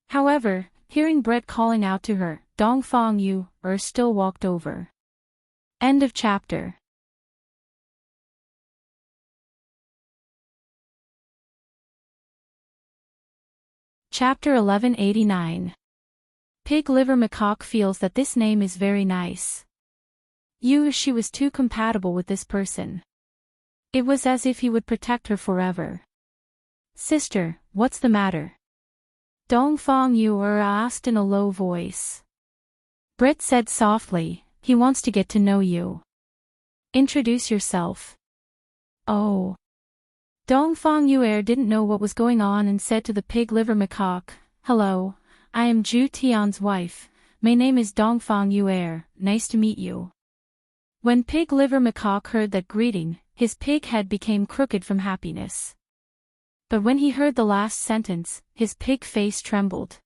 However, hearing Brett calling out to her, Dongfang Yu, still walked over. End of chapter. Chapter 1189. Pig Liver Macaque feels that this name is very nice. She was too compatible with this person. It was as if he would protect her forever. Sister, what's the matter? Dongfang Yu asked in a low voice. Brett said softly, he wants to get to know you. Introduce yourself. Oh. Dongfang Yu didn't know what was going on and said to the Pig Liver Macaque, hello, I am Zhu Tian's wife, My name is Dongfang Yuer, nice to meet you. When Pig Liver Macaque heard that greeting, his pig head became crooked from happiness. But when he heard the last sentence, his pig face trembled.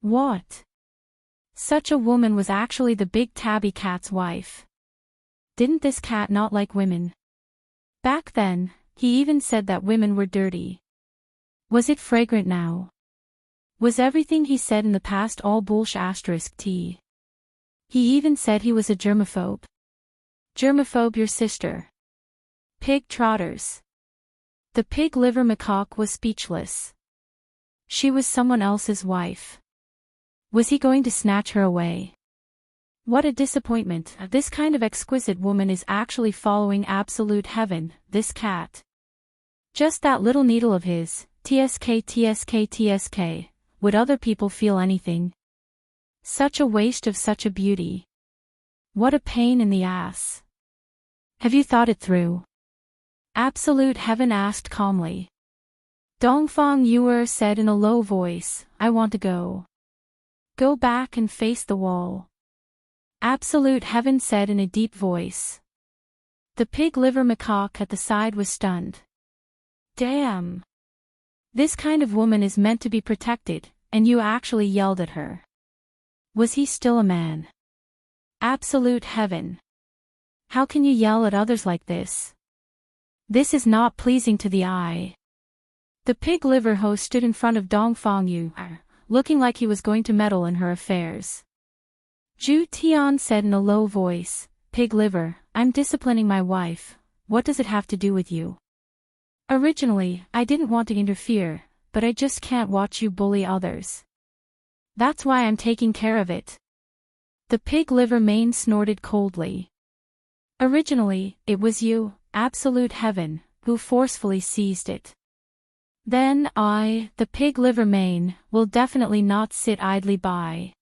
What? Such a woman was actually the big tabby cat's wife. Didn't this cat not like women? Back then, he even said that women were dirty. Was it fragrant now? Was everything he said in the past all bullsh*t? He even said he was a germaphobe. Germaphobe your sister. Pig trotters. The Pig Liver Macaque was speechless. She was someone else's wife. Was he going to snatch her away? What a disappointment. This kind of exquisite woman is actually following absolute heaven, this cat. Just that little needle of his, tsk. Would other people feel anything? Such a waste of such a beauty. What a pain in the ass. Have you thought it through? Absolute Heaven asked calmly. Dongfang Yuer said in a low voice, I want to go. Go back and face the wall. Absolute Heaven said in a deep voice. The Pig Liver Macaque at the side was stunned. Damn. This kind of woman is meant to be protected, and you actually yelled at her. Was he still a man? Absolute Heaven. How can you yell at others like this? This is not pleasing to the eye. The Pig Liver host stood in front of Dongfang Yuer, looking like he was going to meddle in her affairs. Zhu Tian said in a low voice, Pig Liver, I'm disciplining my wife, what does it have to do with you? Originally, I didn't want to interfere, but I just can't watch you bully others. That's why I'm taking care of it. The Pig Liver mane snorted coldly. Originally, it was you, Absolute Heaven, who forcefully seized it. Then I, the Pig Liver mane, will definitely not sit idly by.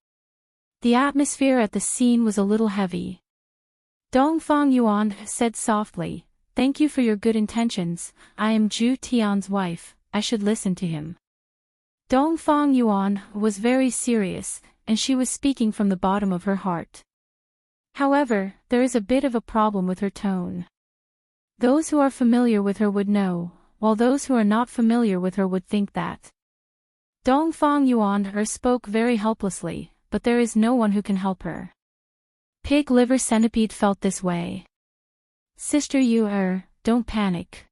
The atmosphere at the scene was a little heavy. Dongfang Yuan said softly, Thank you for your good intentions, I am Zhu Tian's wife, I should listen to him. Dongfang Yuan was very serious, and she was speaking from the bottom of her heart. However, there is a bit of a problem with her tone. Those who are familiar with her would know, while those who are not familiar with her would think that. Dongfang Yuan spoke very helplessly, but there is no one who can help her. Pig Liver Centipede felt this way. Sister Yuer, don't panic.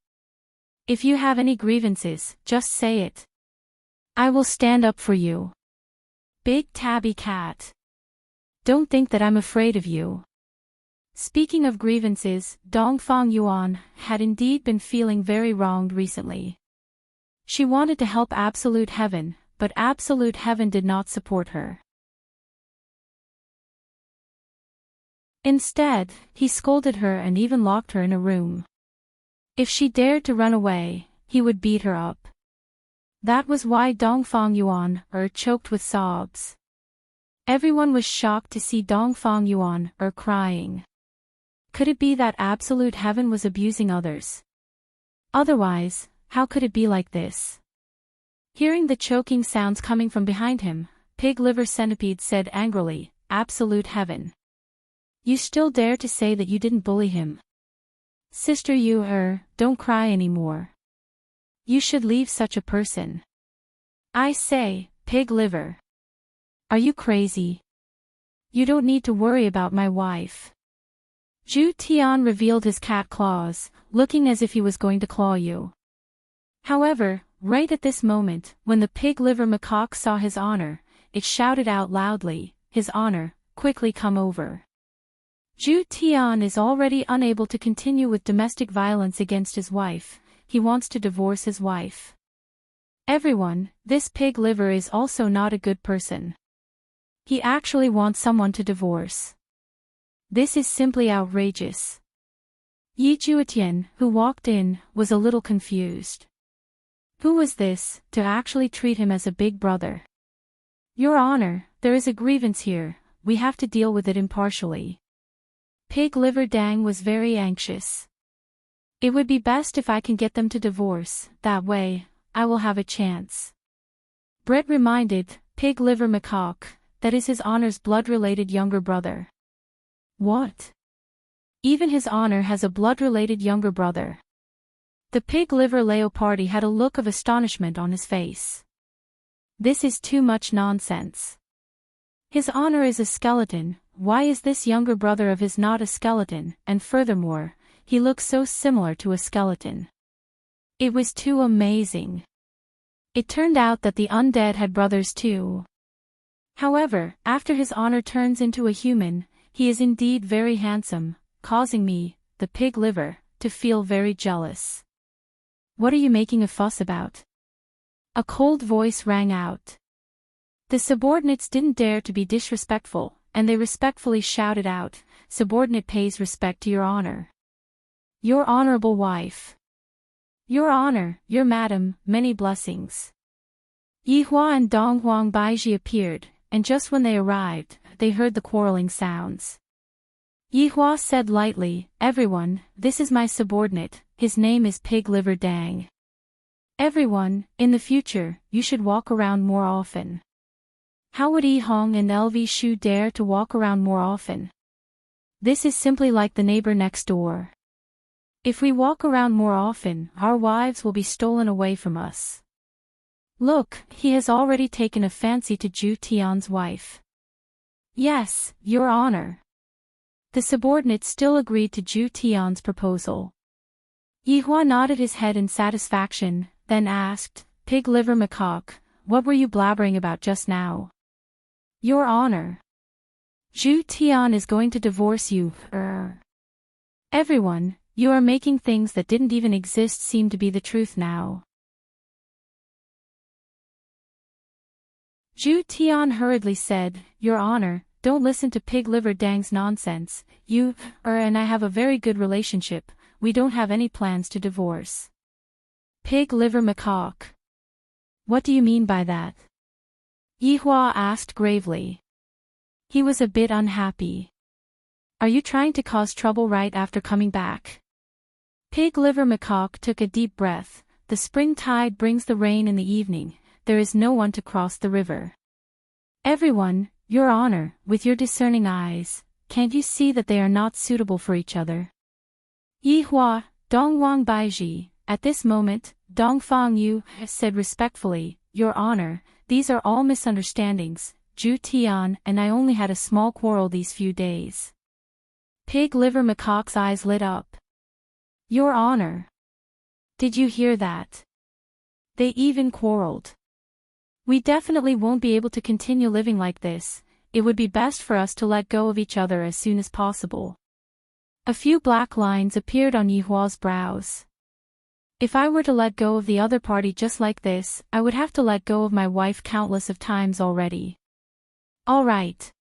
If you have any grievances, just say it. I will stand up for you. Big tabby cat. Don't think that I'm afraid of you. Speaking of grievances, Dongfang Yuan had indeed been feeling very wronged recently. She wanted to help Absolute Heaven, but Absolute Heaven did not support her. Instead, he scolded her and even locked her in a room. If she dared to run away, he would beat her up. That was why Dongfang Yuan choked with sobs. Everyone was shocked to see Dongfang Yuan crying. Could it be that Absolute Heaven was abusing others? Otherwise, how could it be like this? Hearing the choking sounds coming from behind him, Pig Liver Centipede said angrily, Absolute Heaven. You still dare to say that you didn't bully him? Sister Yuer, don't cry anymore. You should leave such a person. I say, Pig Liver. Are you crazy? You don't need to worry about my wife. Zhu Tian revealed his cat claws, looking as if he was going to claw you. However, right at this moment, when the Pig Liver Macaque saw his honor, it shouted out loudly, His honor, quickly come over. Zhu Tian is already unable to continue with domestic violence against his wife, he wants to divorce his wife. Everyone, this Pig Liver is also not a good person. He actually wants someone to divorce. This is simply outrageous. Yi Juetian, who walked in, was a little confused. Who was this, to actually treat him as a big brother? Your Honor, there is a grievance here, we have to deal with it impartially. Pig Liver Dang was very anxious. It would be best if I can get them to divorce, that way, I will have a chance. Brett reminded, Pig Liver Macaque, that is his honor's blood-related younger brother. What? Even his honor has a blood-related younger brother. The pig liver Leopardi had a look of astonishment on his face. This is too much nonsense. His honor is a skeleton, why is this younger brother of his not a skeleton, and furthermore, he looks so similar to a skeleton. It was too amazing. It turned out that the undead had brothers too. However, after his honor turns into a human, he is indeed very handsome, causing me, the pig liver, to feel very jealous. What are you making a fuss about? A cold voice rang out. The subordinates didn't dare to be disrespectful, and they respectfully shouted out, "Subordinate pays respect to your honor. Your honorable wife. Your honor, your madam, many blessings." Yihua and Dong Huang Baiji appeared, and just when they arrived, they heard the quarreling sounds. Yihua said lightly, "Everyone, this is my subordinate, his name is Pig Liver Dang. Everyone, in the future, you should walk around more often." How would Yi Hong and LV Shu dare to walk around more often? This is simply like the neighbor next door. If we walk around more often, our wives will be stolen away from us. Look, he has already taken a fancy to Zhu Tian's wife. Yes, your honor. The subordinate still agreed to Zhu Tian's proposal. Yihua nodded his head in satisfaction, then asked, "Pig liver macaque, what were you blabbering about just now?" "Your honor. Zhu Tian is going to divorce you, Everyone, you are making things that didn't even exist seem to be the truth now." Zhu Tian hurriedly said, "Your honor, don't listen to Pig Liver Dang's nonsense, you, and I have a very good relationship, we don't have any plans to divorce." "Pig Liver Macaque. What do you mean by that?" Yihua asked gravely. He was a bit unhappy. "Are you trying to cause trouble right after coming back?" Pig Liver Macaque took a deep breath. "The spring tide brings the rain in the evening, there is no one to cross the river. Everyone, your honor, with your discerning eyes, can't you see that they are not suitable for each other?" Yihua, Dongwang Baiji, at this moment, Dongfang Yu, said respectfully, "Your honor, these are all misunderstandings, Zhu Tian and I only had a small quarrel these few days." Pig Liver Macaque's eyes lit up. "Your honor. Did you hear that? They even quarreled. We definitely won't be able to continue living like this, it would be best for us to let go of each other as soon as possible." A few black lines appeared on Yihua's brows. "If I were to let go of the other party just like this, I would have to let go of my wife countless of times already. All right.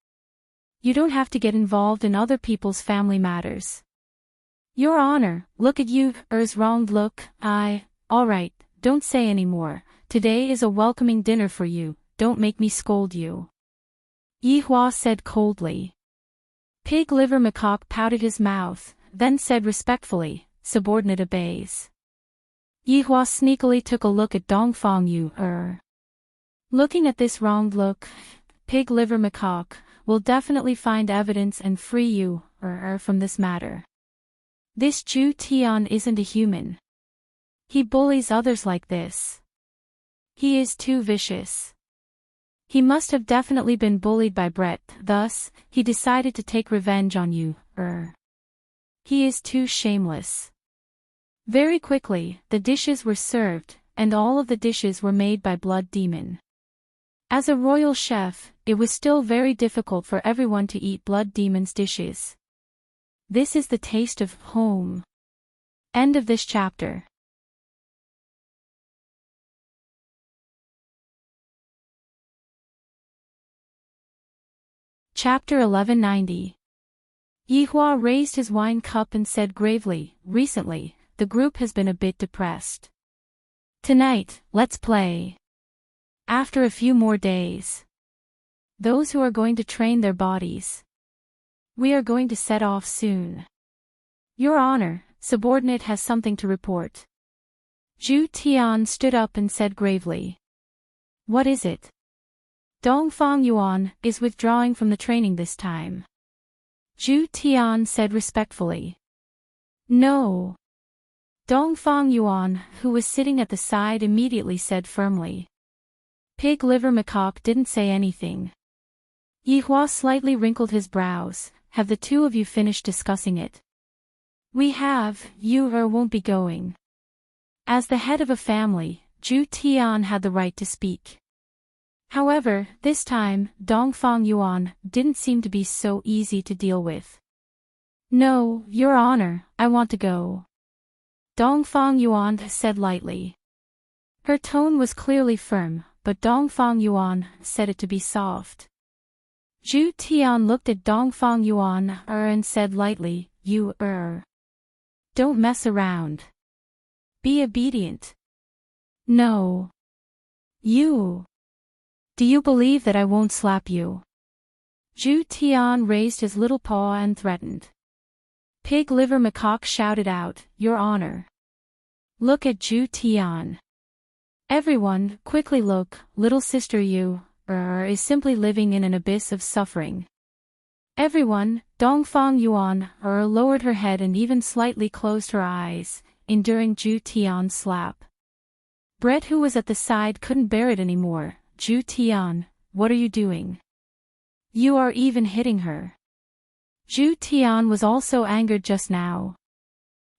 You don't have to get involved in other people's family matters." "Your honor, look at you, wronged look, all right, don't say any more, today is a welcoming dinner for you, don't make me scold you." Yihua said coldly. Pig Liver Macaque pouted his mouth, then said respectfully, "Subordinate obeys." Yihua sneakily took a look at Dongfang Yu. Looking at this wronged look, Pig Liver Macaque will definitely find evidence and free you, from this matter. This Zhu Tian isn't a human. He bullies others like this. He is too vicious. He must have definitely been bullied by Brett, thus, he decided to take revenge on you, He is too shameless. Very quickly, the dishes were served, and all of the dishes were made by Blood Demon. As a royal chef, it was still very difficult for everyone to eat Blood Demon's dishes. This is the taste of home. End of this chapter. Chapter 1190. Yihua raised his wine cup and said gravely, "Recently, the group has been a bit depressed. Tonight, let's play. After a few more days. Those who are going to train their bodies. We are going to set off soon. Your honor, subordinate has something to report." Zhu Tian stood up and said gravely. "What is it?" Dongfang Yuan is withdrawing from the training this time. Zhu Tian said respectfully. No. Dongfang Yuan, who was sitting at the side, immediately said firmly. Pig Liver Macaque didn't say anything. Yihua slightly wrinkled his brows. Have the two of you finished discussing it? We have. You won't be going. As the head of a family, Zhu Tian had the right to speak. However, this time, Dongfang Yuan didn't seem to be so easy to deal with. No, Your Honor, I want to go. Dongfang Yuan said lightly. Her tone was clearly firm, but Dongfang Yuan said it to be soft. Zhu Tian looked at Dongfang Yuan and said lightly, You don't mess around. Be obedient. No. You. Do you believe that I won't slap you? Zhu Tian raised his little paw and threatened. Pig Liver Macaque shouted out, Your Honor. Look at Zhu Tian. Everyone, quickly look, little sister Yu is simply living in an abyss of suffering. Everyone, Dongfang Yuan lowered her head and even slightly closed her eyes, enduring Zhu Tian's slap. Brett, who was at the side, couldn't bear it anymore. Zhu Tian, what are you doing? You are even hitting her. Zhu Tian was also angered just now.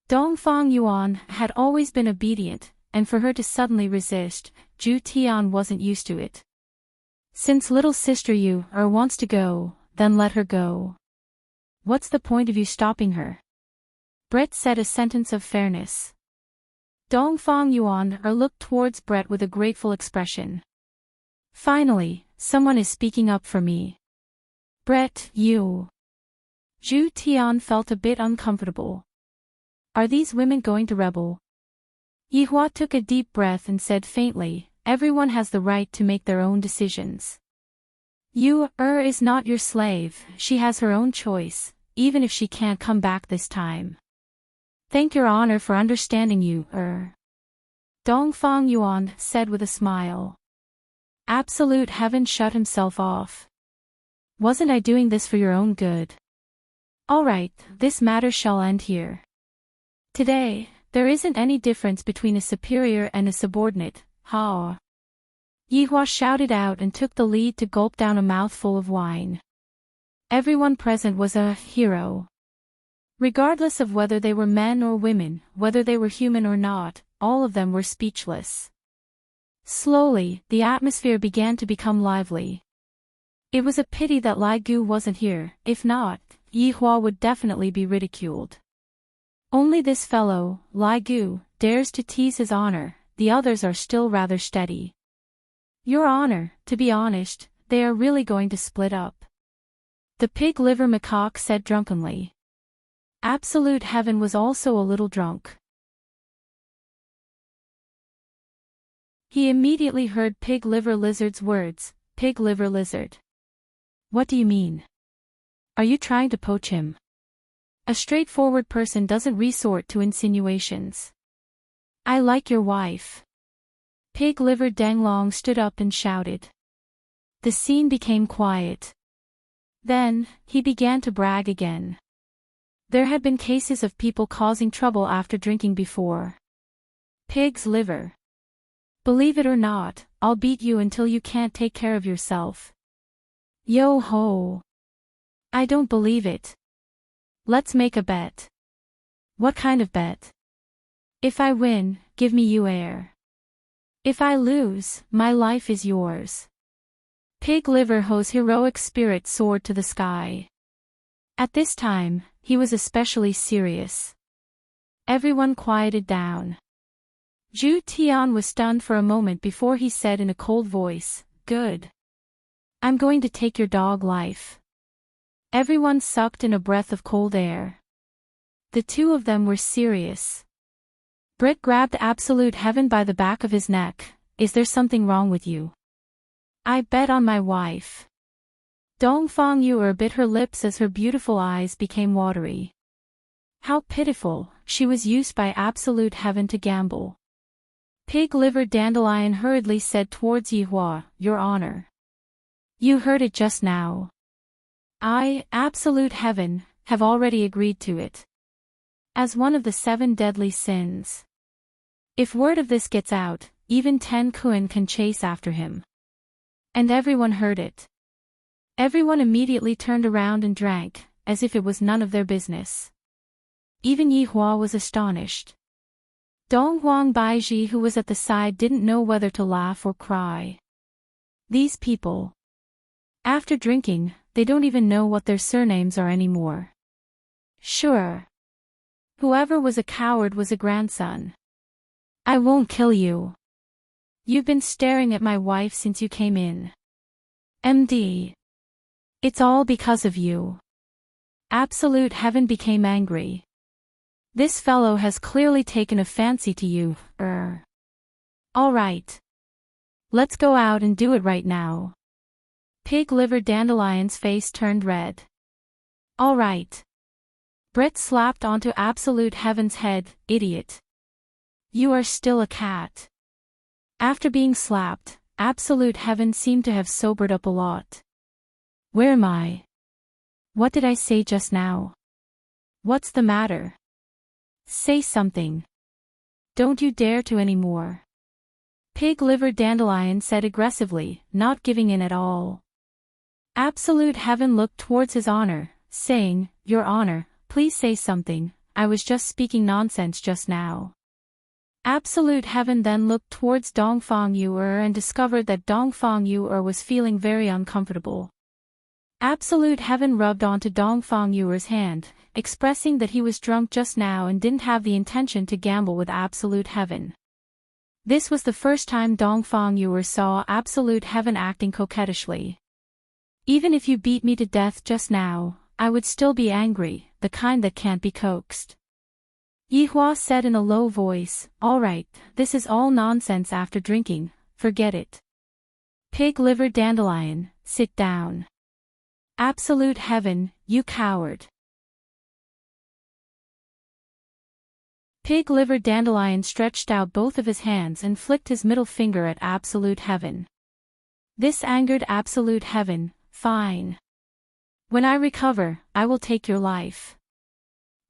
Dongfang Yuan had always been obedient, and for her to suddenly resist, Zhu Tian wasn't used to it. Since little sister Yu wants to go, then let her go. What's the point of you stopping her? Brett said a sentence of fairness. Dongfang Yuan looked towards Brett with a grateful expression. Finally, someone is speaking up for me. Brett, you. Zhu Tian felt a bit uncomfortable. Are these women going to rebel? Yihua took a deep breath and said faintly, Everyone has the right to make their own decisions. Yu is not your slave, she has her own choice, even if she can't come back this time. Thank Your Honor for understanding Yu Dongfang Yuan said with a smile. Absolute Heaven shut himself off. Wasn't I doing this for your own good? Alright, this matter shall end here. Today, there isn't any difference between a superior and a subordinate, ha. Yihua shouted out and took the lead to gulp down a mouthful of wine. Everyone present was a hero. Regardless of whether they were men or women, whether they were human or not, all of them were speechless. Slowly, the atmosphere began to become lively. It was a pity that Lai Gu wasn't here, if not, Yihua would definitely be ridiculed. Only this fellow, Lai Gu, dares to tease his honor, the others are still rather steady. Your Honor, to be honest, they are really going to split up. The Pig Liver Macaque said drunkenly. Absolute Heaven was also a little drunk. He immediately heard Pig Liver Lizard's words, Pig Liver Lizard. What do you mean? Are you trying to poach him? A straightforward person doesn't resort to insinuations. I like your wife. Pig Liver Danglong stood up and shouted. The scene became quiet. Then, he began to brag again. There had been cases of people causing trouble after drinking before. Pig's liver. Believe it or not, I'll beat you until you can't take care of yourself. Yo ho. I don't believe it. Let's make a bet. What kind of bet? If I win, give me you air. If I lose, my life is yours. Pig Liver Ho's heroic spirit soared to the sky. At this time, he was especially serious. Everyone quieted down. Zhu Tian was stunned for a moment before he said in a cold voice, Good. I'm going to take your dog life. Everyone sucked in a breath of cold air. The two of them were serious. Brett grabbed Absolute Heaven by the back of his neck. Is there something wrong with you? I bet on my wife. Dongfang Yu bit her lips as her beautiful eyes became watery. How pitiful, she was used by Absolute Heaven to gamble. Pig Liver Dandelion hurriedly said towards Yihua, Your Honor. You heard it just now. I, Absolute Heaven, have already agreed to it. As one of the 7 deadly sins. If word of this gets out, even 10 Kuan can chase after him. And everyone heard it. Everyone immediately turned around and drank, as if it was none of their business. Even Yi Hua was astonished. Dong Huang Baiji, who was at the side, didn't know whether to laugh or cry. These people. After drinking, they don't even know what their surnames are anymore. Sure. Whoever was a coward was a grandson. I won't kill you. You've been staring at my wife since you came in. MD. It's all because of you. Absolute Heaven became angry. This fellow has clearly taken a fancy to you, All right. Let's go out and do it right now. Pig Liver Dandelion's face turned red. All right. Brett slapped onto Absolute Heaven's head, idiot. You are still a cat. After being slapped, Absolute Heaven seemed to have sobered up a lot. Where am I? What did I say just now? What's the matter? Say something. Don't you dare to anymore. Pig Liver Dandelion said aggressively, not giving in at all. Absolute Heaven looked towards His Honor, saying, Your Honor, please say something, I was just speaking nonsense just now. Absolute Heaven then looked towards Dongfang Yuer and discovered that Dongfang Yuer was feeling very uncomfortable. Absolute Heaven rubbed onto Dongfang Yuer's hand, expressing that he was drunk just now and didn't have the intention to gamble with Absolute Heaven. This was the first time Dongfang Yuer saw Absolute Heaven acting coquettishly. Even if you beat me to death just now, I would still be angry, the kind that can't be coaxed. Yi Hua said in a low voice, All right, this is all nonsense after drinking, forget it. Pig Liver Dandelion, sit down. Absolute Heaven, you coward. Pig Liver Dandelion stretched out both of his hands and flicked his middle finger at Absolute Heaven. This angered Absolute Heaven. Fine. When I recover, I will take your life.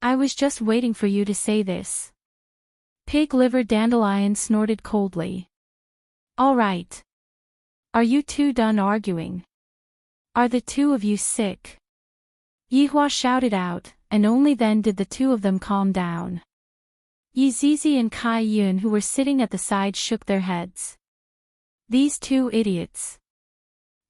I was just waiting for you to say this. Pig Liver Dandelion snorted coldly. All right. Are you two done arguing? Are the two of you sick? Yi Hua shouted out, and only then did the two of them calm down. Yi Zizi and Kai Yun, who were sitting at the side, shook their heads. These two idiots.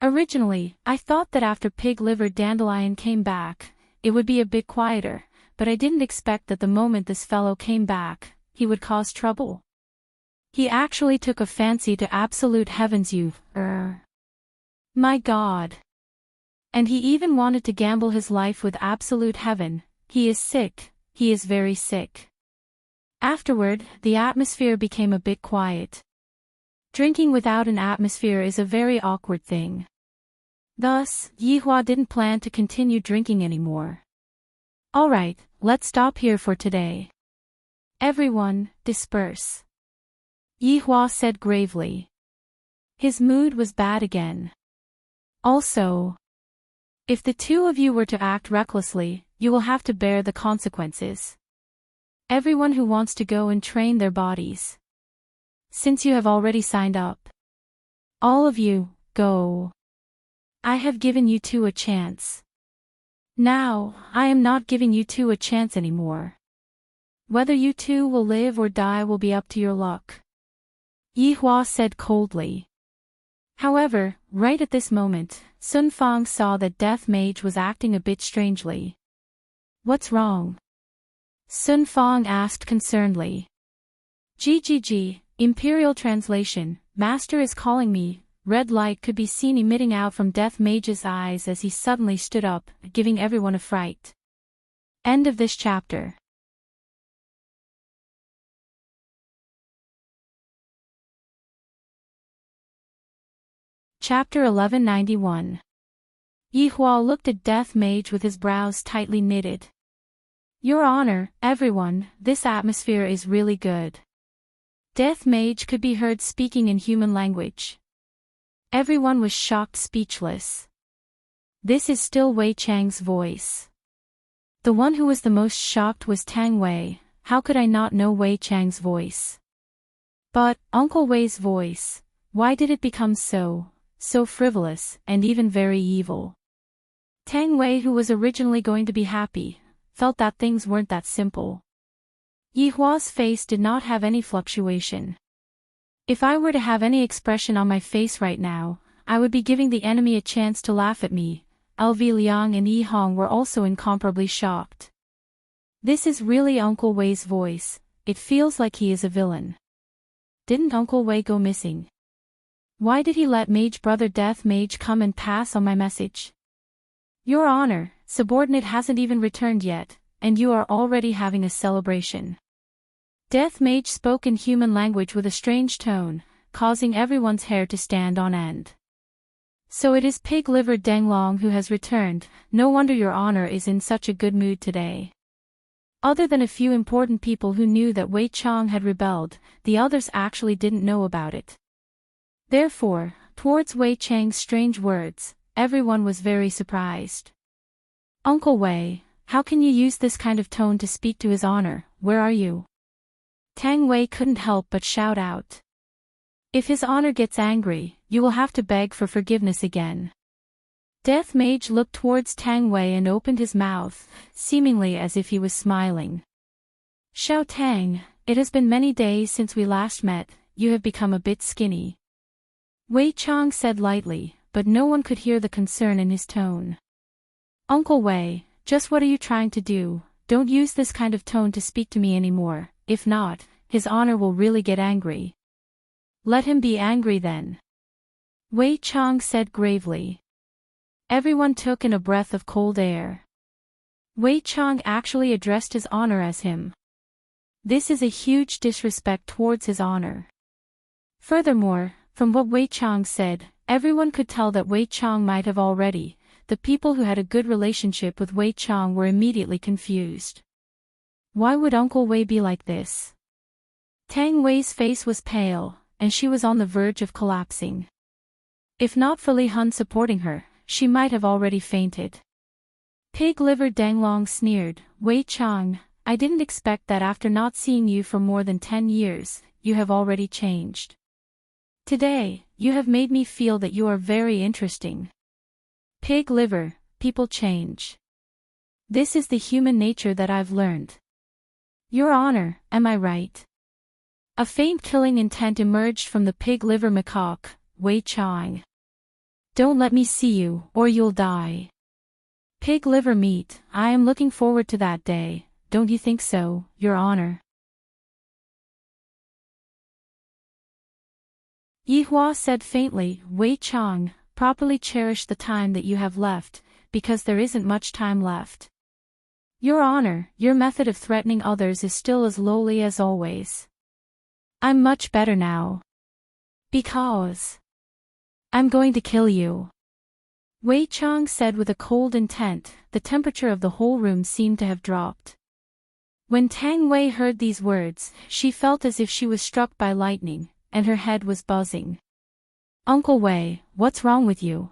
Originally, I thought that after Pig Liver Dandelion came back, it would be a bit quieter, but I didn't expect that the moment this fellow came back, he would cause trouble. He actually took a fancy to Absolute Heaven's youth. My God. And he even wanted to gamble his life with Absolute Heaven. He is sick, he is very sick. Afterward, the atmosphere became a bit quiet. Drinking without an atmosphere is a very awkward thing. Thus, Yi Hua didn't plan to continue drinking anymore. All right, let's stop here for today. Everyone, disperse. Yi Hua said gravely. His mood was bad again. Also, if the two of you were to act recklessly, you will have to bear the consequences. Everyone who wants to go and train their bodies. Since you have already signed up. All of you, go. I have given you two a chance. Now, I am not giving you two a chance anymore. Whether you two will live or die will be up to your luck. Yi Hua said coldly. However, right at this moment, Sun Fang saw that Death Mage was acting a bit strangely. What's wrong? Sun Fang asked concernedly. GGG, Imperial Translation, Master is calling me. Red light could be seen emitting out from Death Mage's eyes as he suddenly stood up, giving everyone a fright. End of this chapter. Chapter 1191. Yi Hua looked at Death Mage with his brows tightly knitted. Your Honor, everyone, this atmosphere is really good. Death Mage could be heard speaking in human language. Everyone was shocked, speechless. This is still Wei Chang's voice. The one who was the most shocked was Tang Wei. How could I not know Wei Chang's voice? But, Uncle Wei's voice, why did it become so frivolous, and even very evil? Tang Wei, who was originally going to be happy, felt that things weren't that simple. Yihua's face did not have any fluctuation. If I were to have any expression on my face right now, I would be giving the enemy a chance to laugh at me. LV Liang and Yi Hong were also incomparably shocked. This is really Uncle Wei's voice. It feels like he is a villain. Didn't Uncle Wei go missing? Why did he let Mage Brother Death Mage come and pass on my message? Your Honor, subordinate hasn't even returned yet, and you are already having a celebration. Death Mage spoke in human language with a strange tone, causing everyone's hair to stand on end. So it is Pig-Livered Denglong who has returned. No wonder Your Honor is in such a good mood today. Other than a few important people who knew that Wei Chang had rebelled, the others actually didn't know about it. Therefore, towards Wei Chang's strange words, everyone was very surprised. Uncle Wei, how can you use this kind of tone to speak to His Honor? Where are you? Tang Wei couldn't help but shout out. If His Honor gets angry, you will have to beg for forgiveness again. Death Mage looked towards Tang Wei and opened his mouth, seemingly as if he was smiling. Xiao Tang, it has been many days since we last met, you have become a bit skinny. Wei Chang said lightly, but no one could hear the concern in his tone. Uncle Wei, just what are you trying to do? Don't use this kind of tone to speak to me anymore, if not, His Honor will really get angry. Let him be angry then. Wei Chang said gravely. Everyone took in a breath of cold air. Wei Chang actually addressed His Honor as him. This is a huge disrespect towards His Honor. Furthermore, from what Wei Chang said, everyone could tell that Wei Chang might have already. The people who had a good relationship with Wei Chang were immediately confused. Why would Uncle Wei be like this? Tang Wei's face was pale, and she was on the verge of collapsing. If not for Li Hun supporting her, she might have already fainted. Pig-Livered Denglong sneered, Wei Chang, I didn't expect that after not seeing you for more than 10 years, you have already changed. Today, you have made me feel that you are very interesting. Pig liver, people change. This is the human nature that I've learned. Your Honor, am I right? A faint killing intent emerged from the pig liver macaque, Wei Chang. Don't let me see you, or you'll die. Pig liver meat, I am looking forward to that day, don't you think so, Your Honor? Yihua said faintly, Wei Chang, properly cherish the time that you have left, because there isn't much time left. Your Honor, your method of threatening others is still as lowly as always. I'm much better now. Because I'm going to kill you. Wei Chang said with a cold intent. The temperature of the whole room seemed to have dropped. When Tang Wei heard these words, she felt as if she was struck by lightning, and her head was buzzing. Uncle Wei, what's wrong with you?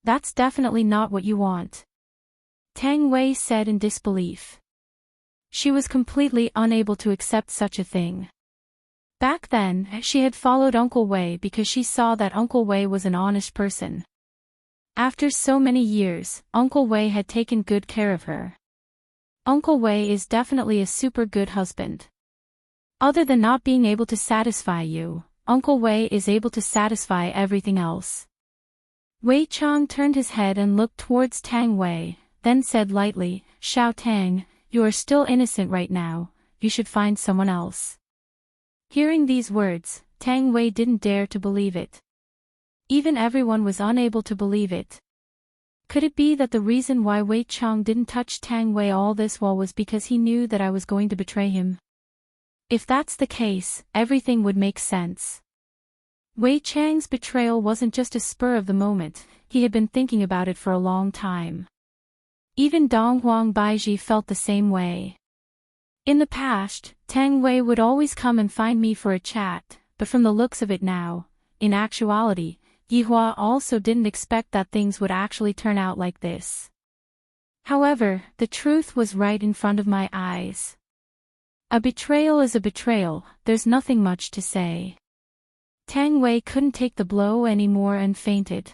That's definitely not what you want. Tang Wei said in disbelief. She was completely unable to accept such a thing. Back then, she had followed Uncle Wei because she saw that Uncle Wei was an honest person. After so many years, Uncle Wei had taken good care of her. Uncle Wei is definitely a super good husband. Other than not being able to satisfy you, Uncle Wei is able to satisfy everything else. Wei Chang turned his head and looked towards Tang Wei, then said lightly, Xiao Tang, you are still innocent right now, you should find someone else. Hearing these words, Tang Wei didn't dare to believe it. Even everyone was unable to believe it. Could it be that the reason why Wei Chang didn't touch Tang Wei all this while was because he knew that I was going to betray him? If that's the case, everything would make sense. Wei Chang's betrayal wasn't just a spur of the moment, he had been thinking about it for a long time. Even Dong Huang Baiji felt the same way. In the past, Tang Wei would always come and find me for a chat, but from the looks of it now, in actuality, Yihua also didn't expect that things would actually turn out like this. However, the truth was right in front of my eyes. A betrayal is a betrayal, there's nothing much to say. Tang Wei couldn't take the blow anymore and fainted.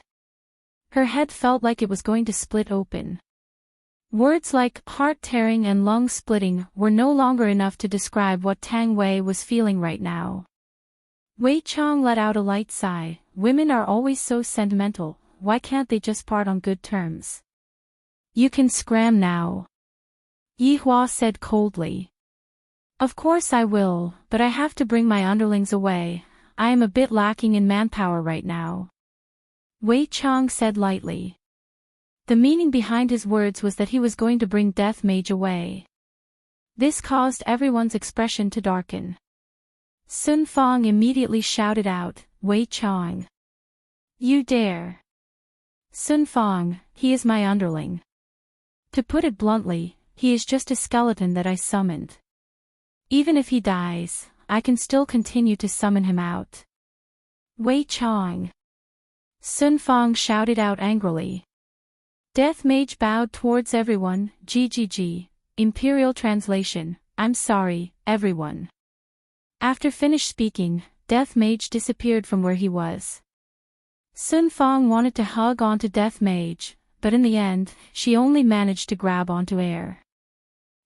Her head felt like it was going to split open. Words like heart-tearing and lung-splitting were no longer enough to describe what Tang Wei was feeling right now. Wei Chang let out a light sigh. Women are always so sentimental, why can't they just part on good terms? You can scram now. Yihua said coldly. Of course I will, but I have to bring my underlings away. I am a bit lacking in manpower right now. Wei Chang said lightly. The meaning behind his words was that he was going to bring Death Mage away. This caused everyone's expression to darken. Sun Fang immediately shouted out, Wei Chang. You dare. Sun Fang, he is my underling. To put it bluntly, he is just a skeleton that I summoned. Even if he dies, I can still continue to summon him out. Wei Chang. Sun Fang shouted out angrily. Death Mage bowed towards everyone, GGG, Imperial Translation, I'm sorry, everyone. After finished speaking, Death Mage disappeared from where he was. Sun Fang wanted to hug onto Death Mage, but in the end, she only managed to grab onto air.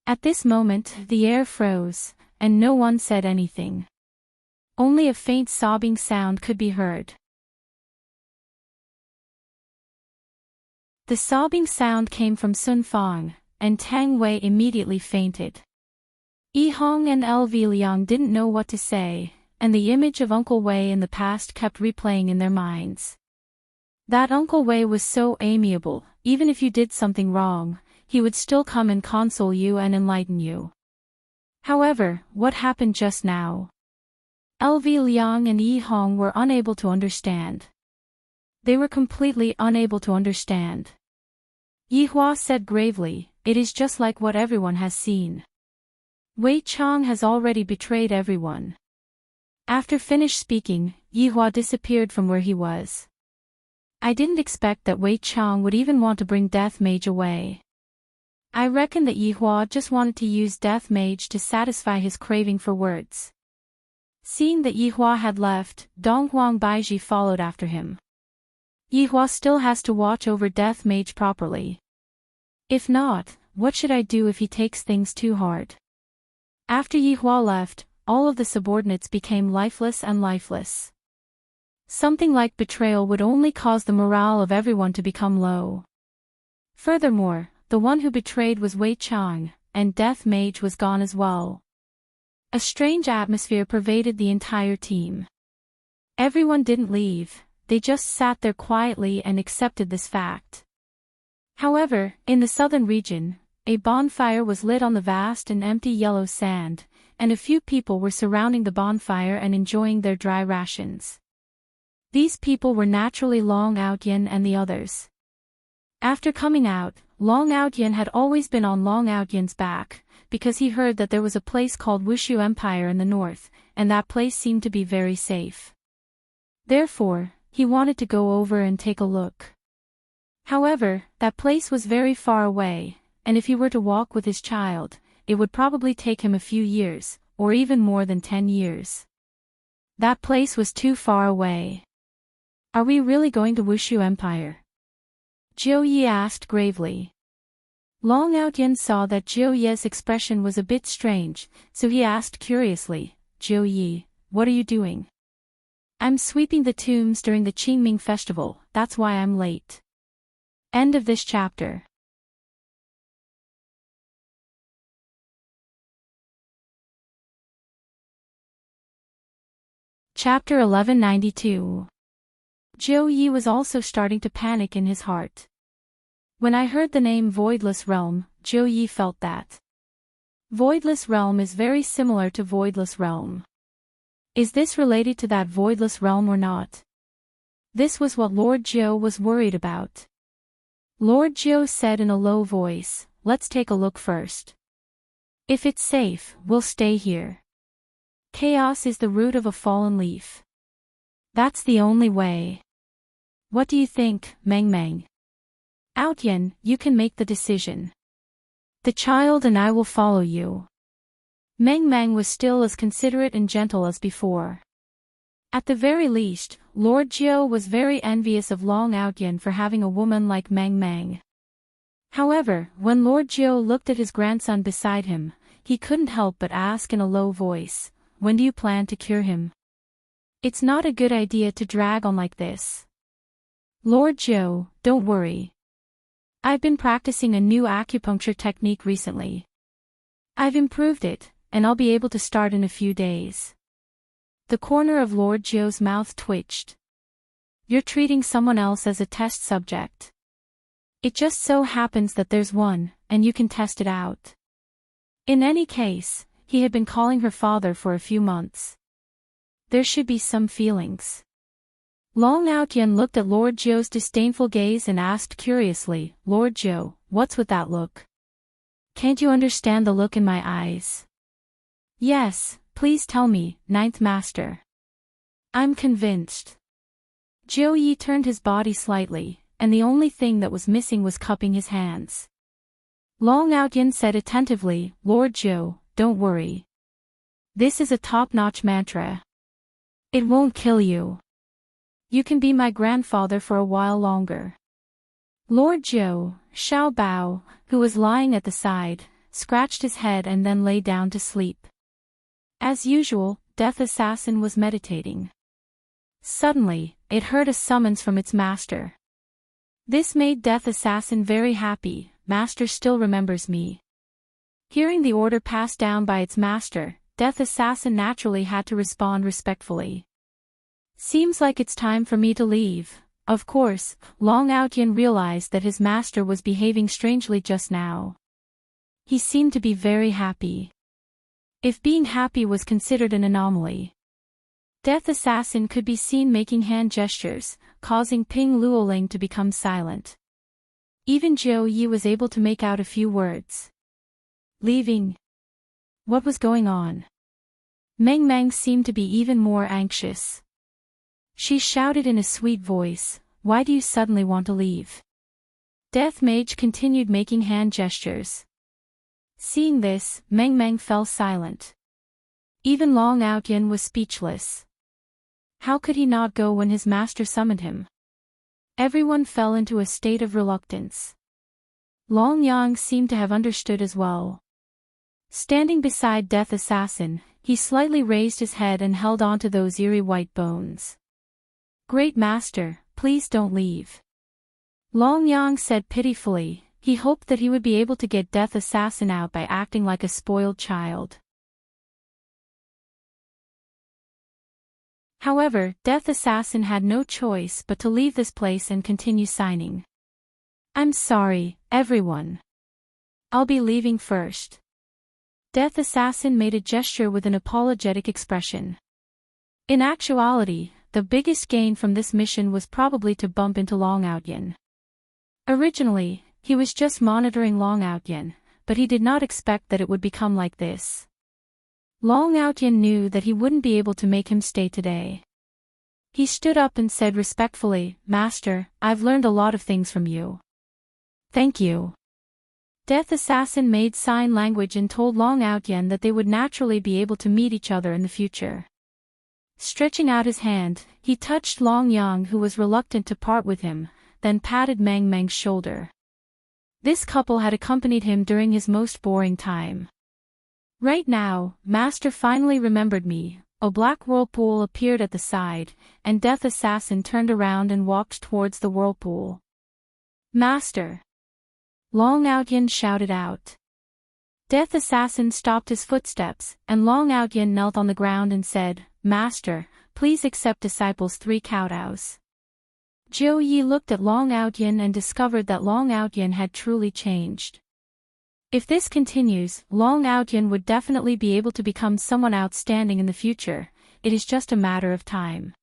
At this moment, the air froze, and no one said anything. Only a faint sobbing sound could be heard. The sobbing sound came from Sun Fang, and Tang Wei immediately fainted. Yi Hong and LV Liang didn't know what to say, and the image of Uncle Wei in the past kept replaying in their minds. That Uncle Wei was so amiable, even if you did something wrong, he would still come and console you and enlighten you. However, what happened just now? LV Liang and Yi Hong were unable to understand. They were completely unable to understand. Yihua said gravely, it is just like what everyone has seen. Wei Chang has already betrayed everyone. After finished speaking, Yihua disappeared from where he was. I didn't expect that Wei Chang would even want to bring Death Mage away. I reckon that Yihua just wanted to use Death Mage to satisfy his craving for words. Seeing that Yihua had left, Donghuang Baiji followed after him. Yihua still has to watch over Death Mage properly. If not, what should I do if he takes things too hard? After Yihua left, all of the subordinates became lifeless and lifeless. Something like betrayal would only cause the morale of everyone to become low. Furthermore, the one who betrayed was Wei Chang, and Death Mage was gone as well. A strange atmosphere pervaded the entire team. Everyone didn't leave, they just sat there quietly and accepted this fact. However, in the southern region, a bonfire was lit on the vast and empty yellow sand, and a few people were surrounding the bonfire and enjoying their dry rations. These people were naturally Long Outyin and the others. After coming out, Long Outyin had always been on Long Outyin's back, because he heard that there was a place called Wushu Empire in the north, and that place seemed to be very safe. Therefore, he wanted to go over and take a look. However, that place was very far away, and if he were to walk with his child, it would probably take him a few years, or even more than 10 years. That place was too far away. Are we really going to Wushu Empire? Jiu Yi asked gravely. Long Outyin saw that Jiu Yi's expression was a bit strange, so he asked curiously, Jiu Yi, what are you doing? I'm sweeping the tombs during the Qingming festival, that's why I'm late. End of this chapter. Chapter 1192. Jiu Yi was also starting to panic in his heart. When I heard the name Voidless Realm, Jiu Yi felt that. Voidless Realm is very similar to Voidless Realm. Is this related to that Voidless Realm or not? This was what Lord Jiu was worried about. Lord Jiu said in a low voice, let's take a look first. If it's safe, we'll stay here. Chaos is the root of a fallen leaf. That's the only way. What do you think, Meng Meng? Outyan, you can make the decision. The child and I will follow you. Meng Meng was still as considerate and gentle as before. At the very least, Lord Jiu was very envious of Long Outyan for having a woman like Meng Meng. However, when Lord Jiu looked at his grandson beside him, he couldn't help but ask in a low voice, "When do you plan to cure him? It's not a good idea to drag on like this." "Lord Jiu, don't worry. I've been practicing a new acupuncture technique recently. I've improved it, and I'll be able to start in a few days." The corner of Lord Jiu's mouth twitched. "You're treating someone else as a test subject. It just so happens that there's one, and you can test it out." In any case, he had been calling her father for a few months. There should be some feelings. Long Outyan looked at Lord Jiu's disdainful gaze and asked curiously, "Lord Jiu, what's with that look? Can't you understand the look in my eyes?" "Yes, please tell me, Ninth Master." "I'm convinced." Jiu Yi turned his body slightly, and the only thing that was missing was cupping his hands. Long Outyan said attentively, "Lord Jiu, don't worry. This is a top-notch mantra. It won't kill you. You can be my grandfather for a while longer." Lord Jiu, Xiao Bao, who was lying at the side, scratched his head and then lay down to sleep. As usual, Death Assassin was meditating. Suddenly, it heard a summons from its master. This made Death Assassin very happy. "Master still remembers me." Hearing the order passed down by its master, Death Assassin naturally had to respond respectfully. "Seems like it's time for me to leave." Of course, Long Outyan realized that his master was behaving strangely just now. He seemed to be very happy. If being happy was considered an anomaly. Death Assassin could be seen making hand gestures, causing Ping Luoling to become silent. Even Jiu Yi was able to make out a few words. Leaving? What was going on? Meng Meng seemed to be even more anxious. She shouted in a sweet voice, "Why do you suddenly want to leave?" Death Mage continued making hand gestures. Seeing this, Meng Meng fell silent. Even Long Outyan was speechless. How could he not go when his master summoned him? Everyone fell into a state of reluctance. Long Yang seemed to have understood as well. Standing beside Death Assassin, he slightly raised his head and held on to those eerie white bones. "Great Master, please don't leave." Long Yang said pitifully. He hoped that he would be able to get Death Assassin out by acting like a spoiled child. However, Death Assassin had no choice but to leave this place and continue signing. "I'm sorry, everyone. I'll be leaving first." Death Assassin made a gesture with an apologetic expression. In actuality, the biggest gain from this mission was probably to bump into Long Outyan. Originally, he was just monitoring Long Outyan, but he did not expect that it would become like this. Long Outyan knew that he wouldn't be able to make him stay today. He stood up and said respectfully, "Master, I've learned a lot of things from you." "Thank you." Death Assassin made sign language and told Long Outyan that they would naturally be able to meet each other in the future. Stretching out his hand, he touched Long Yang, who was reluctant to part with him, then patted Meng Meng's shoulder. This couple had accompanied him during his most boring time. "Right now, Master finally remembered me." A black whirlpool appeared at the side, and Death Assassin turned around and walked towards the whirlpool. "Master!" Long Outyan shouted out. Death Assassin stopped his footsteps, and Long Outyan knelt on the ground and said, "Master, please accept disciples 3 kowtows." Jiu Yi looked at Long Outyan and discovered that Long Outyan had truly changed. If this continues, Long Outyan would definitely be able to become someone outstanding in the future. It is just a matter of time.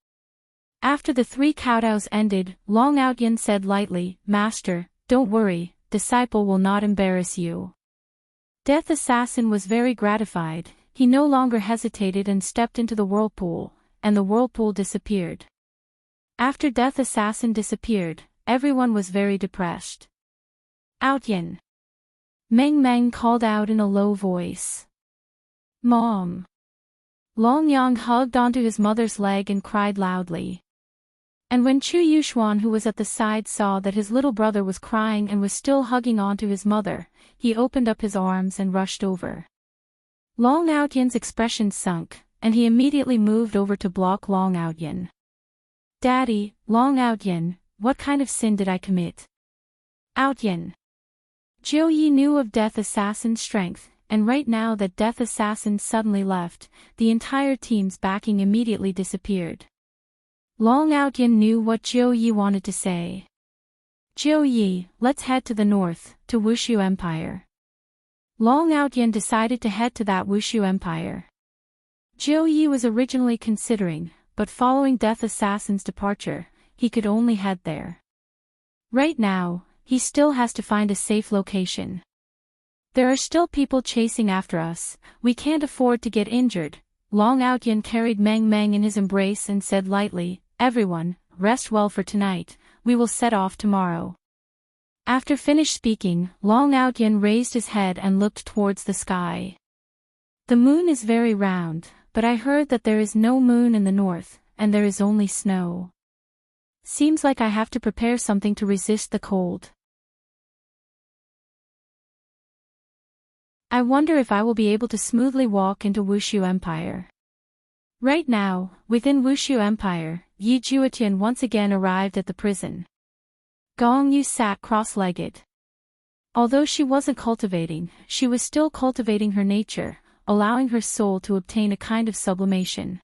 After the 3 kowtows ended, Long Outyan said lightly, "Master, don't worry, disciple will not embarrass you." Death Assassin was very gratified. He no longer hesitated and stepped into the whirlpool, and the whirlpool disappeared. After Death Assassin disappeared, everyone was very depressed. Outyin. Meng Meng called out in a low voice. Mom. Long Yang hugged onto his mother's leg and cried loudly. And when Chu Yuxuan, who was at the side, saw that his little brother was crying and was still hugging onto his mother, he opened up his arms and rushed over. Long Outyan's expression sunk, and he immediately moved over to block Long Outyan. Daddy, Long Outyan, what kind of sin did I commit? Outyan. Jiu Yi knew of Death Assassin's strength, and right now that Death Assassin suddenly left, the entire team's backing immediately disappeared. Long Outyan knew what Jiu Yi wanted to say. Jiu Yi, let's head to the north, to Wushu Empire. Long Outyan decided to head to that Wushu Empire. Jiu Yi was originally considering, but following Death Assassin's departure, he could only head there. Right now, he still has to find a safe location. There are still people chasing after us, we can't afford to get injured. Long Outyan carried Meng Meng in his embrace and said lightly, everyone, rest well for tonight, we will set off tomorrow. After finished speaking, Long Outyan raised his head and looked towards the sky. The moon is very round, but I heard that there is no moon in the north, and there is only snow. Seems like I have to prepare something to resist the cold. I wonder if I will be able to smoothly walk into Wushu Empire. Right now, within Wushu Empire, Yi Juetian once again arrived at the prison. Gong Yu sat cross-legged. Although she wasn't cultivating, she was still cultivating her nature, allowing her soul to obtain a kind of sublimation.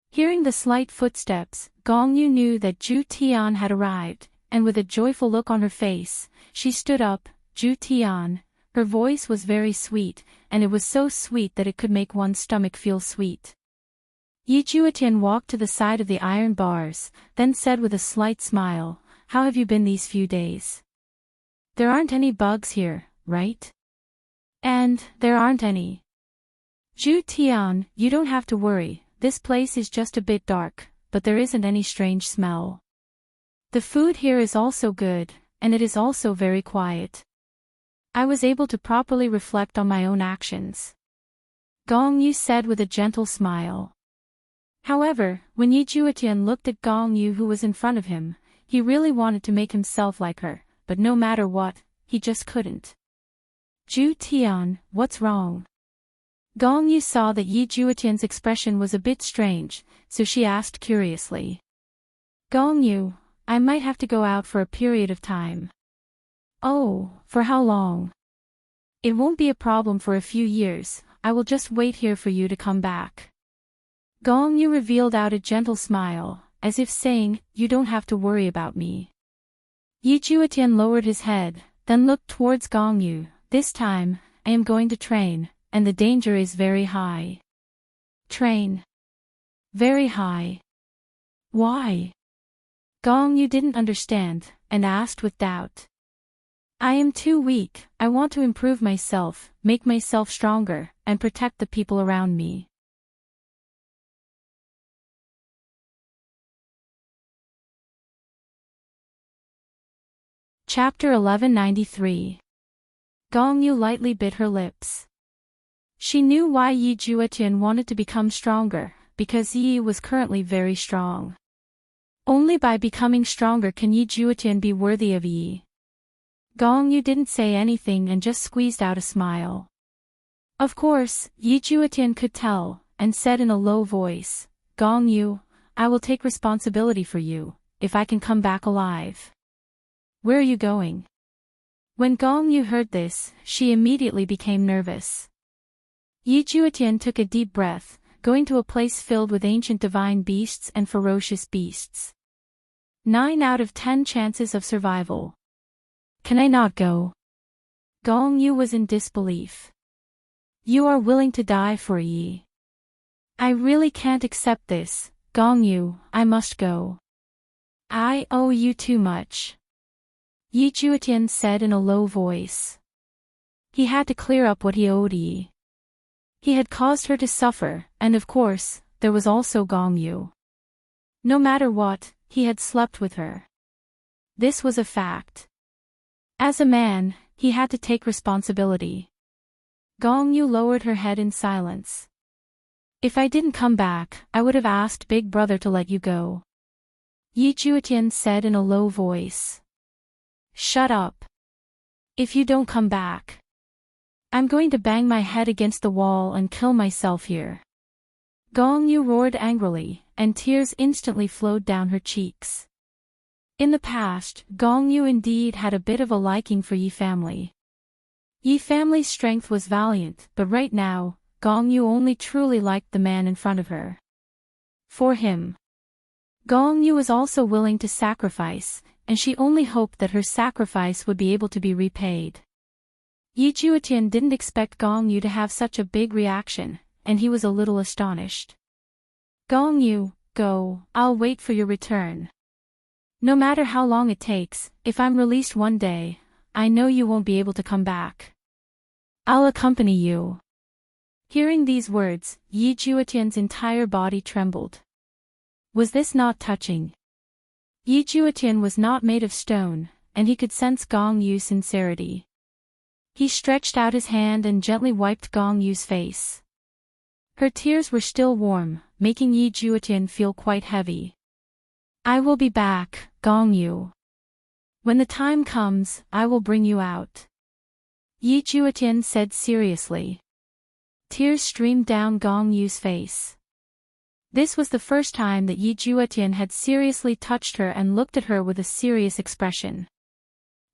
Hearing the slight footsteps, Gong Yu knew that Zhu Tian had arrived, and with a joyful look on her face, she stood up. Zhu Tian. Her voice was very sweet, and it was so sweet that it could make one's stomach feel sweet. Yi Juetian walked to the side of the iron bars, then said with a slight smile, how have you been these few days? There aren't any bugs here, right? And, there aren't any. Zhu Tian, you don't have to worry, this place is just a bit dark, but there isn't any strange smell. The food here is also good, and it is also very quiet. I was able to properly reflect on my own actions. Gong Yu said with a gentle smile. However, when Yi Juetian looked at Gong Yu, who was in front of him, he really wanted to make himself like her, but no matter what, he just couldn't. Zhu Tian, what's wrong? Gong Yu saw that Yi Juetian's expression was a bit strange, so she asked curiously. Gong Yu, I might have to go out for a period of time. Oh, for how long? It won't be a problem for a few years, I will just wait here for you to come back. Gong Yu revealed out a gentle smile, as if saying, you don't have to worry about me. Yi Juetian lowered his head, then looked towards Gong Yu. This time, I am going to train, and the danger is very high. Train. Very high. Why? Gong Yu didn't understand, and asked with doubt. I am too weak, I want to improve myself, make myself stronger, and protect the people around me. Chapter 1193. Gong Yu lightly bit her lips. She knew why Yi Juetian wanted to become stronger, because Yi was currently very strong. Only by becoming stronger can Yi Juetian be worthy of Yi. Gong Yu didn't say anything and just squeezed out a smile. Of course, Yi Juetian could tell, and said in a low voice, Gong Yu, I will take responsibility for you, if I can come back alive. Where are you going? When Gong Yu heard this, she immediately became nervous. Yi Juetian took a deep breath, going to a place filled with ancient divine beasts and ferocious beasts. 9 out of 10 chances of survival. Can I not go? Gong Yu was in disbelief. You are willing to die for Yi. I really can't accept this, Gong Yu, I must go. I owe you too much. Yi Juetian said in a low voice. He had to clear up what he owed Yi. He had caused her to suffer, and of course, there was also Gong Yu. No matter what, he had slept with her. This was a fact. As a man, he had to take responsibility. Gong Yu lowered her head in silence. If I didn't come back, I would have asked Big Brother to let you go. Yi Juetian said in a low voice. Shut up. If you don't come back, I'm going to bang my head against the wall and kill myself here. Gong Yu roared angrily, and tears instantly flowed down her cheeks. In the past, Gong Yu indeed had a bit of a liking for Yi family. Yi family's strength was valiant, but right now, Gong Yu only truly liked the man in front of her. For him, Gong Yu was also willing to sacrifice, and she only hoped that her sacrifice would be able to be repaid. Yi Juetian didn't expect Gong Yu to have such a big reaction, and he was a little astonished. Gong Yu, go, I'll wait for your return. No matter how long it takes, if I'm released one day, I know you won't be able to come back. I'll accompany you. Hearing these words, Yi Juetian's entire body trembled. Was this not touching? Yi Juetian was not made of stone, and he could sense Gong Yu's sincerity. He stretched out his hand and gently wiped Gong Yu's face. Her tears were still warm, making Yi Juetian feel quite heavy. I will be back, Gong Yu. When the time comes, I will bring you out. Yi Juetian said seriously. Tears streamed down Gong Yu's face. This was the first time that Yi Juetian had seriously touched her and looked at her with a serious expression.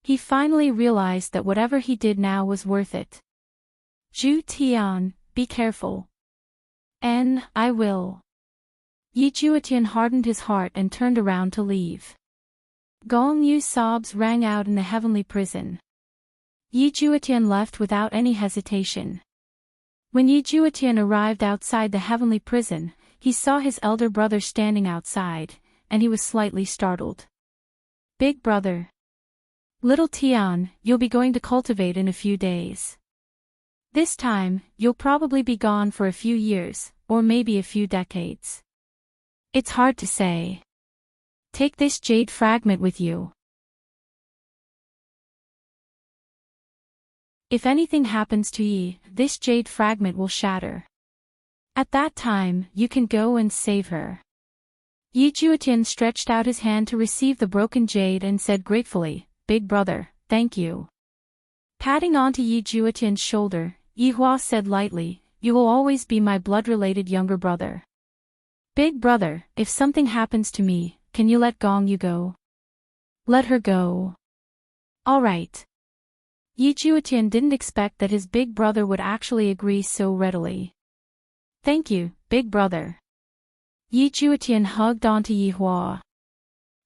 He finally realized that whatever he did now was worth it. Zhu Tian, be careful. I will. Yi Juetian hardened his heart and turned around to leave. Gong Yu's sobs rang out in the heavenly prison. Yi Juetian left without any hesitation. When Yi Juetian arrived outside the heavenly prison, he saw his elder brother standing outside, and he was slightly startled. Big brother. Little Tian, you'll be going to cultivate in a few days. This time, you'll probably be gone for a few years, or maybe a few decades. It's hard to say. Take this jade fragment with you. If anything happens to Yi, this jade fragment will shatter. At that time, you can go and save her. Yi Juetian stretched out his hand to receive the broken jade and said gratefully, Big brother, thank you. Patting onto Yi Juetian's shoulder, Yi Hua said lightly, you will always be my blood-related younger brother. Big brother, if something happens to me, can you let Gong Yu go? Let her go. All right. Yi Juetian didn't expect that his big brother would actually agree so readily. Thank you, big brother. Yi Juetian hugged onto Yi Hua.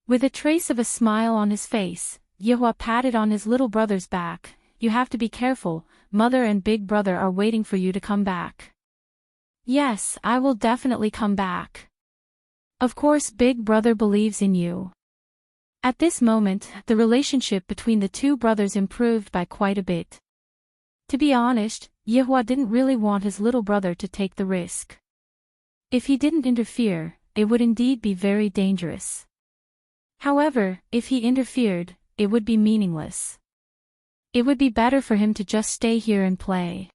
With a trace of a smile on his face, Yi Hua patted on his little brother's back. You have to be careful, mother and big brother are waiting for you to come back. Yes, I will definitely come back. Of course, big brother believes in you. At this moment, the relationship between the two brothers improved by quite a bit. To be honest, Yi Hua didn't really want his little brother to take the risk. If he didn't interfere, it would indeed be very dangerous. However, if he interfered, it would be meaningless. It would be better for him to just stay here and play.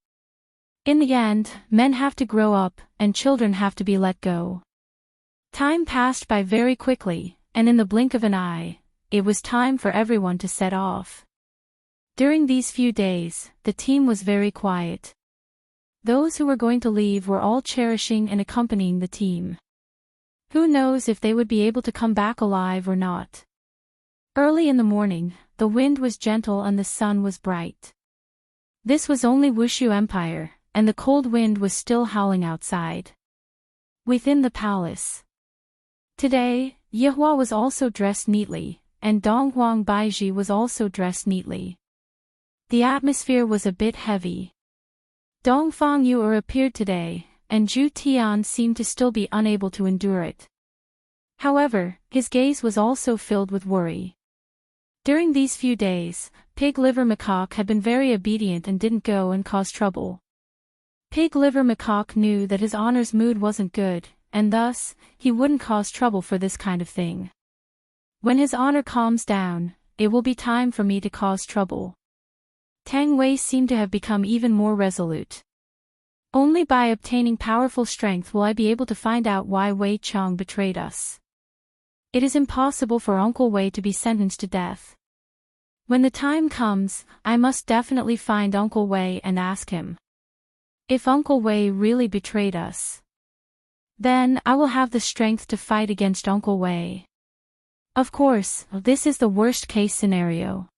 In the end, men have to grow up, and children have to be let go. Time passed by very quickly, and in the blink of an eye, it was time for everyone to set off. During these few days, the team was very quiet. Those who were going to leave were all cherishing and accompanying the team. Who knows if they would be able to come back alive or not. Early in the morning, the wind was gentle and the sun was bright. This was only Wushu Empire, and the cold wind was still howling outside. Within the palace. Today, Yi Hua was also dressed neatly, and Donghuang Baiji was also dressed neatly. The atmosphere was a bit heavy. Dongfang Yu'er appeared today, and Zhu Tian seemed to still be unable to endure it. However, his gaze was also filled with worry. During these few days, Pig Liver Macaque had been very obedient and didn't go and cause trouble. Pig Liver Macaque knew that his honor's mood wasn't good, and thus, he wouldn't cause trouble for this kind of thing. When his honor calms down, it will be time for me to cause trouble. Tang Wei seemed to have become even more resolute. Only by obtaining powerful strength will I be able to find out why Wei Chong betrayed us. It is impossible for Uncle Wei to be sentenced to death. When the time comes, I must definitely find Uncle Wei and ask him. If Uncle Wei really betrayed us, then I will have the strength to fight against Uncle Wei. Of course, this is the worst-case scenario.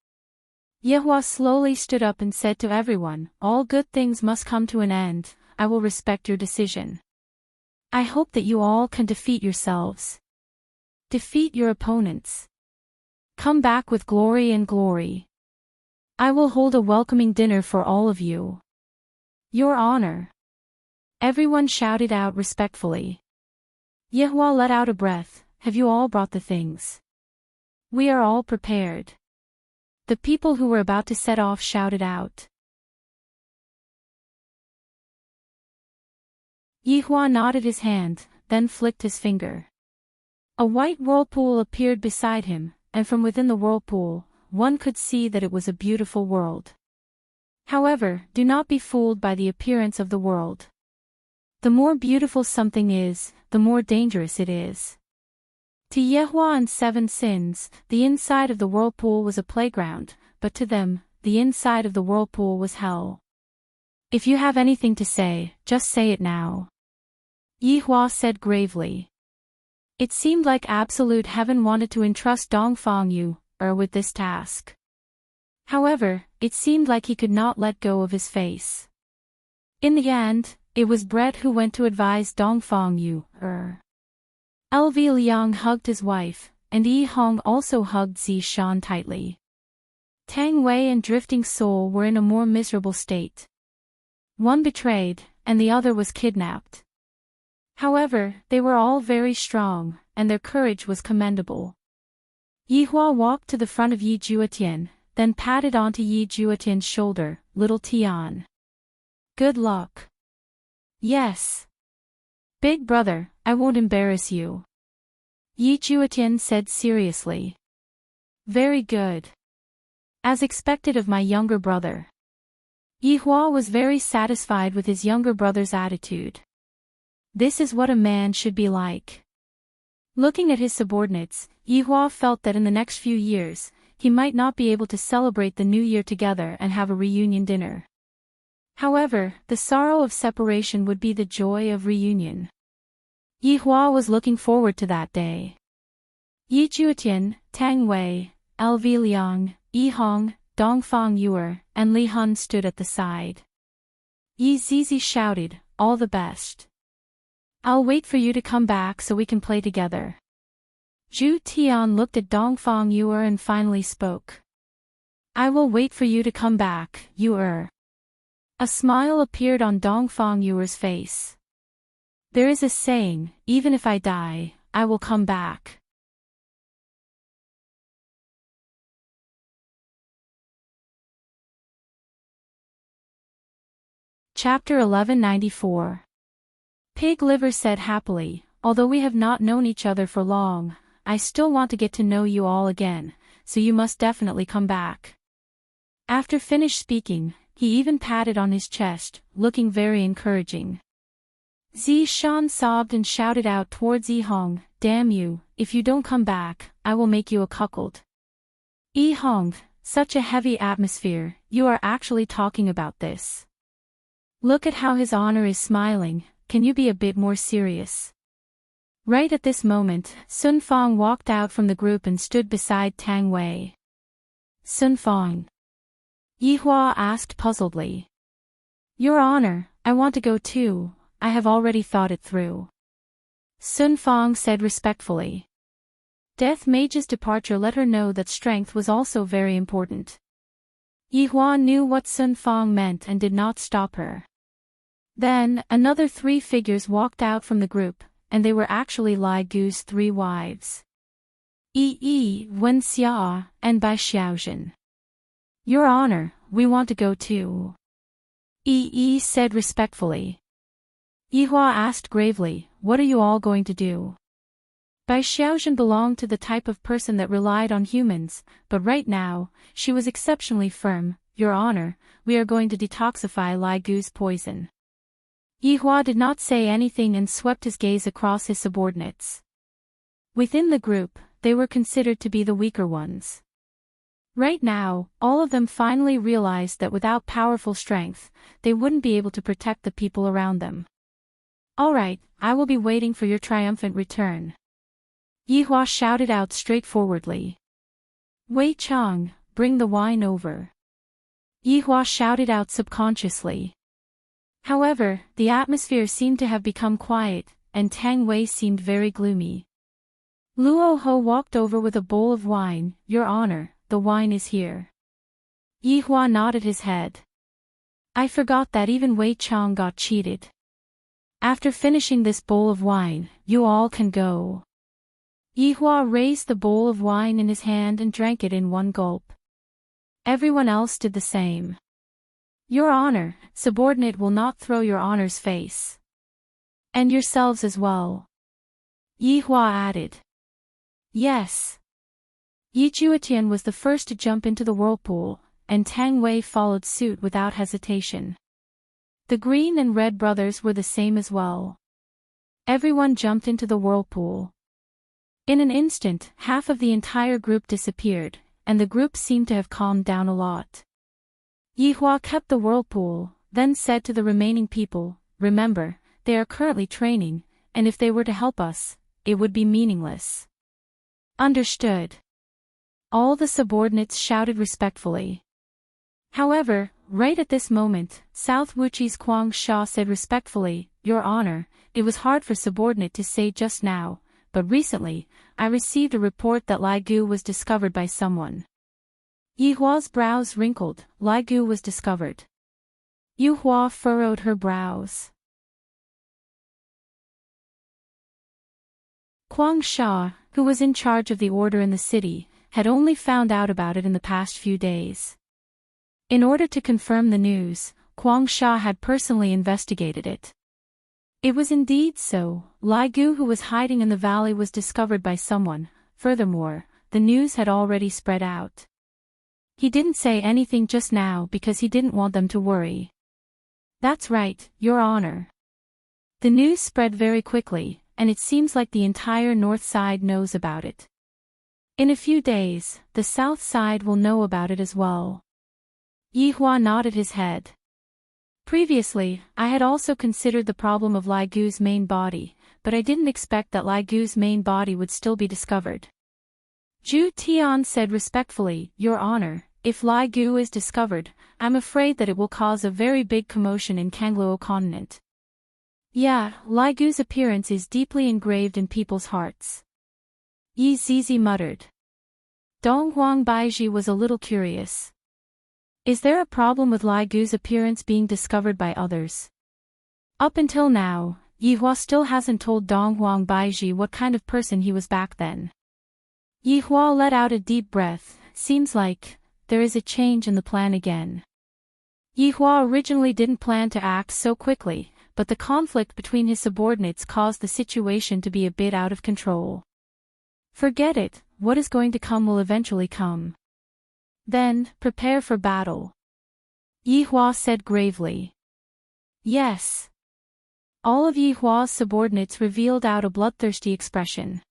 Yehua slowly stood up and said to everyone, all good things must come to an end. I will respect your decision. I hope that you all can defeat yourselves. Defeat your opponents. Come back with glory and glory. I will hold a welcoming dinner for all of you. Your honor. Everyone shouted out respectfully. Yehua let out a breath. Have you all brought the things? We are all prepared. The people who were about to set off shouted out. Yehua nodded his hand, then flicked his finger. A white whirlpool appeared beside him, and from within the whirlpool, one could see that it was a beautiful world. However, do not be fooled by the appearance of the world. The more beautiful something is, the more dangerous it is. To Yehua and Seven Sins, the inside of the whirlpool was a playground, but to them, the inside of the whirlpool was hell. If you have anything to say, just say it now. Yehua said gravely. It seemed like absolute heaven wanted to entrust Dongfang Yu with this task. However, it seemed like he could not let go of his face. In the end, it was Brett who went to advise Dongfang Yu. LV Liang hugged his wife, and Yi Hong also hugged Zi Shan tightly. Tang Wei and Drifting Soul were in a more miserable state. One betrayed, and the other was kidnapped. However, they were all very strong, and their courage was commendable. Yihua walked to the front of Yi Juetian, then patted onto Yi Juetian's shoulder. Little Tian. Good luck. Yes. Big brother, I won't embarrass you. Yi Juetian said seriously. Very good. As expected of my younger brother. Yihua was very satisfied with his younger brother's attitude. This is what a man should be like. Looking at his subordinates, Yihua felt that in the next few years, he might not be able to celebrate the new year together and have a reunion dinner. However, the sorrow of separation would be the joy of reunion. Yihua was looking forward to that day. Yi Juetian, Tang Wei, LV Liang, Yi Hong, Dongfang Yuer, and Li Hun stood at the side. Yi Zizi shouted, all the best. I'll wait for you to come back so we can play together. Zhu Tian looked at Dongfang Yuer and finally spoke. I will wait for you to come back, Yuer. A smile appeared on Dongfang Yuer's face. There is a saying, even if I die, I will come back. Chapter 1194. Pig Liver said happily, although we have not known each other for long, I still want to get to know you all again, so you must definitely come back. After finished speaking, he even patted on his chest, looking very encouraging. Zi Shan sobbed and shouted out towards Yi Hong, damn you, if you don't come back, I will make you a cuckold. Yi Hong, such a heavy atmosphere, you are actually talking about this. Look at how his honor is smiling, can you be a bit more serious? Right at this moment, Sun Fang walked out from the group and stood beside Tang Wei. Sun Fang. Yihua asked puzzledly. Your honor, I want to go too, I have already thought it through. Sun Fang said respectfully. Death Mage's departure let her know that strength was also very important. Yihua knew what Sun Fang meant and did not stop her. Then, another 3 figures walked out from the group, and they were actually Lai Gu's 3 wives. Yi, Wen Xia, and Bai Xiaojin. Your honor, we want to go too. Yi said respectfully. Yihua asked gravely, what are you all going to do? Bai Xiaozhen belonged to the type of person that relied on humans, but right now, she was exceptionally firm. Your Honor, we are going to detoxify Lai Gu's poison. Yihua did not say anything and swept his gaze across his subordinates. Within the group, they were considered to be the weaker ones. Right now, all of them finally realized that without powerful strength, they wouldn't be able to protect the people around them. All right, I will be waiting for your triumphant return. Yihua shouted out straightforwardly. Wei Chang, bring the wine over. Yihua shouted out subconsciously. However, the atmosphere seemed to have become quiet, and Tang Wei seemed very gloomy. Luo Ho walked over with a bowl of wine. Your Honor, the wine is here. Yihua nodded his head. I forgot that even Wei Chang got cheated. After finishing this bowl of wine, you all can go. Yihua raised the bowl of wine in his hand and drank it in one gulp. Everyone else did the same. Your Honor, subordinate will not throw your Honor's face. And yourselves as well. Yihua added. Yes. Yi Juetian was the first to jump into the whirlpool, and Tang Wei followed suit without hesitation. The green and red brothers were the same as well. Everyone jumped into the whirlpool. In an instant, half of the entire group disappeared, and the group seemed to have calmed down a lot. Yihua kept the whirlpool, then said to the remaining people, remember, they are currently training, and if they were to help us, it would be meaningless. Understood. All the subordinates shouted respectfully. However, right at this moment, South Wuchi's Kuang Sha said respectfully, Your Honor, it was hard for subordinate to say just now, but recently, I received a report that Lai Gu was discovered by someone. Yihua's brows wrinkled. Lai Gu was discovered. Yihua furrowed her brows. Kuang Sha, who was in charge of the order in the city, had only found out about it in the past few days. In order to confirm the news, Kuang Sha had personally investigated it. It was indeed so. Lai Gu, who was hiding in the valley, was discovered by someone. Furthermore, the news had already spread out. He didn't say anything just now because he didn't want them to worry. That's right, Your Honor. The news spread very quickly, and it seems like the entire north side knows about it. In a few days, the south side will know about it as well. Yihua nodded his head. Previously, I had also considered the problem of Lai Gu's main body, but I didn't expect that Lai Gu's main body would still be discovered. Zhu Tian said respectfully, Your Honor, if Lai Gu is discovered, I'm afraid that it will cause a very big commotion in Kangluo continent. Yeah, Lai Gu's appearance is deeply engraved in people's hearts. Yi Zizi muttered. Dong Huang Baiji was a little curious. Is there a problem with Lai Gu's appearance being discovered by others? Up until now, Yihua still hasn't told Dong Huang Baiji what kind of person he was back then. Yihua let out a deep breath. Seems like there is a change in the plan again. Yihua originally didn't plan to act so quickly, but the conflict between his subordinates caused the situation to be a bit out of control. Forget it, what is going to come will eventually come. Then, prepare for battle. Yihua said gravely. Yes. All of Yihua's subordinates revealed out a bloodthirsty expression.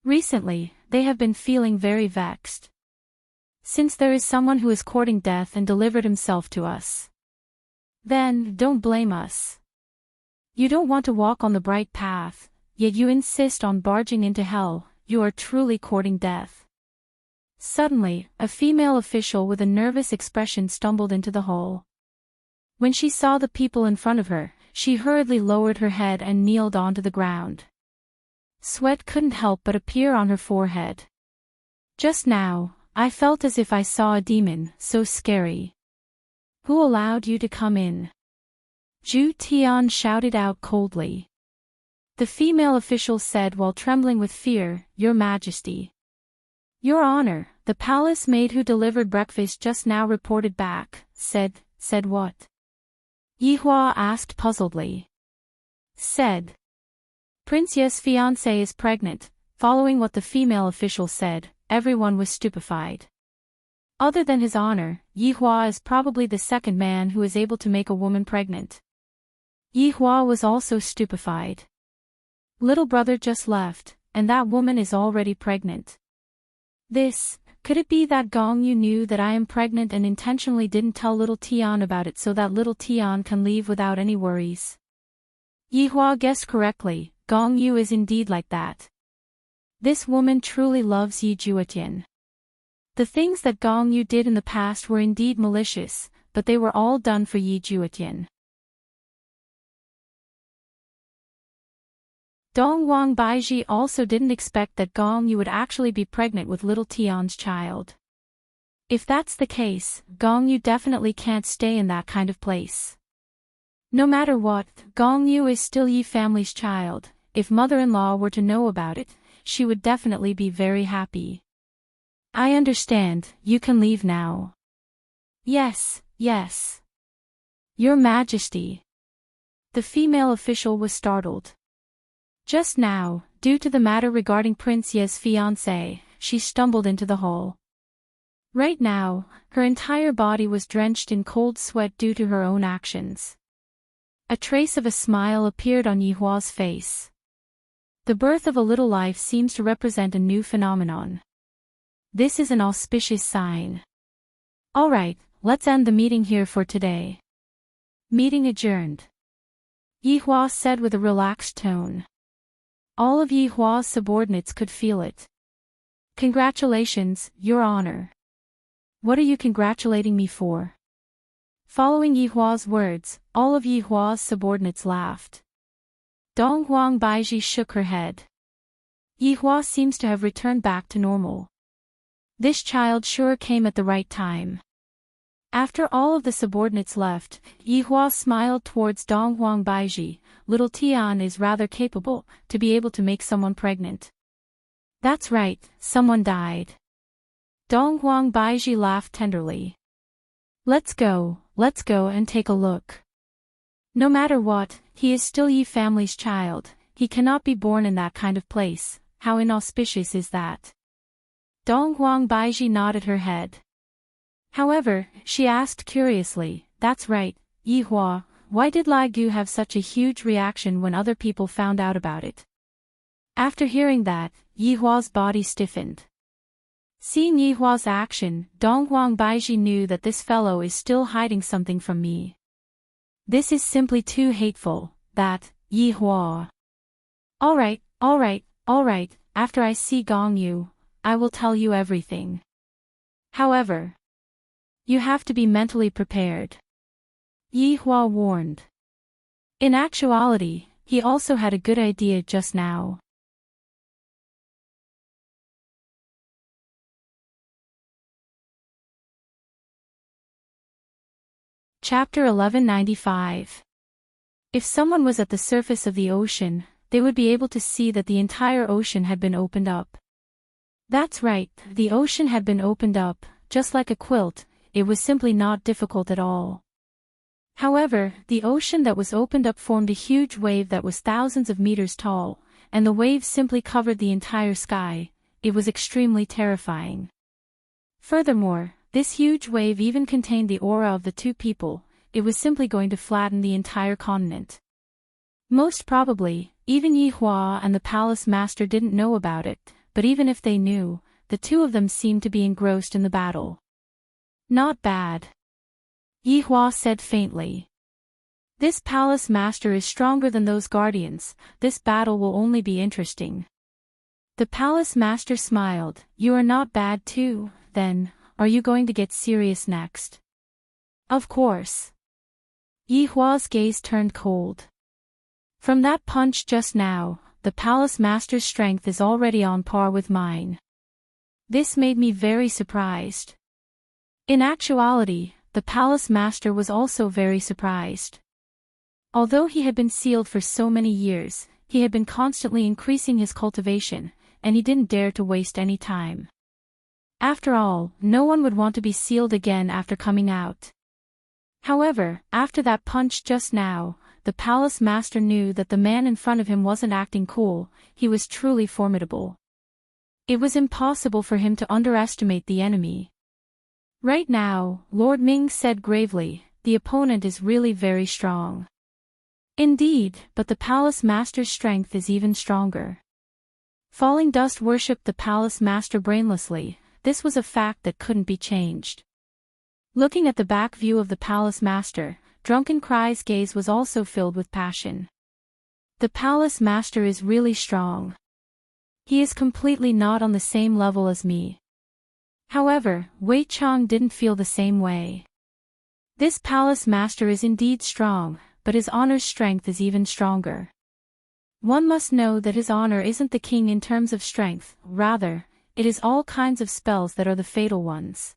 Recently, they have been feeling very vexed. Since there is someone who is courting death and delivered himself to us, then don't blame us. You don't want to walk on the bright path, yet you insist on barging into hell. You are truly courting death. Suddenly, a female official with a nervous expression stumbled into the hall. When she saw the people in front of her, she hurriedly lowered her head and kneeled onto the ground. Sweat couldn't help but appear on her forehead. Just now, I felt as if I saw a demon, so scary. Who allowed you to come in? Zhu Tian shouted out coldly. The female official said while trembling with fear, Your Majesty. Your Honor, the palace maid who delivered breakfast just now reported back, said what? Yihua asked puzzledly. Said. Prince Ye's fiancée is pregnant, Following what the female official said, everyone was stupefied. Other than his honor, Yihua is probably the second man who is able to make a woman pregnant. Yihua was also stupefied. Little brother just left, and that woman is already pregnant. Could it be that Gong Yu knew that I am pregnant and intentionally didn't tell little Tian about it so that little Tian can leave without any worries? Yihua guessed correctly, Gong Yu is indeed like that. This woman truly loves Yi Juetian. The things that Gong Yu did in the past were indeed malicious, but they were all done for Yi Juetian. Dong Wang Baiji also didn't expect that Gong Yu would actually be pregnant with little Tian's child. If that's the case, Gong Yu definitely can't stay in that kind of place. No matter what, Gong Yu is still Yi family's child. If mother-in-law were to know about it, she would definitely be very happy. I understand, you can leave now. Yes, yes. Your Majesty. The female official was startled. Just now, due to the matter regarding Prince Ye's fiancé, she stumbled into the hall. Right now, her entire body was drenched in cold sweat due to her own actions. A trace of a smile appeared on Yihua's face. The birth of a little life seems to represent a new phenomenon. This is an auspicious sign. Alright, let's end the meeting here for today. Meeting adjourned. Yihua said with a relaxed tone. All of Yihua's subordinates could feel it. Congratulations, Your Honor. What are you congratulating me for? Following Yihua's words, all of Yihua's subordinates laughed. Dong Huang Baiji shook her head. Yihua seems to have returned back to normal. This child sure came at the right time. After all of the subordinates left, Yihua smiled towards Dong Huang Baiji. Little Tian is rather capable to be able to make someone pregnant. That's right, someone died. Dong Huang Baiji laughed tenderly. Let's go and take a look. No matter what, he is still Yi family's child. He cannot be born in that kind of place. How inauspicious is that? Dong Huang Baiji nodded her head. However, she asked curiously, that's right, Yihua, why did Lai Gu have such a huge reaction when other people found out about it? After hearing that, Yihua's body stiffened. Seeing Yihua's action, Dong Huang Baiji knew that this fellow is still hiding something from me. This is simply too hateful, that, Yihua. Alright, after I see Gong Yu, I will tell you everything. However, you have to be mentally prepared. Yihua warned. In actuality, he also had a good idea just now. Chapter 1195. If someone was at the surface of the ocean, they would be able to see that the entire ocean had been opened up. That's right, the ocean had been opened up, just like a quilt. It was simply not difficult at all. However, the ocean that was opened up formed a huge wave that was thousands of meters tall, and the wave simply covered the entire sky. It was extremely terrifying. Furthermore, this huge wave even contained the aura of the two people. It was simply going to flatten the entire continent. Most probably, even Yihua and the palace master didn't know about it, but even if they knew, the two of them seemed to be engrossed in the battle. Not bad. Yihua said faintly. This palace master is stronger than those guardians. This battle will only be interesting. The palace master smiled. You are not bad too, then. Are you going to get serious next? Of course. Yihua's gaze turned cold. From that punch just now, the palace master's strength is already on par with mine. This made me very surprised. In actuality, the palace master was also very surprised. Although he had been sealed for so many years, he had been constantly increasing his cultivation, and he didn't dare to waste any time. After all, no one would want to be sealed again after coming out. However, after that punch just now, the palace master knew that the man in front of him wasn't acting cool. He was truly formidable. It was impossible for him to underestimate the enemy. Right now, Lord Ming said gravely, the opponent is really very strong. Indeed, but the Palace Master's strength is even stronger. Falling Dust worshipped the Palace Master brainlessly. This was a fact that couldn't be changed. Looking at the back view of the Palace Master, Drunken Cry's gaze was also filled with passion. The Palace Master is really strong. He is completely not on the same level as me. However, Wei Chang didn't feel the same way. This Palace Master is indeed strong, but his honor's strength is even stronger. One must know that his honor isn't the king in terms of strength, rather, it is all kinds of spells that are the fatal ones.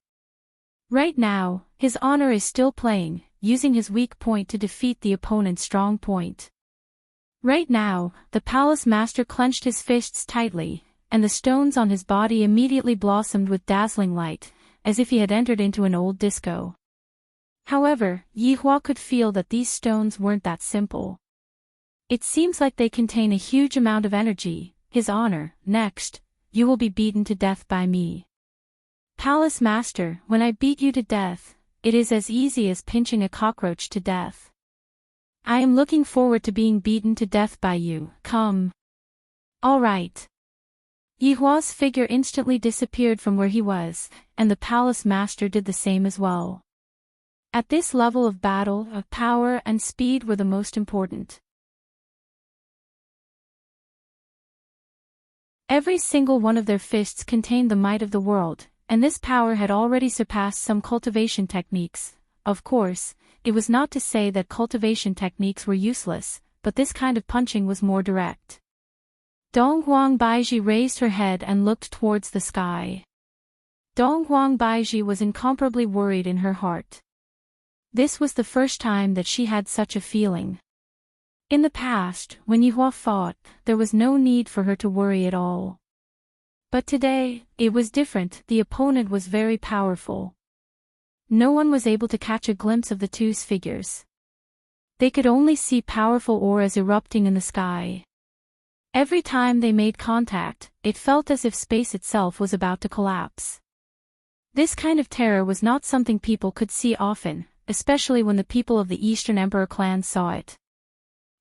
Right now, his honor is still playing, using his weak point to defeat the opponent's strong point. Right now, the Palace Master clenched his fists tightly, and the stones on his body immediately blossomed with dazzling light, as if he had entered into an old disco. However, Yi Hua could feel that these stones weren't that simple. It seems like they contain a huge amount of energy. His honor, next, you will be beaten to death by me. Palace Master, when I beat you to death, it is as easy as pinching a cockroach to death. I am looking forward to being beaten to death by you, come. All right. Yi Hua's figure instantly disappeared from where he was, and the Palace Master did the same as well. At this level of battle, power and speed were the most important. Every single one of their fists contained the might of the world, and this power had already surpassed some cultivation techniques. Of course, it was not to say that cultivation techniques were useless, but this kind of punching was more direct. Dong Huang Baiji raised her head and looked towards the sky. Dong Huang Baiji was incomparably worried in her heart. This was the first time that she had such a feeling. In the past, when Yi Hua fought, there was no need for her to worry at all. But today, it was different. The opponent was very powerful. No one was able to catch a glimpse of the two's figures. They could only see powerful auras erupting in the sky. Every time they made contact, it felt as if space itself was about to collapse. This kind of terror was not something people could see often, especially when the people of the Eastern Emperor clan saw it.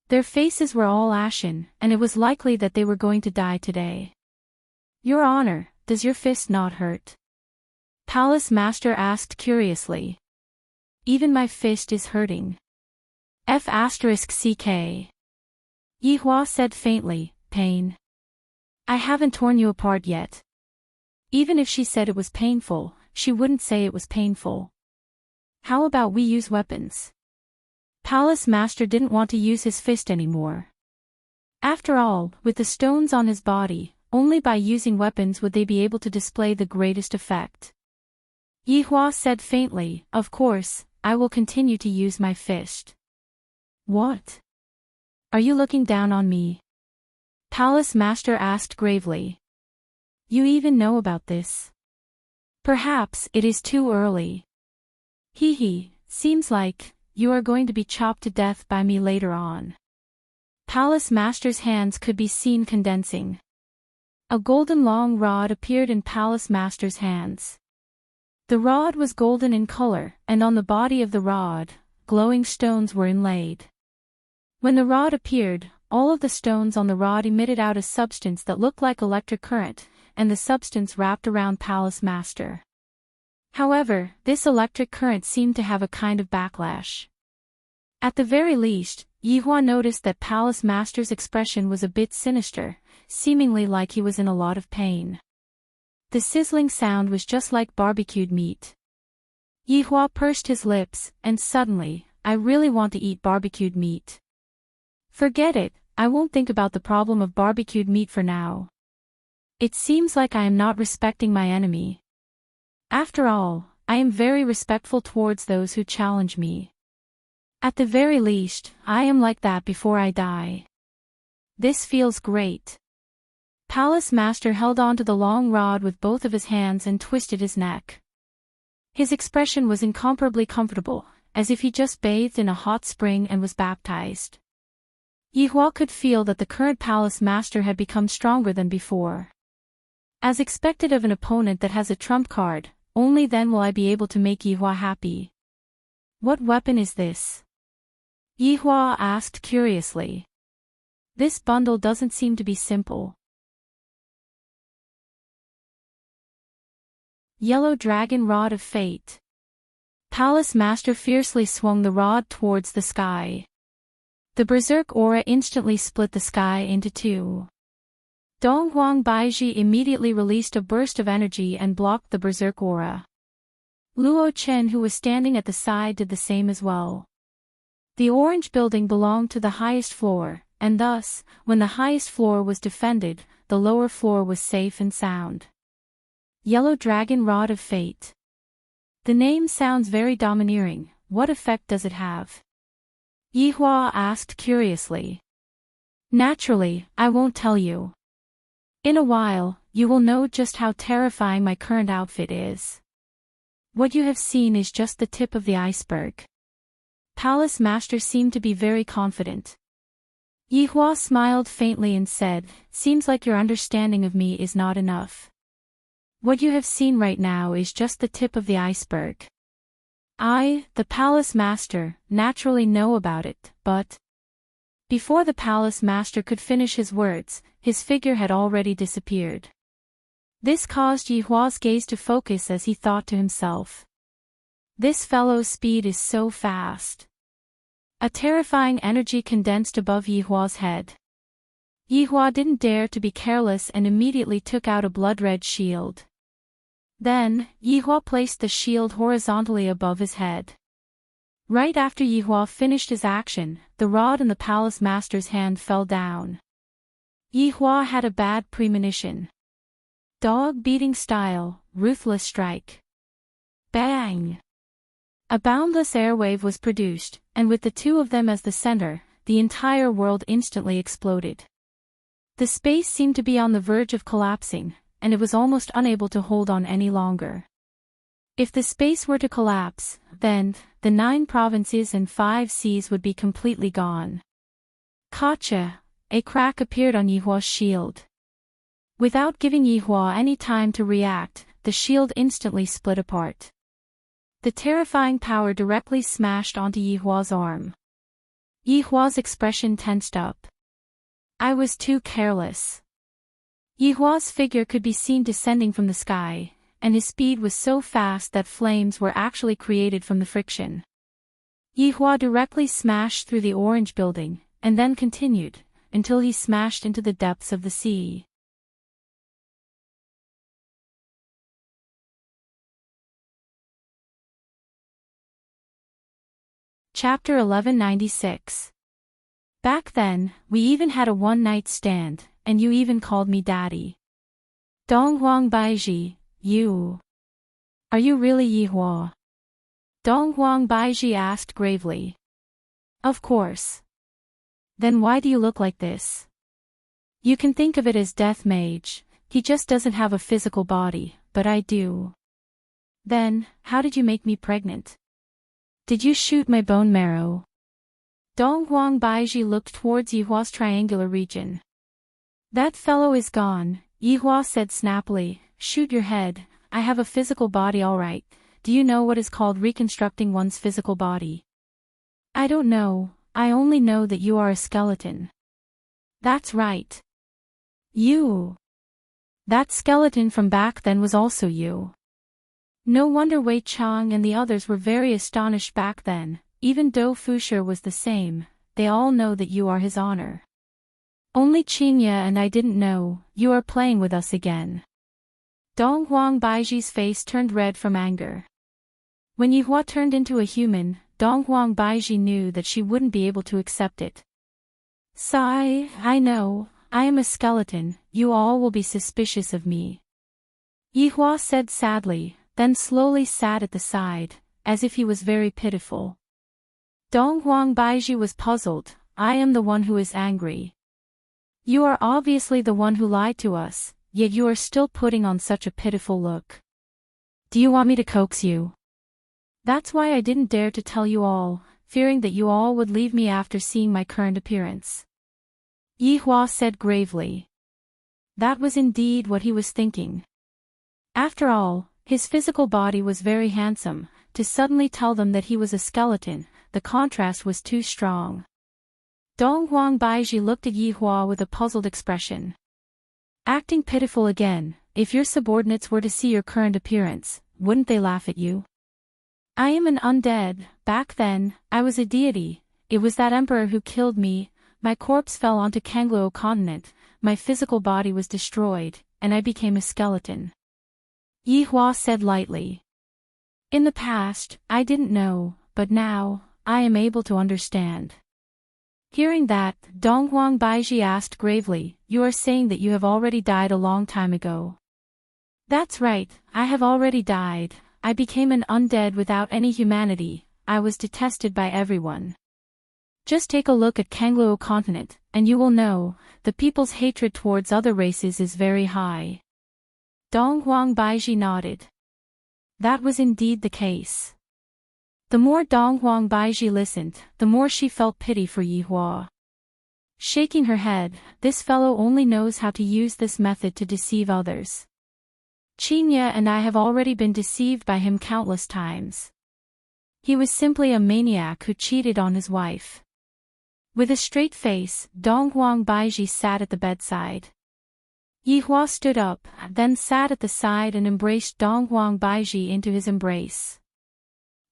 Their faces were all ashen, and it was likely that they were going to die today. Your honor, does your fist not hurt? Palace Master asked curiously. Even my fist is hurting. F***ck. Yi Hua said faintly, pain. I haven't torn you apart yet. Even if she said it was painful, she wouldn't say it was painful. How about we use weapons? Palace Master didn't want to use his fist anymore. After all, with the stones on his body, only by using weapons would they be able to display the greatest effect. Yi Hua said faintly, of course, I will continue to use my fist. What? Are you looking down on me? Palace Master asked gravely. You even know about this? Perhaps it is too early. Seems like you are going to be chopped to death by me later on. Palace Master's hands could be seen condensing. A golden long rod appeared in Palace Master's hands. The rod was golden in color, and on the body of the rod, glowing stones were inlaid. When the rod appeared, all of the stones on the rod emitted out a substance that looked like electric current, and the substance wrapped around Palace Master. However, this electric current seemed to have a kind of backlash. At the very least, Yi Hua noticed that Palace Master's expression was a bit sinister, seemingly like he was in a lot of pain. The sizzling sound was just like barbecued meat. Yi Hua pursed his lips, and suddenly, I really want to eat barbecued meat. Forget it, I won't think about the problem of barbecued meat for now. It seems like I am not respecting my enemy. After all, I am very respectful towards those who challenge me. At the very least, I am like that before I die. This feels great. Palace Master held on to the long rod with both of his hands and twisted his neck. His expression was incomparably comfortable, as if he just bathed in a hot spring and was baptized. Yi Hua could feel that the current Palace Master had become stronger than before. As expected of an opponent that has a trump card, only then will I be able to make Yihua happy. What weapon is this? Yihua asked curiously. This bundle doesn't seem to be simple. Yellow Dragon Rod of Fate. Palace Master fiercely swung the rod towards the sky. The berserk aura instantly split the sky into two. Donghuang Baiji immediately released a burst of energy and blocked the berserk aura. Luo Chen, who was standing at the side, did the same as well. The orange building belonged to the highest floor, and thus, when the highest floor was defended, the lower floor was safe and sound. Yellow Dragon Rod of Fate. The name sounds very domineering. What effect does it have? Yihua asked curiously. Naturally, I won't tell you. In a while, you will know just how terrifying my current outfit is. What you have seen is just the tip of the iceberg. Palace Master seemed to be very confident. Yihua smiled faintly and said, "Seems like your understanding of me is not enough. What you have seen right now is just the tip of the iceberg. I, the Palace Master, naturally know about it, but..." Before the Palace Master could finish his words, his figure had already disappeared. This caused Yihua's gaze to focus as he thought to himself. This fellow's speed is so fast. A terrifying energy condensed above Yihua's head. Yihua didn't dare to be careless and immediately took out a blood-red shield. Then, Yihua placed the shield horizontally above his head. Right after Yihua finished his action, the rod in the Palace Master's hand fell down. Yihua had a bad premonition. Dog-beating style, ruthless strike. Bang! A boundless airwave was produced, and with the two of them as the center, the entire world instantly exploded. The space seemed to be on the verge of collapsing, and it was almost unable to hold on any longer. If the space were to collapse, then, the 9 provinces and 5 seas would be completely gone. Gotcha! A crack appeared on Yihua's shield. Without giving Yihua any time to react, the shield instantly split apart. The terrifying power directly smashed onto Yihua's arm. Yihua's expression tensed up. I was too careless. Yihua's figure could be seen descending from the sky, and his speed was so fast that flames were actually created from the friction. Yihua directly smashed through the orange building, and then continued, until he smashed into the depths of the sea. Chapter 1196. Back then, we even had a one-night stand, and you even called me daddy. Donghuang Baiji, you. Are you really Yihua? Donghuang Baiji asked gravely. Of course. Then why do you look like this? You can think of it as Death Mage, he just doesn't have a physical body, but I do. Then, how did you make me pregnant? Did you shoot my bone marrow? Donghuang Baiji looked towards Yihua's triangular region. That fellow is gone, Yihua said snappily. Shoot your head, I have a physical body alright. Do you know what is called reconstructing one's physical body? I don't know, I only know that you are a skeleton. That's right. You. That skeleton from back then was also you. No wonder Wei Chang and the others were very astonished back then. Even Dou Fusher was the same, they all know that you are his honor. Only Qingya and I didn't know, you are playing with us again. Donghuang Baiji's face turned red from anger. When Yihua turned into a human, Donghuang Baiji knew that she wouldn't be able to accept it. Sigh, I know, I am a skeleton, you all will be suspicious of me. Yihua said sadly, then slowly sat at the side, as if he was very pitiful. Donghuang Baiji was puzzled. I am the one who is angry. You are obviously the one who lied to us, yet you are still putting on such a pitiful look. Do you want me to coax you? That's why I didn't dare to tell you all, fearing that you all would leave me after seeing my current appearance. Yihua said gravely. That was indeed what he was thinking. After all, his physical body was very handsome. To suddenly tell them that he was a skeleton, the contrast was too strong. Dong Huang Baiji looked at Yi Hua with a puzzled expression. Acting pitiful again, if your subordinates were to see your current appearance, wouldn't they laugh at you? I am an undead. Back then, I was a deity. It was that emperor who killed me. My corpse fell onto Kangluo continent, my physical body was destroyed, and I became a skeleton. Yi Hua said lightly. In the past, I didn't know, but now, I am able to understand. Hearing that, Dong Huang Baiji asked gravely, you are saying that you have already died a long time ago. That's right, I have already died. I became an undead without any humanity. I was detested by everyone. Just take a look at Kangluo continent, and you will know, the people's hatred towards other races is very high. Dong Huang Baiji nodded. That was indeed the case. The more Dong Huang Baiji listened, the more she felt pity for Yi Hua. Shaking her head, this fellow only knows how to use this method to deceive others. Qinya and I have already been deceived by him countless times. He was simply a maniac who cheated on his wife. With a straight face, Dong Huang Baiji sat at the bedside. Yi Hua stood up, then sat at the side and embraced Dong Huang Baiji into his embrace.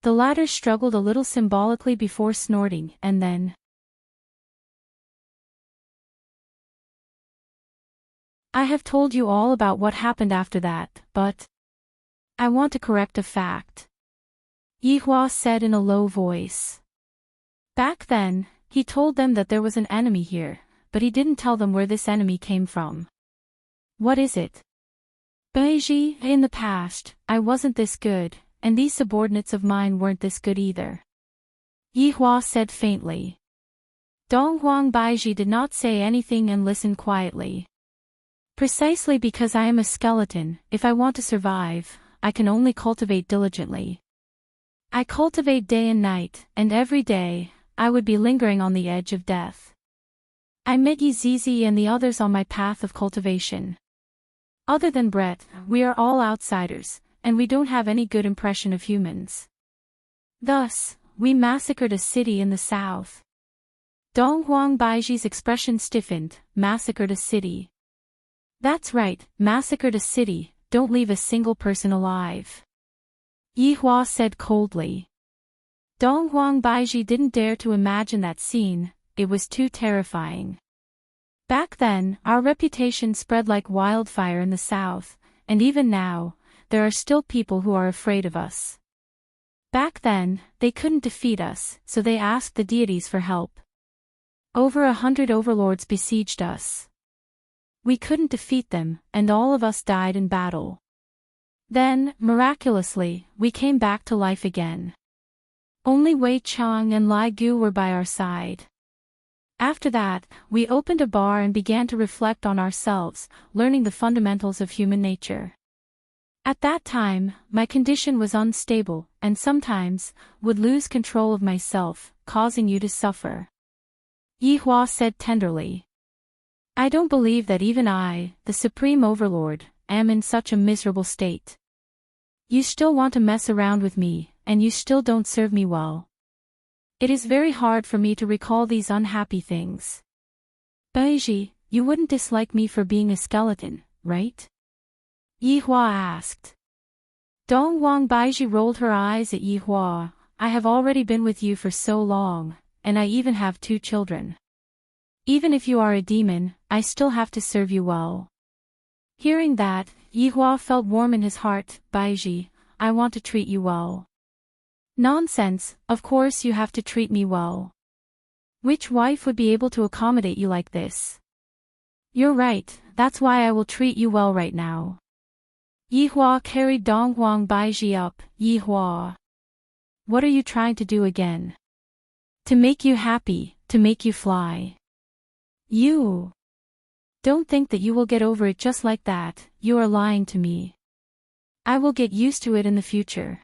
The latter struggled a little symbolically before snorting, and then, I have told you all about what happened after that, but I want to correct a fact. Yi Hua said in a low voice. Back then, he told them that there was an enemy here, but he didn't tell them where this enemy came from. What is it? Baiji, in the past, I wasn't this good, and these subordinates of mine weren't this good either. Yi Hua said faintly. Dong Huang Baiji did not say anything and listened quietly. Precisely because I am a skeleton, if I want to survive, I can only cultivate diligently. I cultivate day and night, and every day, I would be lingering on the edge of death. I met Yi Zizi and the others on my path of cultivation. Other than Brett, we are all outsiders, and we don't have any good impression of humans. Thus, we massacred a city in the south. Dong Huang Baiji's expression stiffened. Massacred a city. That's right, massacred a city, don't leave a single person alive. Yi Hua said coldly. Dong Huang Baiji didn't dare to imagine that scene, it was too terrifying. Back then, our reputation spread like wildfire in the south, and even now, there are still people who are afraid of us. Back then, they couldn't defeat us, so they asked the deities for help. Over 100 overlords besieged us. We couldn't defeat them, and all of us died in battle. Then, miraculously, we came back to life again. Only Wei Chang and Lai Gu were by our side. After that, we opened a bar and began to reflect on ourselves, learning the fundamentals of human nature. At that time, my condition was unstable, and sometimes, would lose control of myself, causing you to suffer. Yi Hua said tenderly. I don't believe that even I, the Supreme Overlord, am in such a miserable state. You still want to mess around with me, and you still don't serve me well. It is very hard for me to recall these unhappy things. Baiji, you wouldn't dislike me for being a skeleton, right? Yi Hua asked. Dong Huang Baiji rolled her eyes at Yi Hua. I have already been with you for so long, and I even have 2 children. Even if you are a demon, I still have to serve you well. Hearing that, Yi Hua felt warm in his heart. Baiji, I want to treat you well. Nonsense, of course you have to treat me well. Which wife would be able to accommodate you like this? You're right, that's why I will treat you well right now. Yi Hua carried Dong Huang Baiji up. Yi Hua. What are you trying to do again? To make you happy, to make you fly. You. Don't think that you will get over it just like that, you are lying to me. I will get used to it in the future.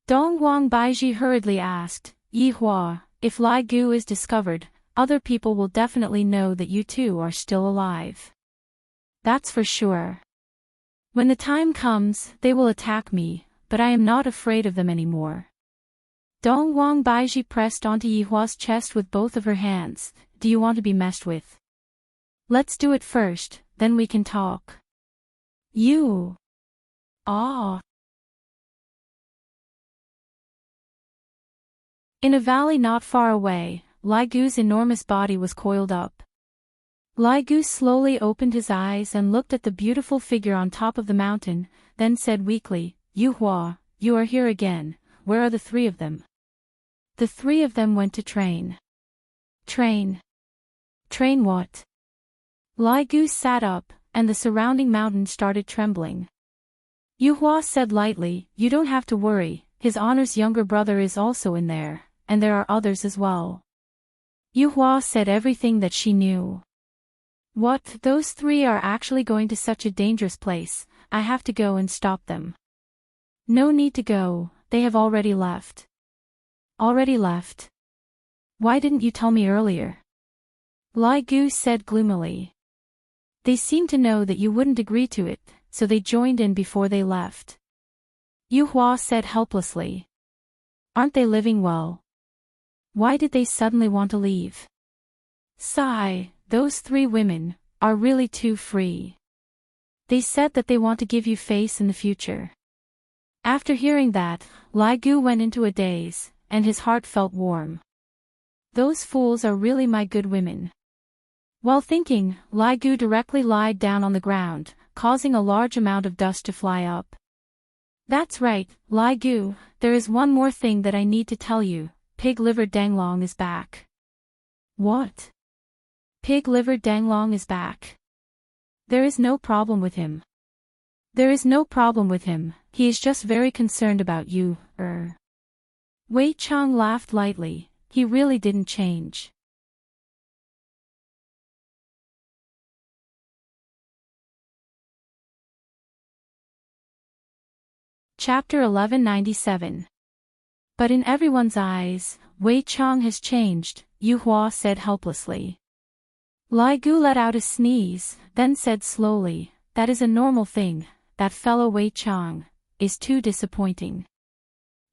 Dong Huang Baiji hurriedly asked, Yi Hua, if Lai Gu is discovered, other people will definitely know that you two are still alive. That's for sure. When the time comes, they will attack me, but I am not afraid of them anymore. Dong Wang Baiji pressed onto Yihua's chest with both of her hands. Do you want to be messed with? Let's do it first, then we can talk. You. Ah. In a valley not far away, Lai Gu's enormous body was coiled up. Lai Gu slowly opened his eyes and looked at the beautiful figure on top of the mountain, then said weakly, Yuhua, you are here again. Where are the three of them? The three of them went to train. Train? Train what? Lai Gu sat up, and the surrounding mountain started trembling. Yuhua said lightly, you don't have to worry, His Honor's younger brother is also in there, and there are others as well. Yuhua said everything that she knew. What, those three are actually going to such a dangerous place? I have to go and stop them. No need to go, they have already left. Already left? Why didn't you tell me earlier? Lai Gu said gloomily. They seemed to know that you wouldn't agree to it, so they joined in before they left. Yuhua said helplessly. Aren't they living well? Why did they suddenly want to leave? Sigh, those three women are really too free. They said that they want to give you face in the future. After hearing that, Lai Gu went into a daze, and his heart felt warm. Those fools are really my good women. While thinking, Lai Gu directly lied down on the ground, causing a large amount of dust to fly up. That's right, Lai Gu, there is one more thing that I need to tell you. Pig-livered Danglong is back. What? Pig-livered Danglong is back. There is no problem with him. There is no problem with him, he is just very concerned about you, Wei Chang laughed lightly, he really didn't change. Chapter 1197. But in everyone's eyes, Wei Chang has changed, Yuhua said helplessly. Lai Gu let out a sneeze, then said slowly, that is a normal thing, that fellow Wei Chang is too disappointing.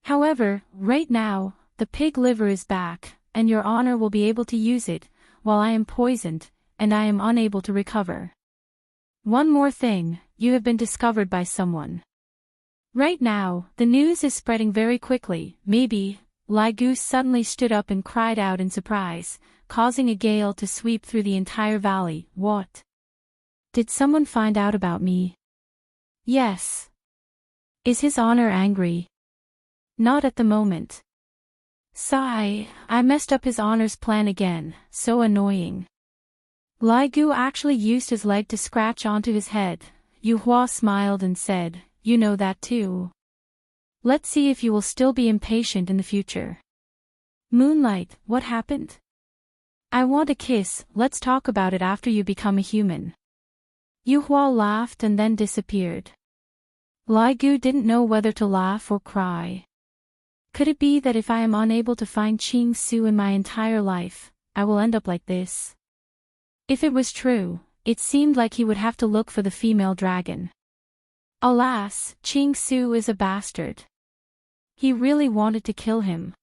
However, right now, the pig liver is back, and your honor will be able to use it, while I am poisoned, and I am unable to recover. One more thing, you have been discovered by someone. Right now, the news is spreading very quickly, maybe. Lai Gu suddenly stood up and cried out in surprise, causing a gale to sweep through the entire valley. What? Did someone find out about me? Yes. Is His Honor angry? Not at the moment. Sigh, I messed up His Honor's plan again, so annoying. Lai Gu actually used his leg to scratch onto his head. Yuhua smiled and said, you know that too. Let's see if you will still be impatient in the future. Moonlight, what happened? I want a kiss, let's talk about it after you become a human. Yuhua laughed and then disappeared. Lai Gu didn't know whether to laugh or cry. Could it be that if I am unable to find Qing Su in my entire life, I will end up like this? If it was true, it seemed like he would have to look for the female dragon. Alas, Qing Su is a bastard. He really wanted to kill him.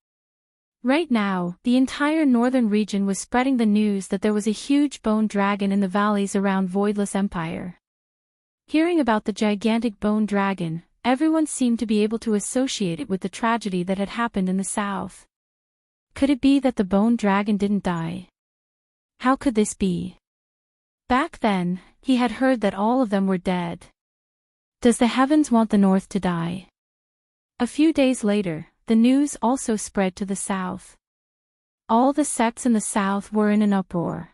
Right now, the entire northern region was spreading the news that there was a huge bone dragon in the valleys around Voidless Empire. Hearing about the gigantic bone dragon, everyone seemed to be able to associate it with the tragedy that had happened in the south. Could it be that the bone dragon didn't die? How could this be? Back then, he had heard that all of them were dead. Does the heavens want the north to die? A few days later, the news also spread to the south. All the sects in the south were in an uproar.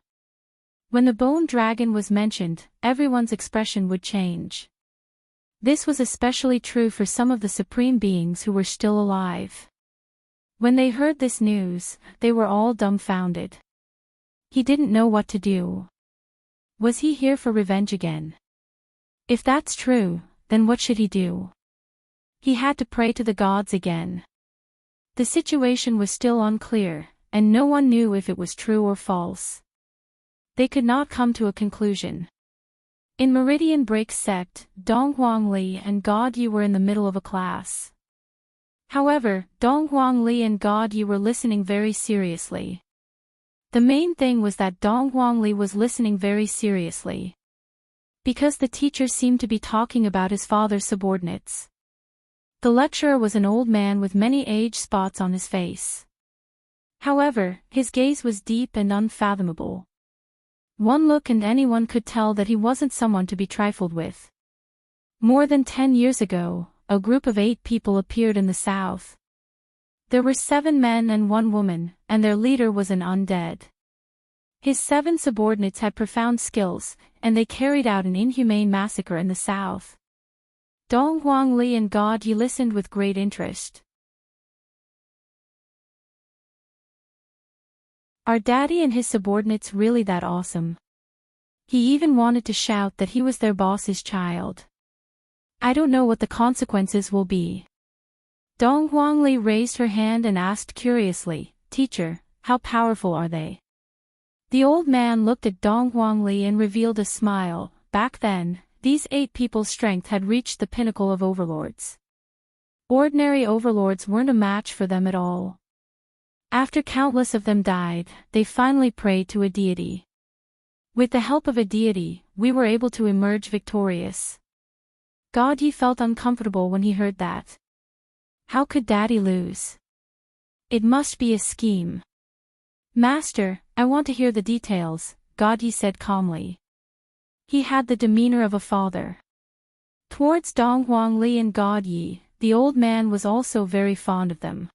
When the bone dragon was mentioned, everyone's expression would change. This was especially true for some of the supreme beings who were still alive. When they heard this news, they were all dumbfounded. He didn't know what to do. Was he here for revenge again? If that's true, then what should he do? He had to pray to the gods again. The situation was still unclear, and no one knew if it was true or false. They could not come to a conclusion. In Meridian Break sect, Donghuang Li and God Yi were in the middle of a class. However, Donghuang Li and God Yi were listening very seriously. The main thing was that Donghuang Li was listening very seriously, because the teacher seemed to be talking about his father's subordinates. The lecturer was an old man with many age spots on his face. However, his gaze was deep and unfathomable. One look and anyone could tell that he wasn't someone to be trifled with. More than 10 years ago, a group of 8 people appeared in the south. There were 7 men and 1 woman, and their leader was an undead. His 7 subordinates had profound skills, and they carried out an inhumane massacre in the south. Donghuang Li and God Yi listened with great interest. Are Daddy and his subordinates really that awesome? He even wanted to shout that he was their boss's child. I don't know what the consequences will be. Donghuang Li raised her hand and asked curiously, Teacher, how powerful are they? The old man looked at Donghuang Li and revealed a smile. Back then, these 8 people's strength had reached the pinnacle of overlords. Ordinary overlords weren't a match for them at all. After countless of them died, they finally prayed to a deity. With the help of a deity, we were able to emerge victorious. God Yi felt uncomfortable when he heard that. How could Daddy lose? It must be a scheme. Master, I want to hear the details, God Yi said calmly. He had the demeanor of a father. Towards Donghuang Li and God Yi, the old man was also very fond of them.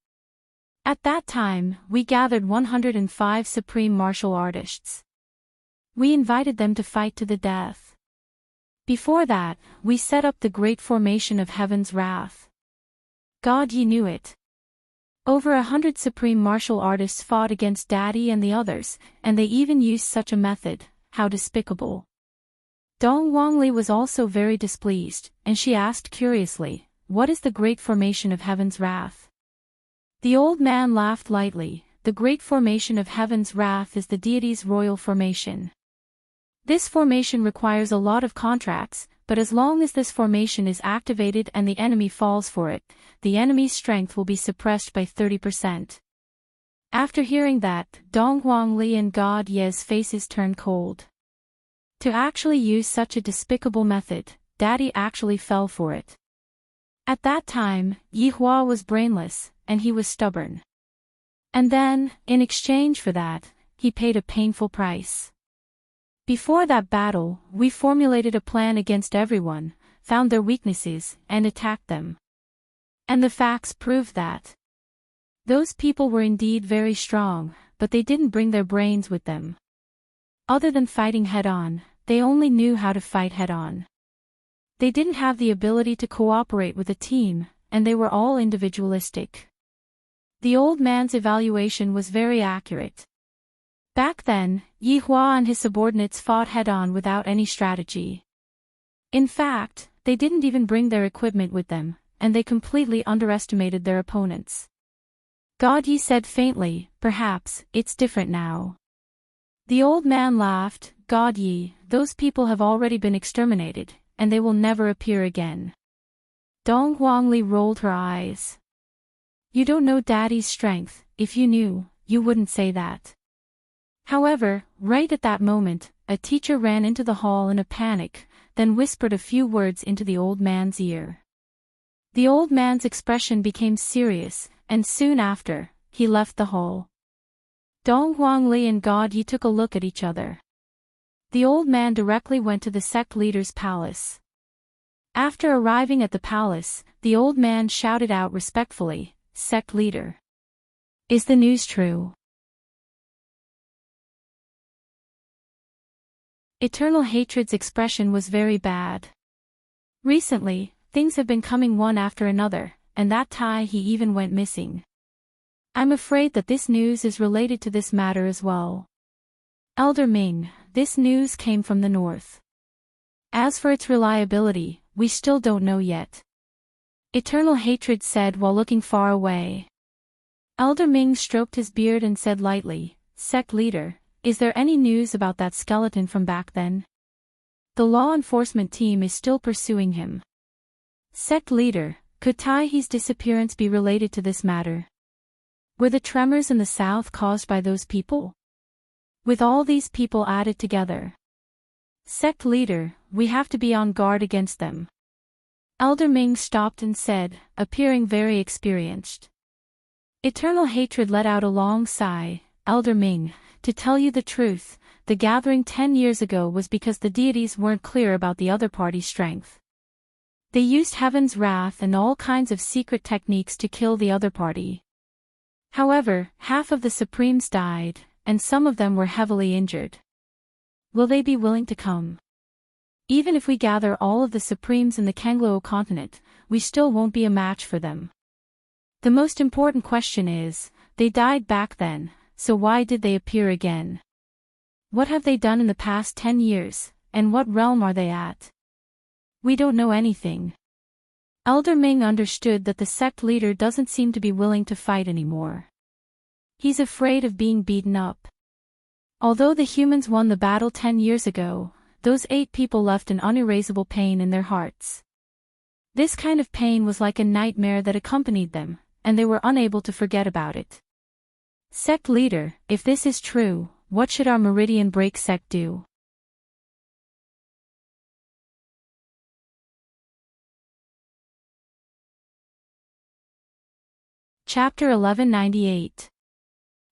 At that time, we gathered 105 supreme martial artists. We invited them to fight to the death. Before that, we set up the great formation of Heaven's Wrath. God Yi knew it. Over 100 supreme martial artists fought against Daddy and the others, and they even used such a method. How despicable. Donghuang Li was also very displeased, and she asked curiously, What is the great formation of Heaven's Wrath? The old man laughed lightly. The great formation of Heaven's Wrath is the deity's royal formation. This formation requires a lot of contracts, but as long as this formation is activated and the enemy falls for it, the enemy's strength will be suppressed by 30%. After hearing that, Donghuang Li and God Yi's faces turned cold. To actually use such a despicable method, Daddy actually fell for it. At that time, Yihua was brainless, and he was stubborn. And then, in exchange for that, he paid a painful price. Before that battle, we formulated a plan against everyone, found their weaknesses, and attacked them. And the facts proved that. Those people were indeed very strong, but they didn't bring their brains with them. Other than fighting head-on, they only knew how to fight head-on. They didn't have the ability to cooperate with a team, and they were all individualistic. The old man's evaluation was very accurate. Back then, Yihua and his subordinates fought head-on without any strategy. In fact, they didn't even bring their equipment with them, and they completely underestimated their opponents. God Yi said faintly, Perhaps, it's different now. The old man laughed, God Yi, those people have already been exterminated, and they will never appear again. Donghuang Li rolled her eyes. You don't know Daddy's strength. If you knew, you wouldn't say that. However, right at that moment, a teacher ran into the hall in a panic, then whispered a few words into the old man's ear. The old man's expression became serious, and soon after, he left the hall. Donghuang Li and God Yi took a look at each other. The old man directly went to the sect leader's palace. After arriving at the palace, the old man shouted out respectfully, Sect leader. Is the news true? Eternal Hatred's expression was very bad. Recently, things have been coming one after another, and that time he even went missing. I'm afraid that this news is related to this matter as well. Elder Ming, this news came from the north. As for its reliability, we still don't know yet. Eternal Hatred said while looking far away. Elder Ming stroked his beard and said lightly, Sect leader, is there any news about that skeleton from back then? The law enforcement team is still pursuing him. Sect leader, could Taihe's disappearance be related to this matter? Were the tremors in the south caused by those people? With all these people added together. Sect leader, we have to be on guard against them. Elder Ming stopped and said, appearing very experienced. Eternal Hatred let out a long sigh. Elder Ming, to tell you the truth, the gathering 10 years ago was because the deities weren't clear about the other party's strength. They used heaven's wrath and all kinds of secret techniques to kill the other party. However, half of the Supremes died, and some of them were heavily injured. Will they be willing to come? Even if we gather all of the Supremes in the Kanglo continent, we still won't be a match for them. The most important question is, they died back then, so why did they appear again? What have they done in the past 10 years, and what realm are they at? We don't know anything. Elder Ming understood that the sect leader doesn't seem to be willing to fight anymore. He's afraid of being beaten up. Although the humans won the battle 10 years ago, those 8 people left an unerasable pain in their hearts. This kind of pain was like a nightmare that accompanied them, and they were unable to forget about it. Sect leader, if this is true, what should our Meridian Break sect do? Chapter 1198.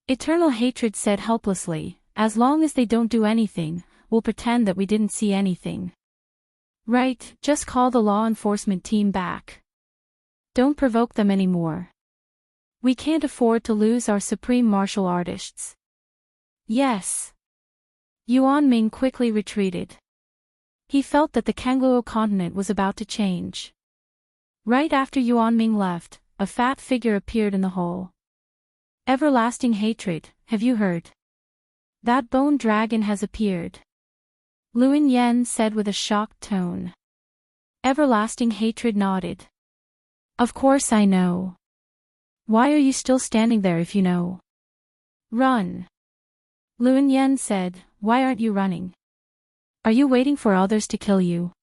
Eternal Hatred said helplessly, as long as they don't do anything, we'll pretend that we didn't see anything. Right, just call the law enforcement team back. Don't provoke them anymore. We can't afford to lose our supreme martial artists. Yes. Yuan Ming quickly retreated. He felt that the Kangluo continent was about to change. Right after Yuan Ming left, a fat figure appeared in the hole. Everlasting Hatred, have you heard? That bone dragon has appeared. Luin Yen said with a shocked tone. Everlasting Hatred nodded. Of course I know. Why are you still standing there if you know? Run. Luin Yen said, why aren't you running? Are you waiting for others to kill you?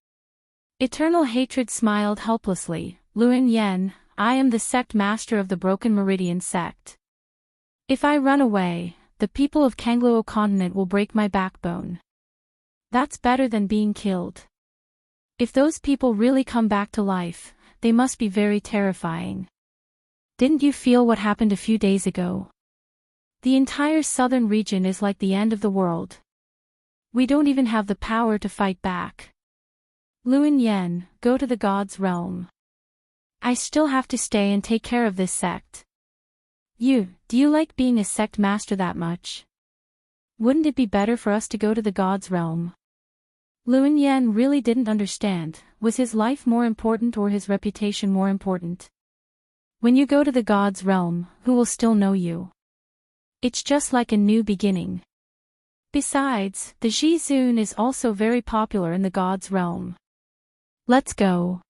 Eternal Hatred smiled helplessly. Luin Yen, I am the sect master of the Broken Meridian sect. If I run away, the people of Kangluo continent will break my backbone. That's better than being killed. If those people really come back to life, they must be very terrifying. Didn't you feel what happened a few days ago? The entire southern region is like the end of the world. We don't even have the power to fight back. Luin Yen, go to the God's realm. I still have to stay and take care of this sect. Do you like being a sect master that much? Wouldn't it be better for us to go to the God's realm? Luin Yen really didn't understand, was his life more important or his reputation more important? When you go to the God's realm, who will still know you? It's just like a new beginning. Besides, the Zhizun is also very popular in the God's realm. Let's go.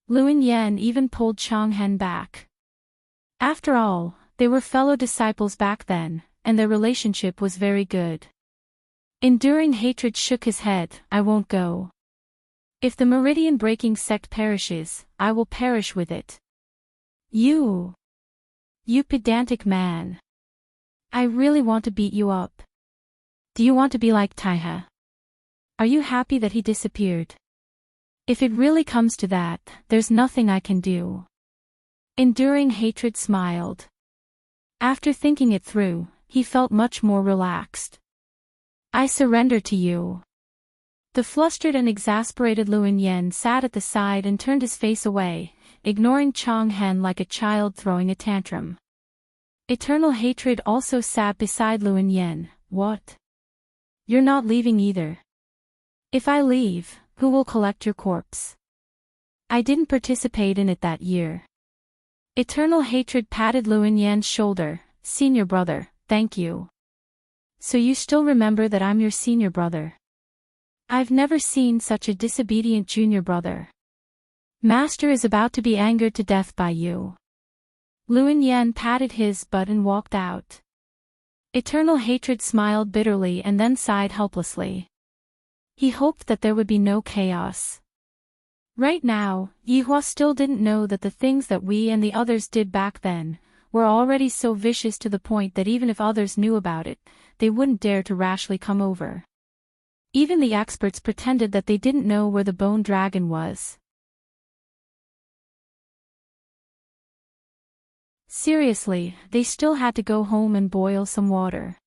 Luin Yen even pulled Changhen back. After all, they were fellow disciples back then, and their relationship was very good. Enduring Hatred shook his head, I won't go. If the Meridian Breaking sect perishes, I will perish with it. You pedantic man. I really want to beat you up. Do you want to be like Taihe? Are you happy that he disappeared? If it really comes to that, there's nothing I can do. Enduring Hatred smiled. After thinking it through, he felt much more relaxed. I surrender to you. The flustered and exasperated Luin Yen sat at the side and turned his face away, ignoring Changhen like a child throwing a tantrum. Eternal Hatred also sat beside Luin Yen. What? You're not leaving either. If I leave, who will collect your corpse? I didn't participate in it that year. Eternal Hatred patted Luin Yan's shoulder. Senior brother, thank you. So you still remember that I'm your senior brother. I've never seen such a disobedient junior brother. Master is about to be angered to death by you. Luin Yan patted his butt and walked out. Eternal Hatred smiled bitterly and then sighed helplessly. He hoped that there would be no chaos. Right now, Yihua still didn't know that the things that we and the others did back then were already so vicious to the point that even if others knew about it, they wouldn't dare to rashly come over. Even the experts pretended that they didn't know where the bone dragon was. Seriously, they still had to go home and boil some water.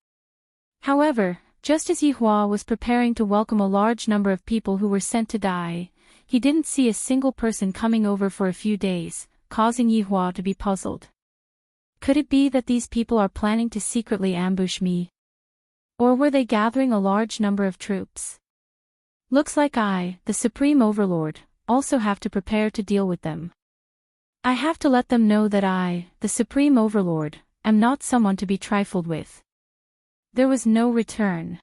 However, just as Yihua was preparing to welcome a large number of people who were sent to die, he didn't see a single person coming over for a few days, causing Yihua to be puzzled. Could it be that these people are planning to secretly ambush me? Or were they gathering a large number of troops? Looks like I, the Supreme Overlord, also have to prepare to deal with them. I have to let them know that I, the Supreme Overlord, am not someone to be trifled with. There was no return.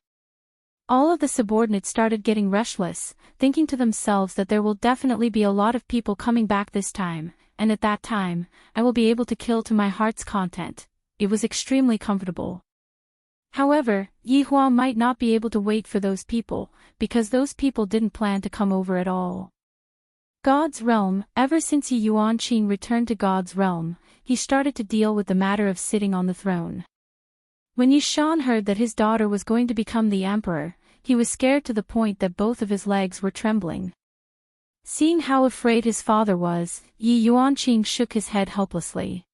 All of the subordinates started getting restless, thinking to themselves that there will definitely be a lot of people coming back this time, and at that time, I will be able to kill to my heart's content. It was extremely comfortable. However, Yihua might not be able to wait for those people, because those people didn't plan to come over at all. God's realm. Ever since Yi Yuanqing returned to God's realm, he started to deal with the matter of sitting on the throne. When Yi Shan heard that his daughter was going to become the emperor, he was scared to the point that both of his legs were trembling. Seeing how afraid his father was, Yi Yuanqing shook his head helplessly.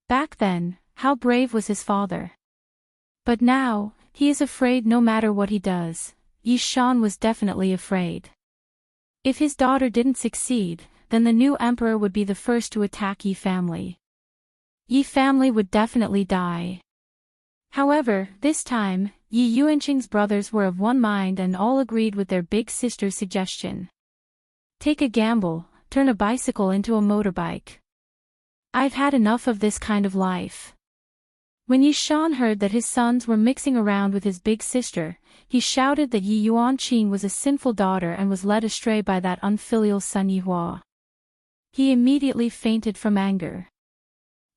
Back then, how brave was his father. But now, he is afraid no matter what he does. Yi Shan was definitely afraid. If his daughter didn't succeed, then the new emperor would be the first to attack Yi family. Yi family would definitely die. However, this time, Yi Yuanqing's brothers were of one mind and all agreed with their big sister's suggestion. Take a gamble, turn a bicycle into a motorbike. I've had enough of this kind of life. When Yi Shan heard that his sons were mixing around with his big sister, he shouted that Yi Yuanqing was a sinful daughter and was led astray by that unfilial son Yihua. He immediately fainted from anger.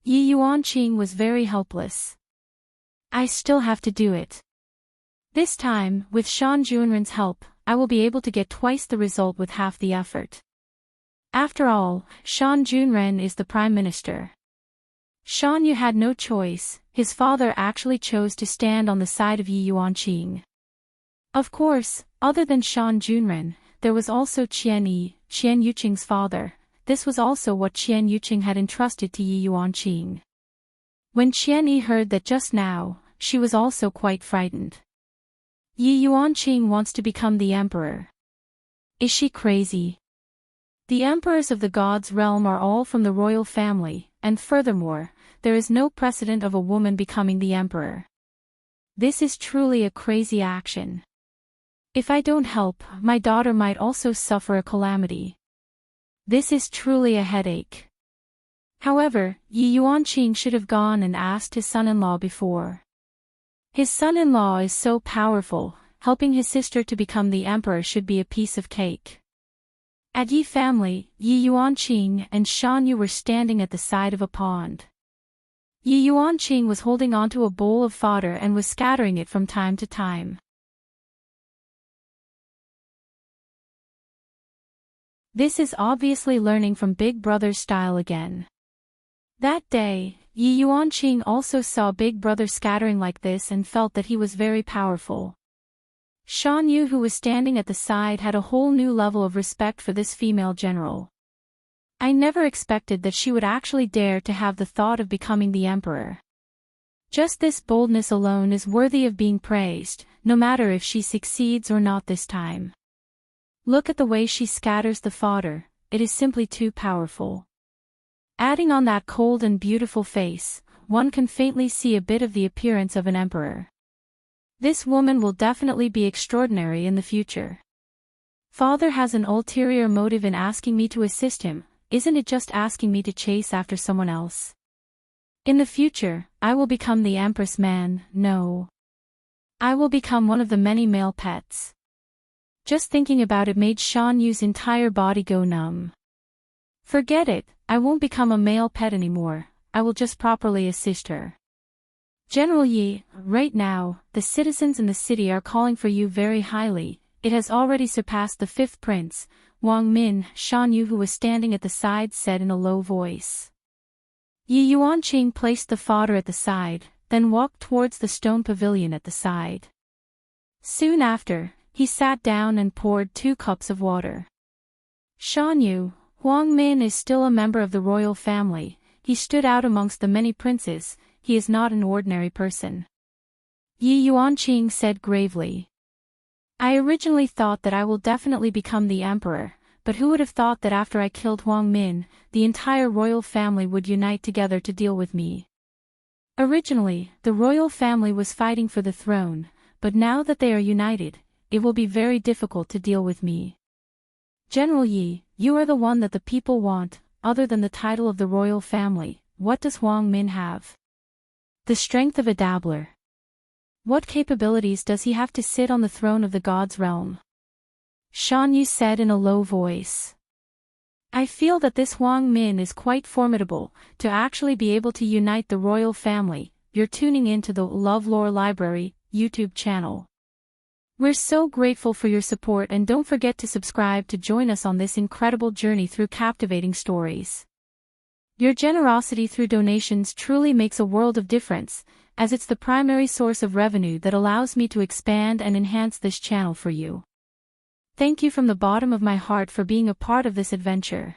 Yi Yuanqing was very helpless. I still have to do it. This time, with Shan Junren's help, I will be able to get twice the result with half the effort. After all, Shan Junren is the prime minister. Shan Yu had no choice. His father actually chose to stand on the side of Yi Yuanqing. Of course, other than Shan Junren, there was also Qian Yi, Qian Yuqing's father. This was also what Qian Yuqing had entrusted to Yi Yuanqing. When Qian Yi heard that just now, she was also quite frightened. Yi Yuanqing wants to become the emperor. Is she crazy? The emperors of the gods' realm are all from the royal family, and furthermore, there is no precedent of a woman becoming the emperor. This is truly a crazy action. If I don't help, my daughter might also suffer a calamity. This is truly a headache. However, Yi Yuanqing should have gone and asked his son-in-law before. His son-in-law is so powerful, helping his sister to become the emperor should be a piece of cake. At Yi family, Yi Yuanqing and Shan Yu were standing at the side of a pond. Yi Yuanqing was holding onto a bowl of fodder and was scattering it from time to time. This is obviously learning from Big Brother's style again. That day, Yi Yuanqing also saw Big Brother scattering like this and felt that he was very powerful. Shan Yu, who was standing at the side, had a whole new level of respect for this female general. I never expected that she would actually dare to have the thought of becoming the emperor. Just this boldness alone is worthy of being praised, no matter if she succeeds or not this time. Look at the way she scatters the fodder, it is simply too powerful. Adding on that cold and beautiful face, one can faintly see a bit of the appearance of an emperor. This woman will definitely be extraordinary in the future. Father has an ulterior motive in asking me to assist him, isn't it just asking me to chase after someone else? In the future, I will become the Empress man, no. I will become one of the many male pets. Just thinking about it made Shan Yu's entire body go numb. Forget it, I won't become a male pet anymore, I will just properly assist her. General Yi, right now, the citizens in the city are calling for you very highly, it has already surpassed the fifth prince, Wang Min. Shan Yu, who was standing at the side, said in a low voice. Yi Yuanqing placed the fodder at the side, then walked towards the stone pavilion at the side. Soon after, he sat down and poured 2 cups of water. Shan Yu, Wang Min is still a member of the royal family. He stood out amongst the many princes. He is not an ordinary person. Yi Yuanqing said gravely. I originally thought that I will definitely become the emperor, but who would have thought that after I killed Wang Min, the entire royal family would unite together to deal with me. Originally, the royal family was fighting for the throne, but now that they are united, it will be very difficult to deal with me. General Yi, you are the one that the people want. Other than the title of the royal family, what does Wang Min have? The strength of a dabbler. What capabilities does he have to sit on the throne of the god's realm? Shan Yu said in a low voice. I feel that this Wang Min is quite formidable, to actually be able to unite the royal family. You're tuning in to the LoveLore Library YouTube channel. We're so grateful for your support, and don't forget to subscribe to join us on this incredible journey through captivating stories. Your generosity through donations truly makes a world of difference, as it's the primary source of revenue that allows me to expand and enhance this channel for you. Thank you from the bottom of my heart for being a part of this adventure.